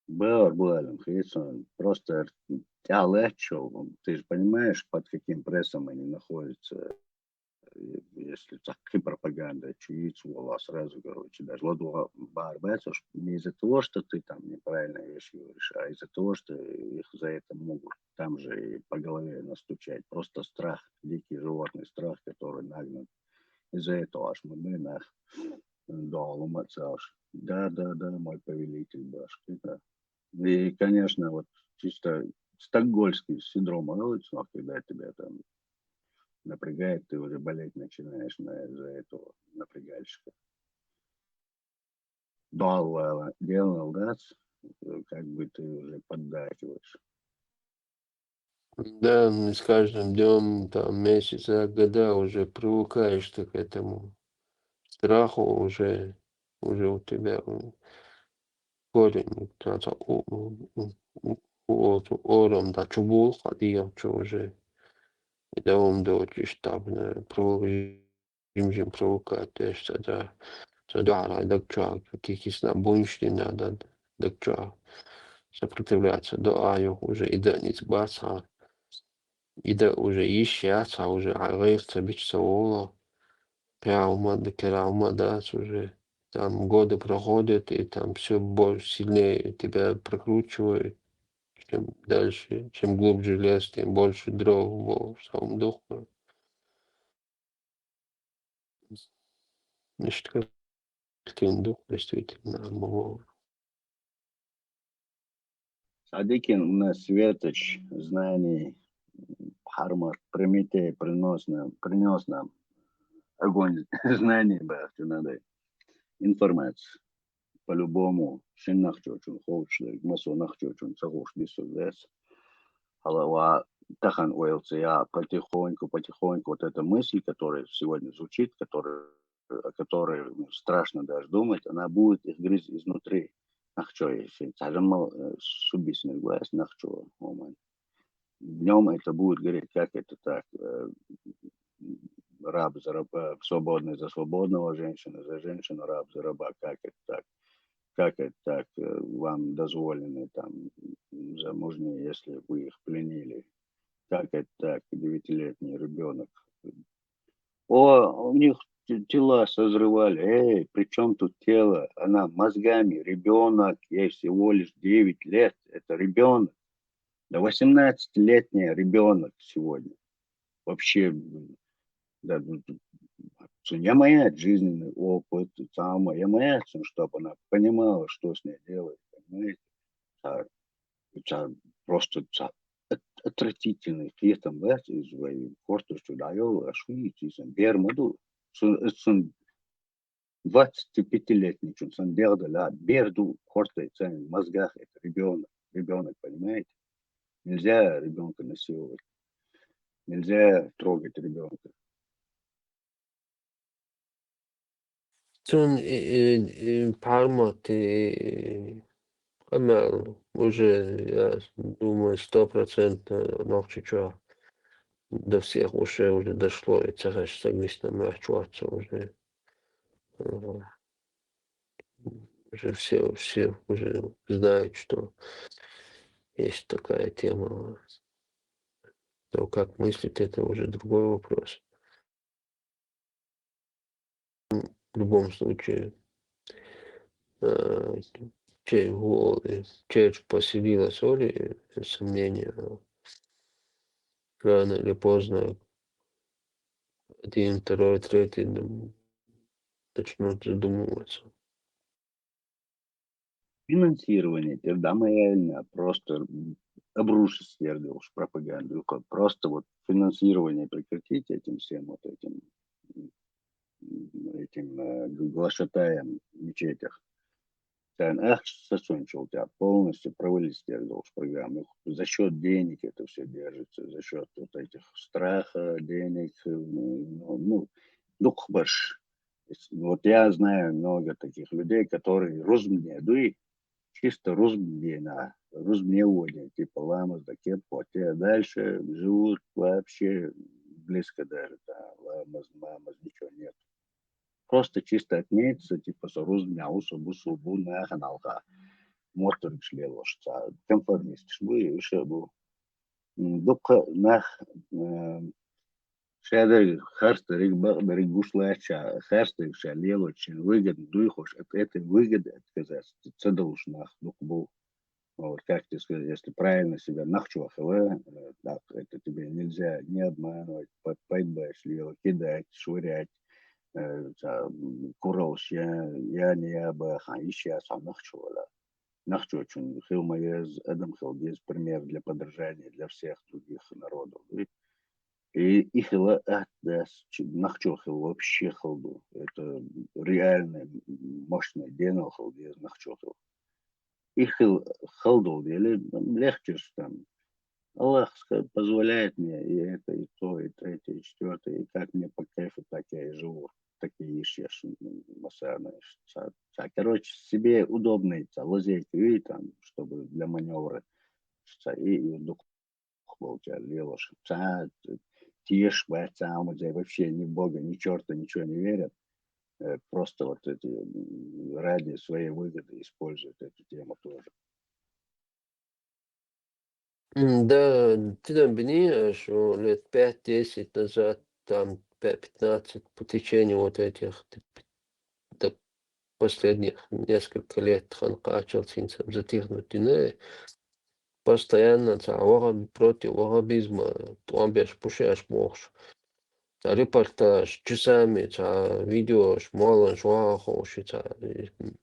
был Хейсон просто легче, ты же понимаешь, под каким прессом они находятся, если так и пропаганда, чуицу, сразу, короче, даже ладу барбецу, не из-за того, что ты там неправильные вещи говоришь, а из-за того, что их за это могут там же и по голове настучать. Просто страх, дикий животный страх, который нагнан. Из-за этого аж мы нах долом аж. Да, мой повелитель башки, да. И, конечно, вот чисто стокгольмский синдром, когда тебя там напрягает, ты уже болеть начинаешь из-за этого напрягальщика. Делал, да, как бы ты уже поддакиваешь. Да, с каждым днем, там, месяца, года уже привыкаешь ты к этому страху, уже у тебя корень, ором, да, чубул, ходил, что уже, и да, он дочь, штаб, режим привыкать, то есть, да, так что, каких-то буншли надо, так что, сопротивляться, да, уже и да, не сбаться, и да, уже ищется, уже агреется, бичься, травма, да, уже там годы проходят, и там все больше сильнее тебя прокручивает, чем дальше, чем глубже лес, тем больше дров в самом духе. Значит, как дух действительно могло. Садикин у нас светоч знаний, Хармар, Прометей принес нам огонь знаний, надо информацию. По-любому, шиннах чочун, хоучлы, масонах чочун, цагуш, дисудес. Халава, тахан уэлцы, потихоньку, вот эта мысль, которая сегодня звучит, о которой страшно даже думать, она будет их грызть изнутри. нахчо, если царма субъясный глаз, нахчо, оман. Днем это будет говорить, как это так, раб за раба, свободный за свободного, женщина за женщину, раб за раба, как это так, вам дозволены там замужние, если вы их пленили, как это так, 9-летний ребенок. У них тела созревали, при чем тут тело, она мозгами, ребенок, ей всего лишь 9 лет, это ребенок, да 18-летний ребенок сегодня, вообще, да, жизненный опыт, самое, чтобы она понимала, что с ней делать, понимаете, просто отвратительный фетом, из своей корпуса даю, ошуительный, бермаду, сон 25-летний, сон делала, берду, кортается в мозгах, это ребенок, понимаете, нельзя ребенка насиловать, нельзя трогать ребенка. Парма, ты уже, я думаю, 100% ночью до всех уже дошло, и цараш согласно мертваться уже. Уже все уже знают, что есть такая тема. То, как мыслить, это уже другой вопрос. В любом случае, честь поселилась Оли, сомнения, рано или поздно один, второй, третий начнут задумываться. Финансирование, тогда реально просто обрушить уж пропаганду, просто вот финансирование прекратить этим всем вот этим глашатаем в мечетях. Сосунчил тебя полностью провалить уж программу. За счет денег это все держится, за счет вот этих страха, денег, дух баш. Вот я знаю много таких людей, которые разумеют, чисто разумевание, типа ламас, да кепоте, а дальше живут вообще близко даже, да, ламас, мамас, ничего нет. Просто чисто отметиться, типа, разумял, субу, на ханалка, мотор шлелошца, конформист, шбу, и шебу. Дупка, нах, шедер, харстер, ригушлача, харстер, шалелочин, выгодно, дуйхош, от этой выгоды отказаться, цедалуш нах, дукбу. Вот, как тебе сказать, если правильно себя нахчухала, так, это тебе нельзя не обманывать, подбать, кидать, швырять, куралш, я не об хаище, сам нахчувала. Нахчу, чун, хилма из Адам Хилдис, пример для подражания для всех других народов. И их нахчу хил вообще хилду. Это реальный, мощный день хилдис нахчу хил. Их халдул, или легче, что там. Аллах позволяет мне и это, и то, и третье, и четвертое, и как мне по кайфу, так я и живу. Такие ишь, масаны. Короче, себе удобные лазейки, и там, чтобы для маневра, и дух получали, лелош. Тишь, вообще ни в Бога, ни черта, ничего не верят. Просто вот эти ради своей выгоды используют эту тему тоже. Да, ты там бни, что лет 5-10 назад, там 15 по течению вот этих до последних несколько лет ханкачил синцем затихнуть постоянно против ваххабизма, туамбеш пушеш мохш. Репортаж часами, видео, шмалан, швахоши,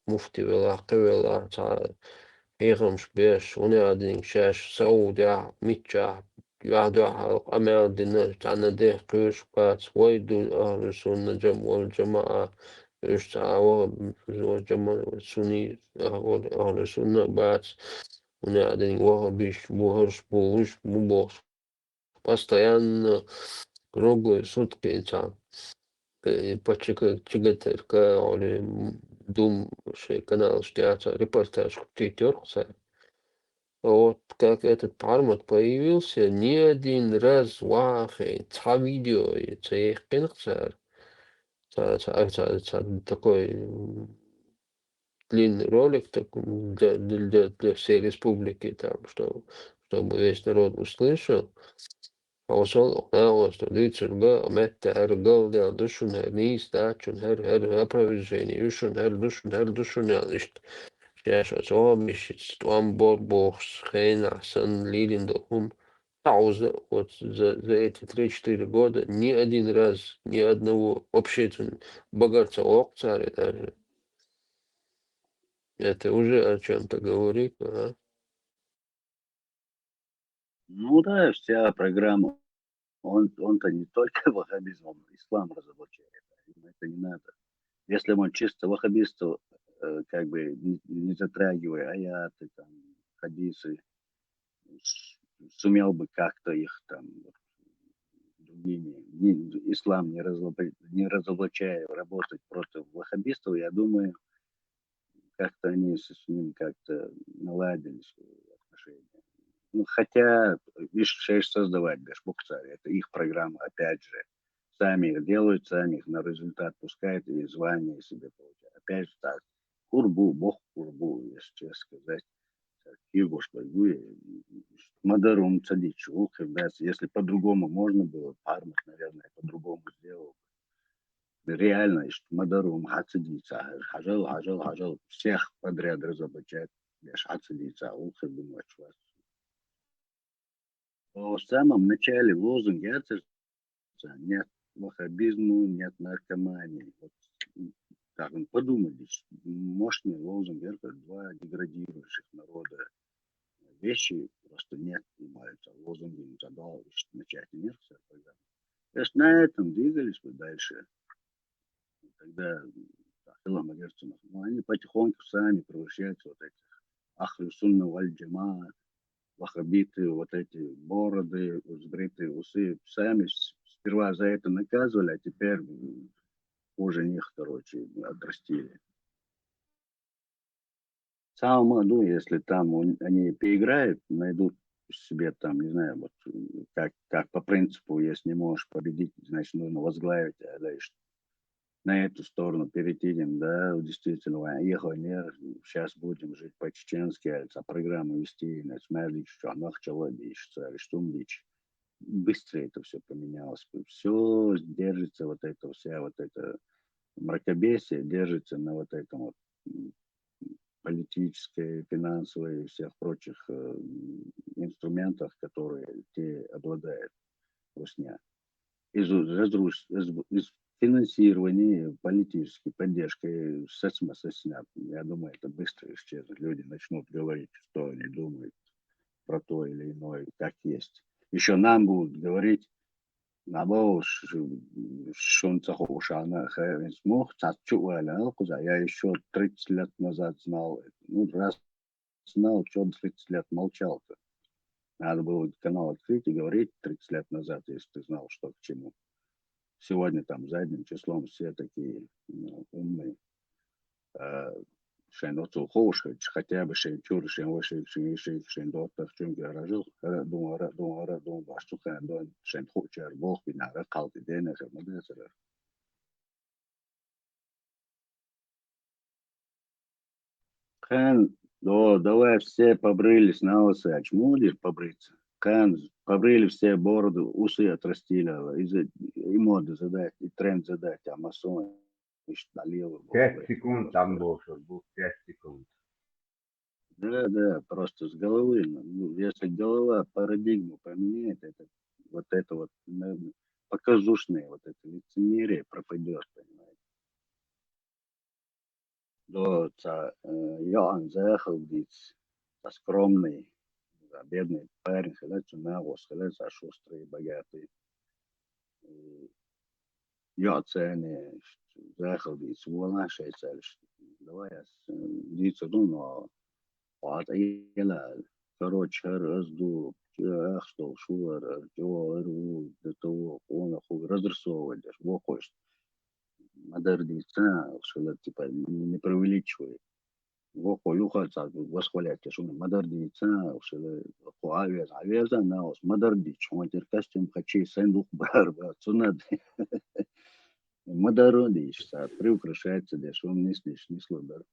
муфти вела, кевела, هيغم شبيش ونادين شاش سعوديا ميتشا يعدو أمال دينا تانا ديه قيوش قات ويدو أهل السنة والجماعة إيش تعاوى الجماعة السني أهل السنة بات ونادين وهبيش بوهرش بوش بوش постоянно круглые сутки там почекать чигатерка или Дум, канал, что репортаж птитерца. Вот как этот пармат появился, ни один раз вахи, видео, и их кинцар, такой длинный ролик для всей республики, там, чтобы весь народ услышал. Пошел, что лицерга, метта, эргал, душун, низ, дачун, опровержение, душун, сейчас мишец, там богс, хейна, сан, лилиндохун. Пауза. Вот за эти 3-4 года ни один раз, ни одного общественного богатца царя даже. Это уже о чем-то говорит, ага. Ну да, вся программа. Он-то не только ваххабизм, он ислам разоблачает. Это не надо. Если он чисто ваххабистов, как бы не затрагивая аяты, там, хадисы, сумел бы как-то их там другими, ислам не разоблачая, работать против ваххабистов, я думаю, как-то они с ним как-то наладили свои отношения. Ну, хотя, видишь, шесть создавать, без бухцарь, это их программа, опять же. Сами их делают, сами их на результат пускают и звание себе получают. Опять же так, курбу, бог курбу, если честно сказать. Его что, Мадарум Цадичу, когда, если по-другому можно было, Пармат, наверное, по-другому сделал. Реально, что Мадарум Хацадица, Хажал, всех подряд разоблачать, лишь Хацадица, Ухар, думаю, вас. В самом начале лозунг нет ваххабизму, нет наркомании. Вот, так, подумали, мощный лозунг, это два деградирующих народа вещи просто нет, понимаются, лозунги не задал, начать мир, все программа. То есть на этом двигались бы дальше. Тогда ну, они потихоньку сами превращаются вот этих ахлю сунна валь джама, ваххабиты, вот эти бороды, сбритые усы, сами сперва за это наказывали, а теперь хуже них, короче, отрастили. В самом аду, если там они переиграют, найдут себе там, не знаю, вот как по принципу, если не можешь победить, значит, нужно возглавить, а дальше на эту сторону перейдем, да, действительно, ехал мир, сейчас будем жить по-чеченски, а программу вести, смотреть, что она хотела лечь, что лечь. Быстро это все поменялось, все держится, вот это вся вот это мракобесие держится на вот этом вот политической, финансовой и всех прочих инструментах, которые те обладают Русня. Из финансирования, политической поддержки, я думаю, это быстро исчезнет. Люди начнут говорить, что они думают про то или иное, как есть. Еще нам будут говорить, я еще 30 лет назад знал. Ну, раз знал, что 30 лет молчал-то. Надо было канал открыть и говорить 30 лет назад, если ты знал, что к чему. Сегодня там задним числом все такие умные. Шен оцу хоушка, хотя бы шен чур, шен вошек, шен доктор, шен гаражил, думал, башту хан дон, шен хочер, бог бинара, калты дене, шен мадесера. Хан, давай все побрились на усы, а чему будешь побриться? Хан, побрили все бороды, усы отрастили, и моды задать, и тренд задать, а масон, и налево. 5 секунд там был, что был 5 секунд. Да, просто с головы. Ну, если голова парадигму поменяет, это вот показушное вот это лицемерие пропадет, понимаете. Я заехал быть скромный, бедный парень, хилец нагос, хилец шустрый, богатый. Я цены, заехал быть волна шейцель. Давай я дицу думаю, а короче, разду, что, шуар, чего, до того, он разрисовывать, бог хочет. модернизация, что типа не преувеличивает. Его хуюха восхвалять, что модернизация, что авиаза на ос модернизация, он теркастем хочу сендух барба, цунад модернизация, приукрашается, да, что он не слышит, не слышит.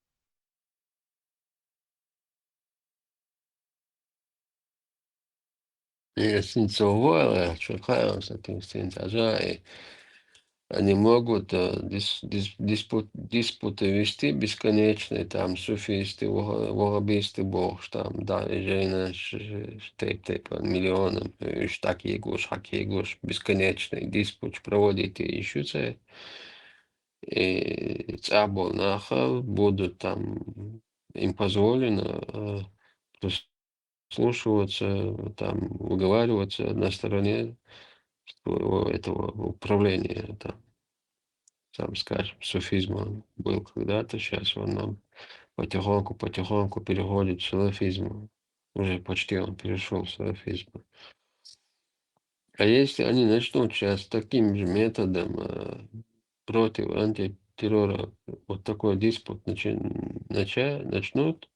Если целовала, чекаем с этим стенцажа, они могут диспуты вести бесконечные, там, суфисты, вахабисты, бог, там, да, и жена, тейп, миллионом, штаки гуш, хаки гуш, бесконечный диспут проводит и ищутся, и цабол нахал будут там, им позволено слушаться, там, выговариваться на стороне своего этого управления, там, скажем, суфизм был когда-то, сейчас он нам потихоньку переходит в салафизм. Уже почти он перешел в салафизм. А если они начнут сейчас таким же методом против антитеррора вот такой диспут начнут,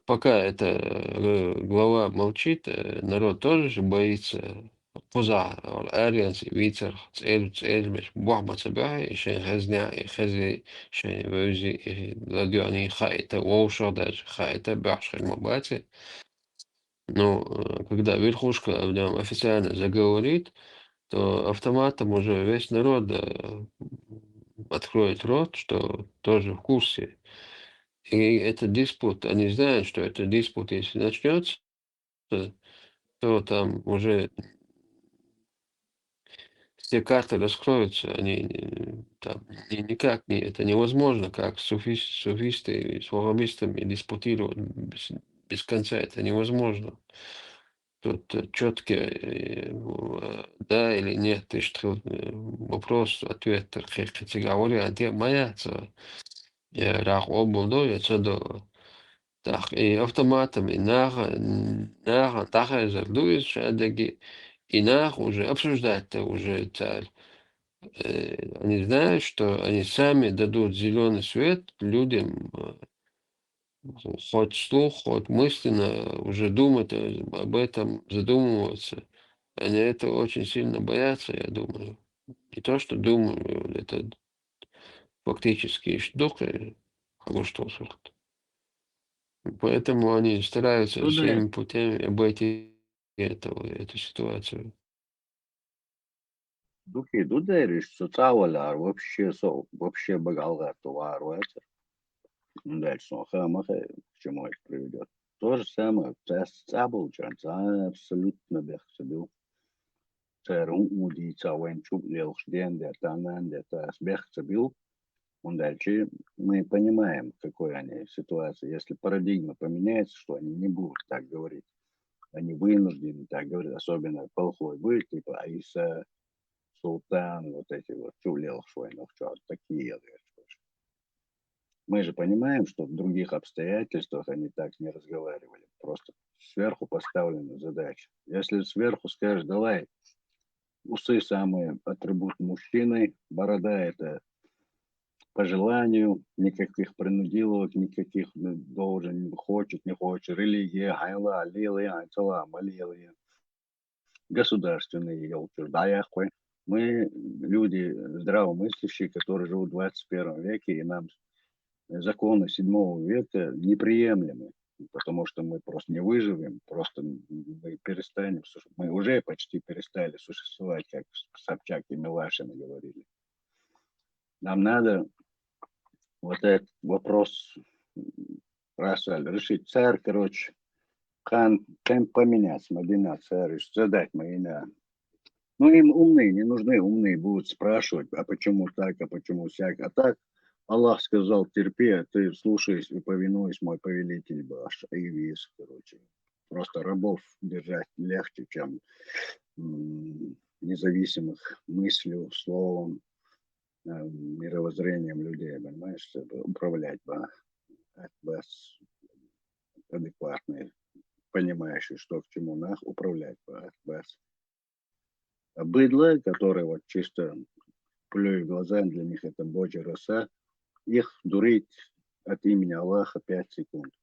пока эта глава молчит, народ тоже же боится. Поза, Арианс, Вицер, Цельмеш, Бухма Цабай, Шен Хазня, и Хази, Шен Вюзи, и Ладюани Хайта, Воуша даже, Хайта, Башхаль Мабати. Но когда верхушка в нем официально заговорит, то автоматом уже весь народ откроет рот, что тоже в курсе. И этот диспут, они знают, что этот диспут, если начнется, то там уже все карты раскроются, они там никак не, это невозможно, как суфисты с ваххабистами диспутировать без конца, это невозможно. Тут четкие да или нет, ты что, вопрос, ответ, категория, моя, я рах обулдо, я цедо. Так, и автоматом, и нах, таха зардует шадеги, и нах уже обсуждать-то уже цель. Они знают, что они сами дадут зеленый свет людям, хоть вслух, хоть мысленно уже думать об этом, задумываться. Они этого очень сильно боятся, я думаю. Не то, что думаю, это фактически штука, что сорт. Поэтому они стараются Ну да, всеми путями обойти эту ситуацию. духи дударишь, соцаваляр, вообще багалгар товар, дальше он хамаха, к чему это приведет. То же самое, цабл, абсолютно бехцебил. Церун удица, венчук, лелхден, дертанан, дертас бехцебил. Он дальше мы понимаем, в какой они ситуации. Если парадигма поменяется, что они не будут так говорить. Они вынуждены так говорить, особенно плохой будет, типа Аиса, Султан, вот эти вот чулел швайнов, такие. Мы же понимаем, что в других обстоятельствах они так не разговаривали. Просто сверху поставлена задача. Если сверху скажешь, давай, усы самые атрибут мужчины, борода это по желанию, никаких принудиловок, никаких должен, хочет, не хочет, религия, хайла, алилия, айцала, малилия, государственные елки, мы люди здравомыслящие, которые живут в 21 веке, и нам законы 7 века неприемлемы, потому что мы просто не выживем, просто мы перестанем, мы уже почти перестали существовать, как Собчак и Милашина говорили. Нам надо вот этот вопрос решить. Царь, короче, хан поменять, Мадина, царь, задать Маина. Ну, им умные, не нужны умные, будут спрашивать, а почему так, а почему сяк. А так, Аллах сказал, терпи, а ты слушаешь и повинуешь, мой повелитель Баш, Айвис, короче. Просто рабов держать легче, чем независимых мыслью, словом, мировоззрением людей, понимаешь, чтобы управлять без адекватные, понимающие, что к чему нах управлять без быдло, которое вот чисто плюю в глаза, для них это божья роса. Их дурить от имени Аллаха 5 секунд.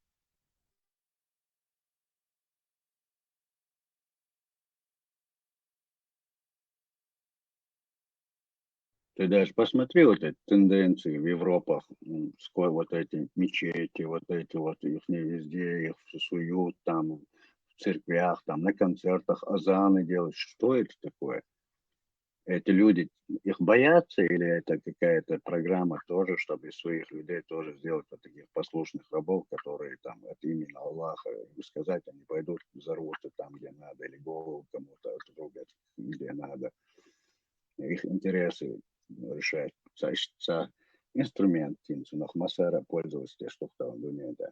Ты даже посмотри вот эти тенденции в Европах, сколько вот эти мечети, вот эти вот, их не везде, их суют там, в церквях, там, на концертах, азаны делают. Что это такое? Эти люди, их боятся или это какая-то программа тоже, чтобы из своих людей тоже сделать вот таких послушных рабов, которые там от имени Аллаха им сказать, они пойдут, взорвутся там, где надо, или голову кому-то отрубят, где надо. Их интересы решать. Це инструмент, но масара пользовалась те, что в том дуне, да.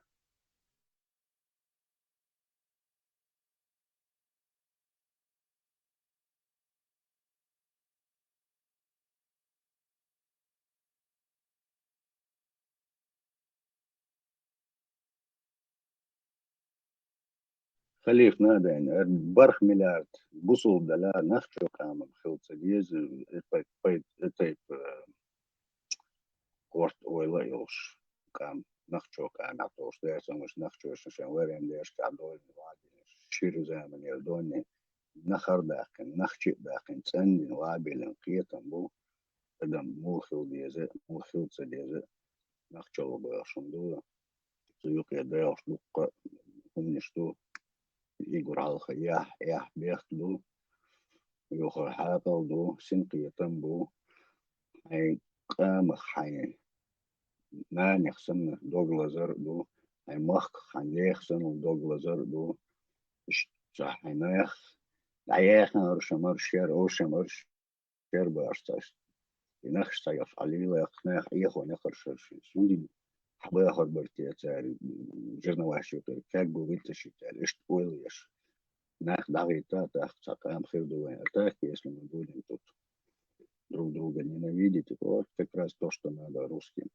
Халиф надо, барх миллиард, бусул даля, нахчо камам, хилца диез, это корт ойла илш кам, нахчо кам, а то, что я сам уж нахчо, что варен деш кадой, ширу zaman елдони, нахардахкен, нахчидахкен, цендин, лабилен, киетан бу, адам мулхил диезе, мулхилца диезе, нахчо башундула, суюк я даешь лукка, помнишь, что Igor halka yah bechtlu, yochar hatal do, sinqiyatan bu, ay qamah hay nanixsan doglazar do, ay mach hanjexsan doglazar do, hay ayexan shamar sher o shamar sher barstas. Inaxta yaf alila yaqnah iyahu naqar sudi حباخد برتياتاري جرنواشي как бы вытащить, а что ойлешь. Нах давита, так, цакаем хирдуэн. Так, если мы будем тут друг друга ненавидеть, вот как раз то, что надо русским.